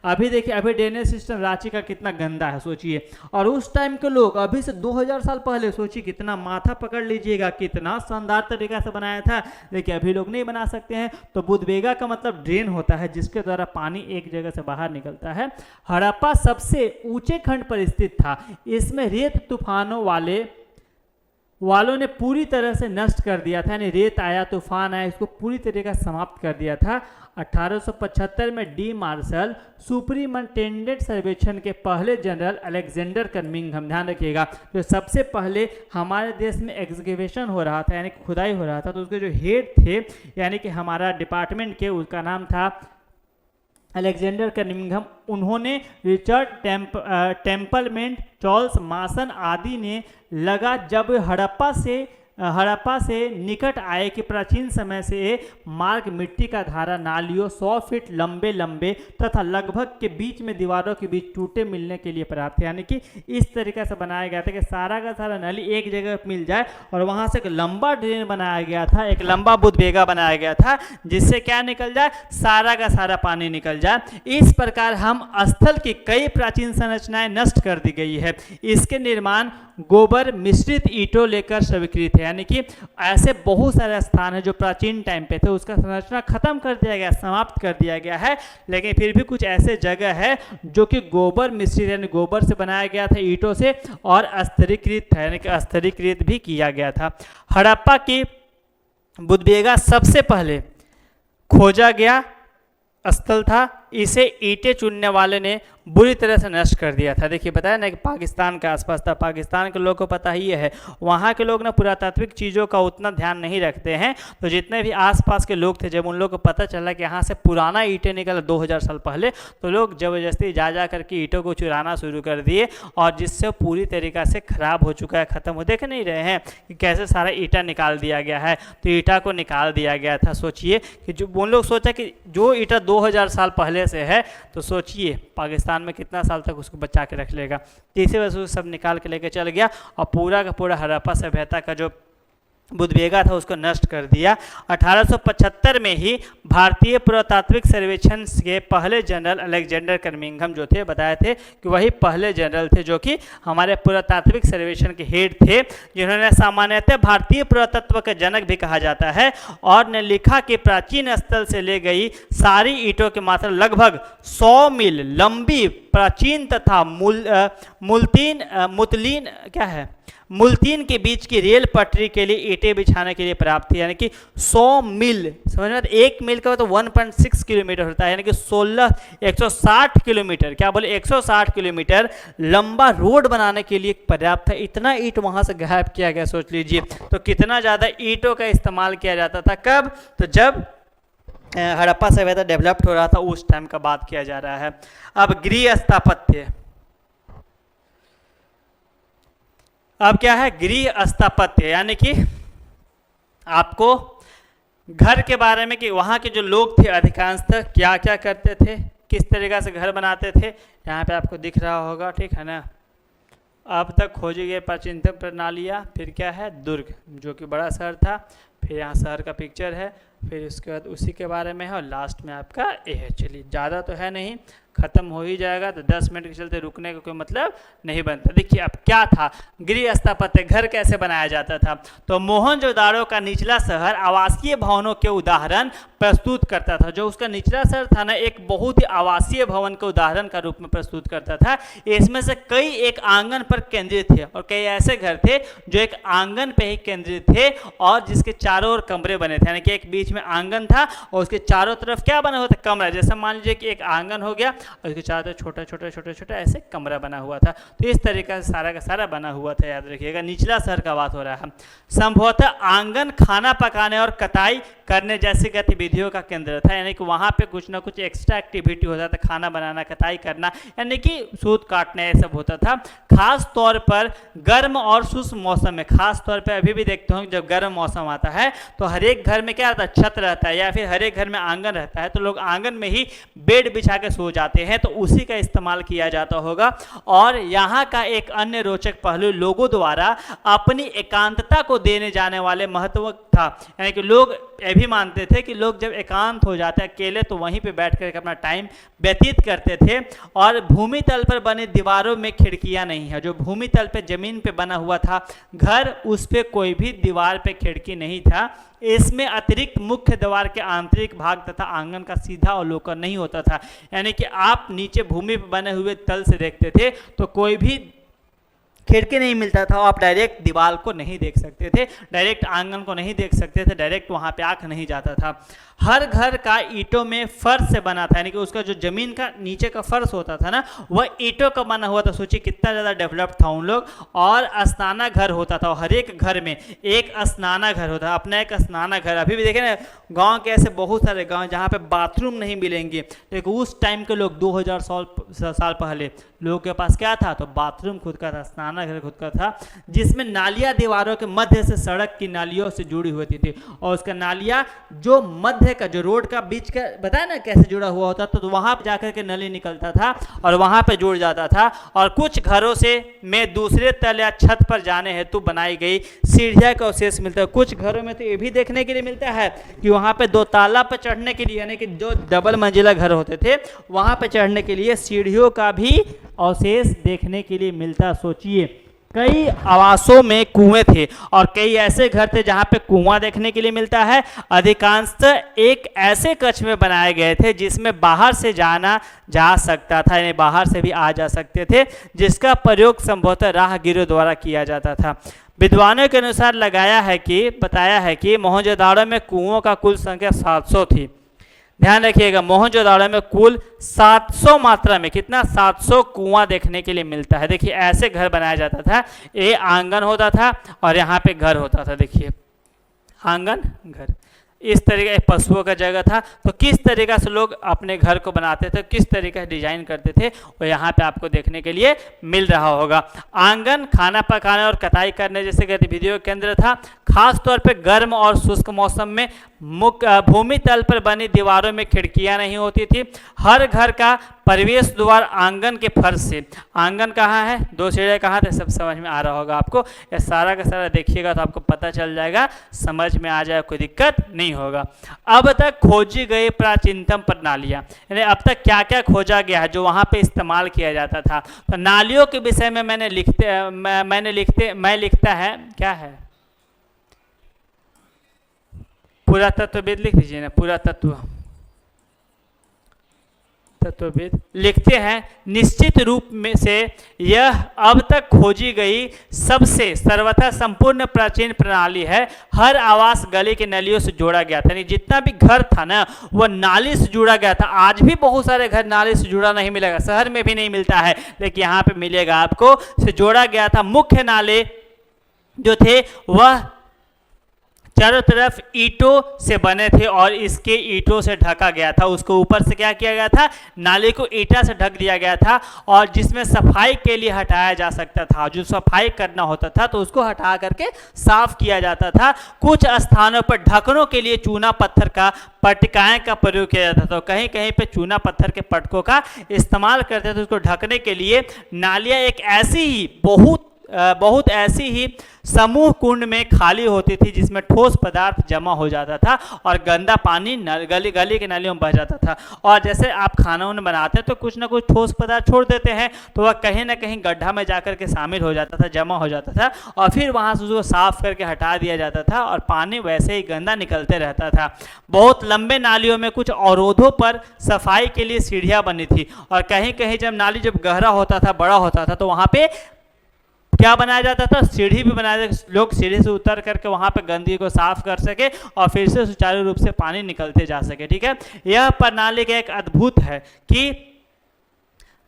अभी देखिए, अभी ड्रेनेज सिस्टम रांची का कितना गंदा है सोचिए, और उस टाइम के लोग अभी से 2000 साल पहले सोचिए कितना, माथा पकड़ लीजिएगा, कितना शानदार तरीका से बनाया था। देखिए, अभी लोग नहीं बना सकते हैं। तो बुद्धवेगा का मतलब ड्रेन होता है, जिसके द्वारा पानी एक जगह से बाहर निकलता है। हड़प्पा सबसे ऊंचे खंड पर स्थित था। इसमें रेत तूफानों वालों ने पूरी तरह से नष्ट कर दिया था, यानी रेत आया, तूफान आया, इसको पूरी तरीके से समाप्त कर दिया था। 1875 में डी मार्शल सुपरिटेंडेंट सर्वेक्षण के पहले जनरल अलेक्जेंडर कनिंघम, ध्यान रखिएगा, जो सबसे पहले हमारे देश में एक्सकेवेशन हो रहा था, यानी खुदाई हो रहा था, तो उसके जो हेड थे, यानी कि हमारा डिपार्टमेंट के, उसका नाम था अलेक्जेंडर कनिंघम। उन्होंने रिचर्ड टेम्पलमेंट, चार्ल्स मासन आदि ने लगा जब हड़प्पा से निकट आए कि प्राचीन समय से मार्ग मिट्टी का धारा नालियों 100 फीट लंबे तथा लगभग के बीच में दीवारों के बीच टूटे मिलने के लिए पर्याप्त, यानी कि इस तरीके से बनाया गया था कि सारा का सारा नली एक जगह मिल जाए और वहां से एक लंबा ड्रेन बनाया गया था, एक लंबा बुद्धवेगा बनाया गया था, जिससे क्या निकल जाए? सारा का सारा पानी निकल जाए। इस प्रकार हम स्थल की कई प्राचीन संरचनाएं नष्ट कर दी गई है। इसके निर्माण गोबर मिश्रित ईंटों लेकर स्वीकृत है, यानी कि ऐसे बहुत सारे स्थान हैं जो प्राचीन टाइम पे थे, उसका संरचना खत्म कर दिया गया, समाप्त कर दिया गया है, लेकिन फिर भी कुछ ऐसे जगह है जो कि गोबर मिश्रित यानी गोबर से बनाया गया था, ईंटों से, और स्तरीकृत था यानी कि स्तरीकृत भी किया गया था। हड़प्पा की बुद्धगया सबसे पहले खोजा गया स्थल था। इसे ईंटें चुनने वाले ने बुरी तरह से नष्ट कर दिया था। देखिए बताया ना कि पाकिस्तान के आसपास था, पाकिस्तान के लोगों को पता ही है, वहाँ के लोग ना पुरातात्विक चीज़ों का उतना ध्यान नहीं रखते हैं। तो जितने भी आसपास के लोग थे, जब उन लोगों को पता चला कि यहाँ से पुराना ईंटें निकला 2000 साल पहले, तो लोग ज़बरदस्ती जा करके ईंटों को चुराना शुरू कर दिए, और जिससे पूरी तरीक़ा से ख़राब हो चुका है, ख़त्म हो। देख नहीं रहे हैं कि कैसे सारा ईंटा निकाल दिया गया है। तो ईंटा को निकाल दिया गया था। सोचिए कि जो उन लोग सोचा कि जो ईंटा 2000 साल पहले से है, तो सोचिए पाकिस्तान में कितना साल तक उसको बचा के रख लेगा। इसी वजह से सब निकाल के लेके चल गया, और पूरा का पूरा हड़प्पा सभ्यता का जो बुद्धगया था उसको नष्ट कर दिया। 1875 में ही भारतीय पुरातात्विक सर्वेक्षण के पहले जनरल अलेक्जेंडर कर्मिंघम जो थे, बताए थे कि वही पहले जनरल थे जो कि हमारे पुरातात्विक सर्वेक्षण के हेड थे, जिन्होंने सामान्यतः भारतीय पुरातत्व का जनक भी कहा जाता है, और ने लिखा कि प्राचीन स्थल से ले गई सारी ईंटों की मात्रा लगभग 100 मील लंबी प्राचीन तथा मुल्तीन के बीच की रेल पटरी के लिए ईंटें बिछाने के लिए प्राप्त थी। यानी कि 100 मील, समझ में, 1 मील का तो 1.6 किलोमीटर होता है, यानी कि 160 किलोमीटर, क्या बोले 160 किलोमीटर लंबा रोड बनाने के लिए पर्याप्त था। इतना ईंट वहां से गायब किया गया, सोच लीजिए। तो कितना ज़्यादा ईंटों का इस्तेमाल किया जाता था, कब? तो जब हड़प्पा सभ्यता डेवलप्ड हो रहा था, उस टाइम का बात किया जा रहा है। अब गृह स्थापत्य, अब क्या है? गृह स्थापत्य, यानी कि आपको घर के बारे में कि वहाँ के जो लोग थे अधिकांशतः क्या क्या करते थे, किस तरीक़ा से घर बनाते थे, यहाँ पे आपको दिख रहा होगा, ठीक है ना। अब तक खोजी गई प्राचीनतम प्रणालियाँ, फिर क्या है? दुर्ग, जो कि बड़ा शहर था, फिर यहाँ शहर का पिक्चर है, फिर उसके बाद उसी के बारे में है, और लास्ट में आपका ये है। चलिए ज़्यादा तो है नहीं, खत्म हो ही जाएगा, तो 10 मिनट के चलते रुकने का कोई मतलब नहीं बनता। देखिए अब क्या था गृह स्थापत्य, घर कैसे बनाया जाता था। तो मोहनजोदाड़ो का निचला शहर आवासीय भवनों के उदाहरण प्रस्तुत करता था। जो उसका निचला शहर था ना, एक बहुत ही आवासीय भवन के उदाहरण का रूप में प्रस्तुत करता था। इसमें से कई एक आंगन पर केंद्रित थे, और कई ऐसे घर थे जो एक आंगन पे ही केंद्रित थे, और जिसके चारों ओर कमरे बने थे, यानी कि एक बीच में आंगन था और उसके चारों तरफ क्या बना हुआ था? कमरा। जैसे मान लीजिए कि एक आंगन हो गया और उसके चारों तरफ छोटा छोटा छोटा छोटा ऐसे कमरा बना हुआ था। तो इस तरीके से सारा का सारा बना हुआ था, याद रखिएगा। निचला शहर का बात हो रहा है। संभवतः आंगन खाना पकाने और कटाई करने जैसी गतिविधियों का केंद्र था, यानी कि वहाँ पे कुछ ना कुछ एक्स्ट्रा एक्टिविटी होता था, खाना बनाना, कटाई करना, यानी कि सूत काटना, ये सब होता था। खास तौर पर गर्म और शुष्क मौसम में, खास तौर पर अभी भी देखते होंगे जब गर्म मौसम आता है तो हर एक घर में क्या रहता है? छत रहता है, या फिर हर एक घर में आंगन रहता है, तो लोग आंगन में ही बेड बिछा के सो जाते हैं, तो उसी का इस्तेमाल किया जाता होगा। और यहाँ का एक अन्य रोचक पहलू लोगों द्वारा अपनी एकांतता को देने जाने वाले महत्व था, यानी कि लोग ये भी मानते थे कि लोग जब एकांत हो जाते हैं अकेले, तो वहीं पे बैठ कर अपना टाइम व्यतीत करते थे। और भूमि तल पर बनी दीवारों में खिड़कियां नहीं है। जो भूमि तल पे जमीन पे बना हुआ था घर, उस पे कोई भी दीवार पे खिड़की नहीं था। इसमें अतिरिक्त मुख्य द्वार के आंतरिक भाग तथा आंगन का सीधा अवलोकन नहीं होता था, यानी कि आप नीचे भूमि पर बने हुए तल से देखते थे तो कोई भी खिड़की नहीं मिलता था, आप डायरेक्ट दीवार को नहीं देख सकते थे, डायरेक्ट आंगन को नहीं देख सकते थे, डायरेक्ट वहाँ पे आँख नहीं जाता था। हर घर का ईंटों में फर्श से बना था, यानी कि उसका जो जमीन का नीचे का फर्श होता था ना, वह ईंटों का बना हुआ था। सोचिए कितना ज़्यादा डेवलप था उन लोग। और स्नाना घर होता था, हर एक घर में एक स्नाना घर होता, अपना एक स्नाना घर। अभी भी देखें ना, गाँव के ऐसे बहुत सारे गाँव जहाँ पे बाथरूम नहीं मिलेंगे, लेकिन उस टाइम के लोग 2000 साल पहले लोगों के पास क्या था? तो बाथरूम खुद का था, स्नाना घर खुद का था, जिसमें नालियाँ दीवारों के मध्य से सड़क की नालियों से जुड़ी हुई थी। और उसका नालियाँ जो मध्य का, जो रोड का बीच का बताया ना कैसे जुड़ा हुआ होता, तो वहां पर जाकर के नली निकलता था और वहां पे जुड़ जाता था। और कुछ घरों से में दूसरे तल या छत पर जाने हेतु बनाई गई सीढ़ियां का अवशेष मिलता है। कुछ घरों में तो ये भी देखने के लिए मिलता है कि वहां पे 2 ताला पर चढ़ने के लिए, यानी कि जो डबल मंजिला घर होते थे, वहां पे चढ़ने के लिए सीढ़ियों का भी अवशेष देखने के लिए मिलता। सोचिए कई आवासों में कुएं थे और कई ऐसे घर थे जहां पे कुआं देखने के लिए मिलता है। अधिकांशतः एक ऐसे कक्ष में बनाए गए थे जिसमें बाहर से जाना जा सकता था, यानी बाहर से भी आ जा सकते थे, जिसका प्रयोग संभवतः राहगीरों द्वारा किया जाता था। विद्वानों के अनुसार बताया है कि मोहनजोदाड़ो में कुओं का कुल संख्या 700 थी। ध्यान रखिएगा, मोहनजोदाड़ो में कुल 700 मात्रा में, कितना, 700 कुआं देखने के लिए मिलता है। देखिए ऐसे घर बनाया जाता था, ये आंगन होता था और यहाँ पे घर होता था। देखिए आंगन, घर, इस तरीके पशुओं का जगह था। तो किस तरीका से लोग अपने घर को बनाते थे, किस तरीके से डिजाइन करते थे, वो यहाँ पे आपको देखने के लिए मिल रहा होगा। आंगन खाना पकाने और कटाई करने जैसे गतिविधियों का केंद्र था। खास तौर पे गर्म और शुष्क मौसम में भूमि तल पर बनी दीवारों में खिड़कियां नहीं होती थी। हर घर का प्रवेश द्वार आंगन के फर्श से, आंगन कहाँ है, 2 सीढ़ियाँ कहाँ थे, सब समझ में आ रहा होगा आपको। ये सारा का सारा देखिएगा तो आपको पता चल जाएगा, समझ में आ जाएगा, कोई दिक्कत नहीं होगा। अब तक खोजी गई प्राचीनतम प्रणालियाँ, यानी अब तक क्या क्या खोजा गया है जो वहाँ पे इस्तेमाल किया जाता था। तो नालियों के विषय में मैं लिखता है, क्या है, पुरातत्वविद लिख दीजिए ना, तत्वविद लिखते हैं, निश्चित रूप में से यह अब तक खोजी गई सबसे सर्वथा संपूर्ण प्राचीन प्रणाली है। हर आवास गली के नलियों से जोड़ा गया था, यानी जितना भी घर था ना वो नाली से जुड़ा गया था। आज भी बहुत सारे घर नाली से जुड़ा नहीं मिलेगा, शहर में भी नहीं मिलता है, लेकिन यहाँ पे मिलेगा आपको, से जोड़ा गया था। मुख्य नाले जो थे वह चारों तरफ ईंटों से बने थे और इसके ईंटों से ढका गया था। उसको ऊपर से क्या किया गया था, नाली को ईंटा से ढक दिया गया था, और जिसमें सफाई के लिए हटाया जा सकता था। जो सफाई करना होता था तो उसको हटा करके साफ किया जाता था। कुछ स्थानों पर ढकनों के लिए चूना पत्थर का पटकाएं का प्रयोग किया जाता था। तो कहीं कहीं पे चूना पत्थर के पटकों का इस्तेमाल करते थे उसको ढकने के लिए। नालियाँ एक ऐसी ही बहुत ऐसी ही समूह कुंड में खाली होती थी जिसमें ठोस पदार्थ जमा हो जाता था और गंदा पानी गली के नालियों में बह जाता था। और जैसे आप खाना उन बनाते हैं तो कुछ ना कुछ ठोस पदार्थ छोड़ देते हैं, तो वह कहीं ना कहीं गड्ढा में जाकर के शामिल हो जाता था, जमा हो जाता था, और फिर वहाँ से उसको साफ करके हटा दिया जाता था और पानी वैसे ही गंदा निकलते रहता था। बहुत लंबे नालियों में कुछ अवरोधों पर सफाई के लिए सीढ़ियाँ बनी थी, और कहीं कहीं जब नाली जब गहरा होता था, बड़ा होता था, तो वहाँ पे क्या बनाया जाता था, सीढ़ी भी बनाया जाता, लोग सीढ़ी से उतर करके वहां पे गंदगी को साफ कर सके और फिर से सुचारू रूप से पानी निकलते जा सके। ठीक है, यह प्रणाली का एक अद्भुत है कि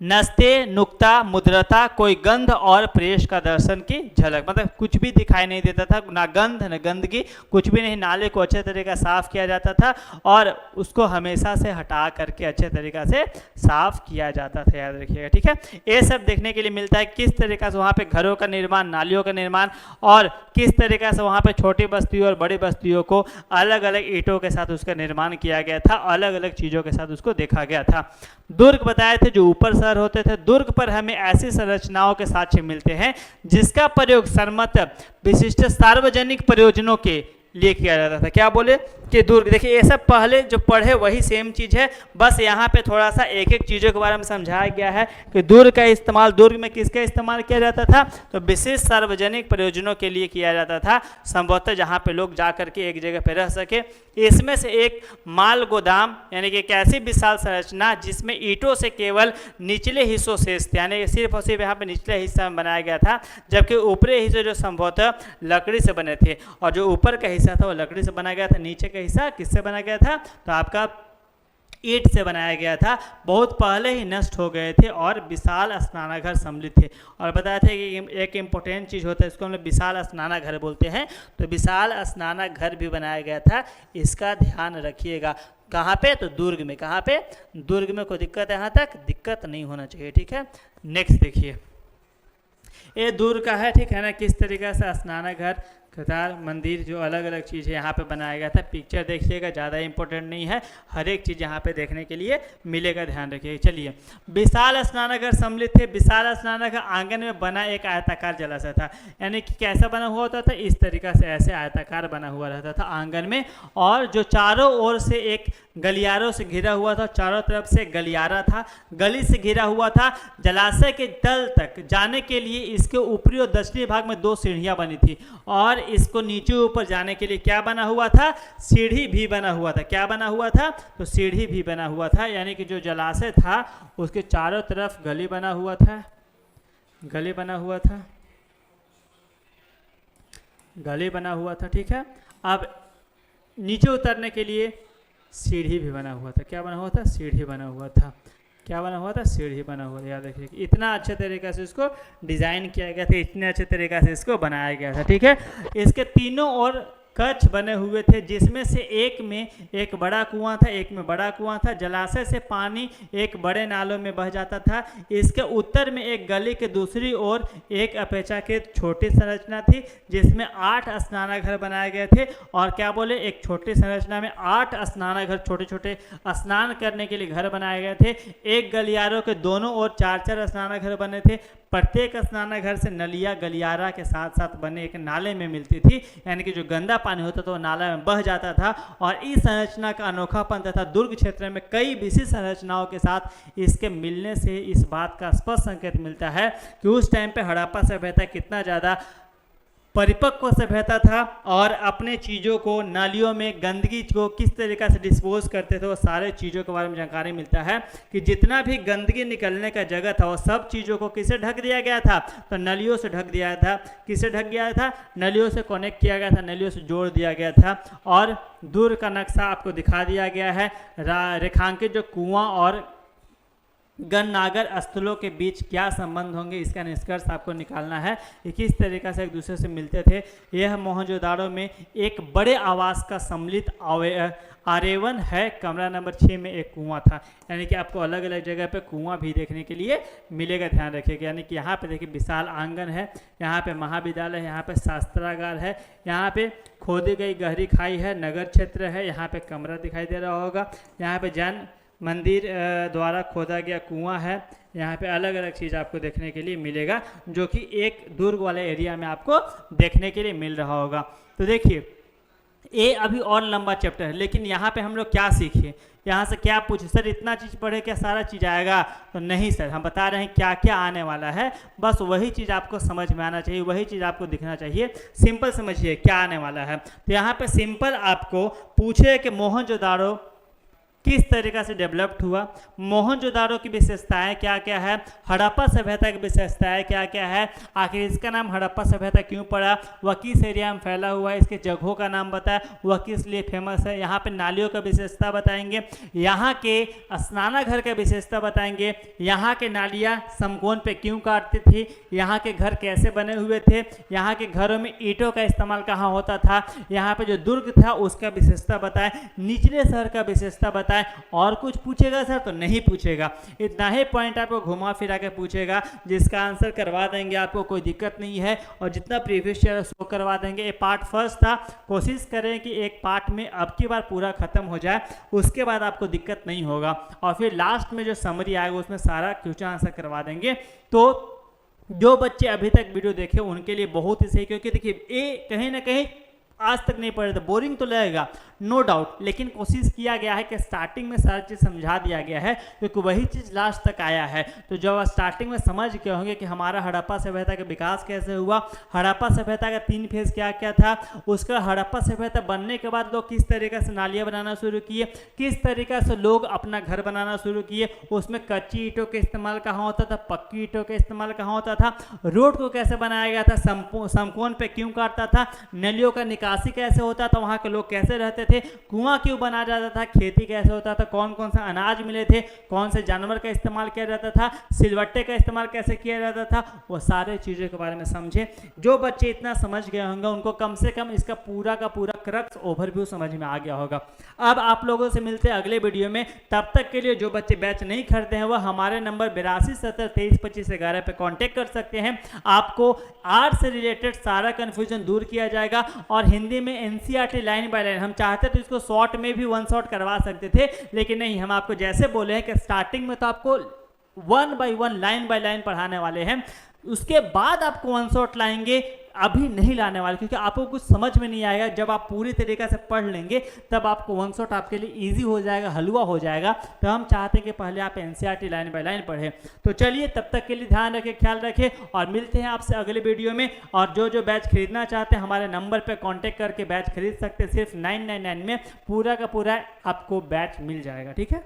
नस्ते नुक्ता मुद्रता, कोई गंध और प्रेस का दर्शन की झलक, मतलब कुछ भी दिखाई नहीं देता था, ना गंध न गंदगी, कुछ भी नहीं। नाले को अच्छे तरीके से साफ किया जाता था और उसको हमेशा से हटा करके अच्छे तरीक़े से साफ किया जाता था, याद रखिएगा। ठीक है, ये सब देखने के लिए मिलता है किस तरीक़े से वहाँ पे घरों का निर्माण, नालियों का निर्माण, और किस तरीक़े से वहाँ पे छोटी बस्तियों और बड़ी बस्तियों को अलग अलग ईंटों के साथ उसका निर्माण किया गया था, अलग अलग चीज़ों के साथ उसको देखा गया था। दुर्ग बताए थे जो ऊपर शहर होते थे। दुर्ग पर हमें ऐसी संरचनाओं के साक्ष्य मिलते हैं जिसका प्रयोग सर्वमत विशिष्ट सार्वजनिक प्रयोजनों के लिए किया जाता था। क्या बोले कि दुर्ग, देखिए ये सब पहले जो पढ़े वही सेम चीज़ है, बस यहाँ पे थोड़ा सा एक एक चीज़ों के बारे में समझाया गया है कि दुर्ग का इस्तेमाल, दुर्ग में किसका इस्तेमाल किया जाता था, तो विशेष सार्वजनिक प्रयोजनों के लिए किया जाता था, संभवतः जहाँ पे लोग जा करके एक जगह पे रह सके। इसमें से एक माल गोदाम, यानी कि एक ऐसी विशाल संरचना जिसमें ईंटों से केवल निचले हिस्सों शेष थे, यानी सिर्फ और सिर्फ यहाँ पे निचले हिस्सा में बनाया गया था, जबकि ऊपरी हिस्से जो संभवतः लकड़ी से बने थे, और जो ऊपर का हिस्सा था वो लकड़ी से बनाया गया था, नीचे का हिस्सा किससे बनाया गया था, तो आपका ईंट से बनाया गया था। बहुत पहले ही नष्ट हो गए थे और विशाल स्नानागार सम्मिलित थे। और बताया था कि एक इम्पोर्टेंट चीज़ होता है, इसको हम लोग विशाल स्नानागार बोलते हैं, तो विशाल स्नानागार भी बनाया गया था, इसका ध्यान रखिएगा। कहाँ पे, तो दुर्ग में। कहाँ पे, दुर्ग में। कोई दिक्कत है, यहाँ तक दिक्कत नहीं होना चाहिए। ठीक है, नेक्स्ट देखिए, ये दुर्ग का है, ठीक है ना, किस तरीके से स्नानागार कतार मंदिर जो अलग अलग चीज़ है यहाँ पे बनाया गया था। पिक्चर देखिएगा, ज़्यादा इंपॉर्टेंट नहीं है, हर एक चीज़ यहाँ पे देखने के लिए मिलेगा, ध्यान रखिएगा। चलिए, विशाल स्नानागार सम्मिलित थे। विशाल स्नानागार आंगन में बना एक आयताकार जलाशय था, यानी कि कैसा बना हुआ होता था, इस तरीक़ा से ऐसे आयताकार बना हुआ रहता था आंगन में, और जो चारों ओर से एक गलियारों से घिरा हुआ था, चारों तरफ से गलियारा था, गली से घिरा हुआ था। जलाशय के तल तक जाने के लिए इसके ऊपरी और दक्षिणी भाग में 2 सीढ़ियां बनी थी, और इसको नीचे ऊपर जाने के लिए क्या बना हुआ था, सीढ़ी भी बना हुआ था। क्या बना हुआ था, तो सीढ़ी भी बना हुआ था, यानी कि जो जलाशय था उसके चारों तरफ गली बना हुआ था, गली बना हुआ था, गली बना हुआ था, ठीक है। अब नीचे उतरने के लिए सीढ़ी भी बना हुआ था। क्या बना हुआ था, सीढ़ी बना हुआ था। क्या बना हुआ था, सीढ़ी बना हुआ था। याद रखिए, इतना अच्छे तरीके से इसको डिज़ाइन किया गया था, इतने अच्छे तरीके से इसको बनाया गया था, ठीक है। इसके तीनों ओर कक्ष बने हुए थे, जिसमें से एक में एक बड़ा कुआं था, एक में बड़ा कुआं था। जलाशय से पानी एक बड़े नालों में बह जाता था। इसके उत्तर में एक गली के दूसरी ओर एक अपेक्षाकृत छोटी संरचना थी, जिसमें 8 स्नानाघर बनाए गए थे। और क्या बोले, एक छोटी संरचना में 8 स्नानाघर, छोटे छोटे स्नान करने के लिए घर बनाए गए थे। एक गलियारों के दोनों ओर 4-4 स्नानाघर बने थे। प्रत्येक स्नानाघर से नलिया गलियारा के साथ साथ बने एक नाले में मिलती थी, यानी कि जो गंदा पानी होता था वो नाला में बह जाता था। और इस संरचना का अनोखापन तथा दुर्ग क्षेत्र में कई विशिष्ट संरचनाओं के साथ इसके मिलने से इस बात का स्पष्ट संकेत मिलता है कि उस टाइम पे हड़प्पा सभ्यता कितना ज़्यादा परिपक्व सभ्यता था, और अपने चीज़ों को, नालियों में गंदगी को किस तरीक़े से डिस्पोज करते थे, वो सारे चीज़ों के बारे में जानकारी मिलता है कि जितना भी गंदगी निकलने का जगह था वो सब चीज़ों को किससे ढक दिया गया था, तो नलियों से ढक दिया था। किससे ढक गया था, नलियों से कनेक्ट किया गया था, नलियों से जोड़ दिया गया था। और दूर का नक्शा आपको दिखा दिया गया है, रेखांकित जो कुआं और गणनागर स्थलों के बीच क्या संबंध होंगे, इसका निष्कर्ष आपको निकालना है कि किस तरीक़े से एक दूसरे से मिलते थे। यह मोहनजोदाड़ो में एक बड़े आवास का सम्मिलित आरेवन है। कमरा नंबर 6 में एक कुआं था, यानी कि आपको अलग अलग जगह पे कुआं भी देखने के लिए मिलेगा, ध्यान रखिएगा। यानी कि यहाँ पे देखिए विशाल आंगन है, यहाँ पे महाविद्यालय है, यहाँ पे शास्त्रागार है, यहाँ पे खोदी गई गहरी खाई है, नगर क्षेत्र है, यहाँ पे कमरा दिखाई दे रहा होगा, यहाँ पे जैन मंदिर द्वारा खोदा गया कुआं है। यहाँ पे अलग अलग चीज़ आपको देखने के लिए मिलेगा, जो कि एक दुर्ग वाले एरिया में आपको देखने के लिए मिल रहा होगा। तो देखिए, ये अभी और लंबा चैप्टर है, लेकिन यहाँ पे हम लोग क्या सीखे, यहाँ से क्या पूछे, सर इतना चीज़ पढ़े क्या सारा चीज़ आएगा, तो नहीं सर, हम बता रहे हैं क्या क्या आने वाला है, बस वही चीज़ आपको समझ में आना चाहिए, वही चीज़ आपको दिखना चाहिए। सिंपल समझिए क्या आने वाला है। तो यहाँ पे सिंपल आपको पूछे कि मोहनजोदाड़ो किस तरीक़ा से डेवलप्ड हुआ, मोहनजोदाड़ो की विशेषताएं क्या क्या है, हड़प्पा सभ्यता की विशेषताएं क्या क्या है, आखिर इसका नाम हड़प्पा सभ्यता क्यों पड़ा, वह किस एरिया में फैला हुआ है, इसके जगहों का नाम बताएं, वह किस लिए फेमस है। यहाँ पे नालियों का विशेषता बताएंगे, यहाँ के स्नानाघर का विशेषता बताएंगे, यहाँ के नालियाँ समकोण पे क्यों काटती थी, यहाँ के घर कैसे बने हुए थे, यहाँ के घरों में ईंटों का इस्तेमाल कहाँ होता था, यहाँ पे जो दुर्ग था उसका विशेषता बताएं, निचले शहर का विशेषता बताएं। और कुछ पूछेगा सर, तो नहीं पूछेगा, इतना ही पॉइंट आपको घुमा फिरा के पूछेगा, जिसका आंसर करवा देंगे, आपको कोई दिक्कत नहीं है। और जितना प्रीवियस ईयर उसको करवा देंगे। ये पार्ट फर्स्ट था, कोशिश करें कि एक पार्ट में अब की बार पूरा खत्म हो जाए, उसके बाद आपको दिक्कत नहीं होगा, और फिर लास्ट में जो समरी आएगा उसमें सारा क्वेश्चन आंसर करवा देंगे। तो जो बच्चे अभी तक वीडियो देखे उनके लिए बहुत ही सही, क्योंकि देखिए ये कहीं ना कहीं आज तक नहीं पढ़े तो बोरिंग तो लगेगा, नो डाउट, लेकिन कोशिश किया गया है कि स्टार्टिंग में सारी चीज़ समझा दिया गया है, क्योंकि वही चीज़ लास्ट तक आया है। तो जब स्टार्टिंग में समझ गए होंगे कि हमारा हड़प्पा सभ्यता का विकास कैसे हुआ, हड़प्पा सभ्यता का 3 फेज क्या क्या था, उसका हड़प्पा सभ्यता बनने के बाद लोग किस तरीके से नालियाँ बनाना शुरू किए, किस तरीके से लोग अपना घर बनाना शुरू किए, उसमें कच्ची ईंटों के इस्तेमाल कहाँ होता था, पक्की ईंटों के इस्तेमाल कहाँ होता था, रोड को कैसे बनाया गया था, समकोण पे क्यों काटता था, नलियों का निकाल निकासी कैसे होता था, वहाँ के लोग कैसे रहते थे, कुआं क्यों बनाया जाता था, खेती कैसे होता था, कौन कौन सा अनाज मिले थे, कौन से जानवर का इस्तेमाल किया जाता था, सिलवट्टे का इस्तेमाल कैसे किया जाता था, वो सारे चीज़ों के बारे में समझे। जो बच्चे इतना समझ गए होंगे उनको कम से कम इसका पूरा का पूरा क्रक्स ओवरव्यू समझ में आ गया होगा। अब आप लोगों से मिलते हैं अगले वीडियो में। तब तक के लिए जो बच्चे बैच नहीं खरीदे हैं वह हमारे नंबर 8270232511 पे कांटेक्ट कर सकते हैं। आपको आर्ट्स से रिलेटेड सारा कन्फ्यूजन दूर किया जाएगा और हिंदी में एनसीईआरटी लाइन बाय लाइन, हम चाहते तो इसको शॉर्ट में भी वन शॉट करवा सकते थे, लेकिन नहीं, हम आपको जैसे बोले हैं कि स्टार्टिंग में तो आपको 1 बाय 1 लाइन बाय लाइन पढ़ाने वाले हैं, उसके बाद आपको वन शॉट लाएंगे, अभी नहीं लाने वाले, क्योंकि आपको कुछ समझ में नहीं आएगा। जब आप पूरी तरीके से पढ़ लेंगे तब आपको वन शॉट आपके लिए इजी हो जाएगा, हलवा हो जाएगा। तो हम चाहते हैं कि पहले आप एनसीईआरटी लाइन बाय लाइन पढ़ें। तो चलिए, तब तक के लिए ध्यान रखें, ख्याल रखें और मिलते हैं आपसे अगले वीडियो में। और जो जो बैच खरीदना चाहते हैं हमारे नंबर पर कॉन्टेक्ट करके बैच खरीद सकते हैं। सिर्फ 999 में पूरा का पूरा आपको बैच मिल जाएगा। ठीक है।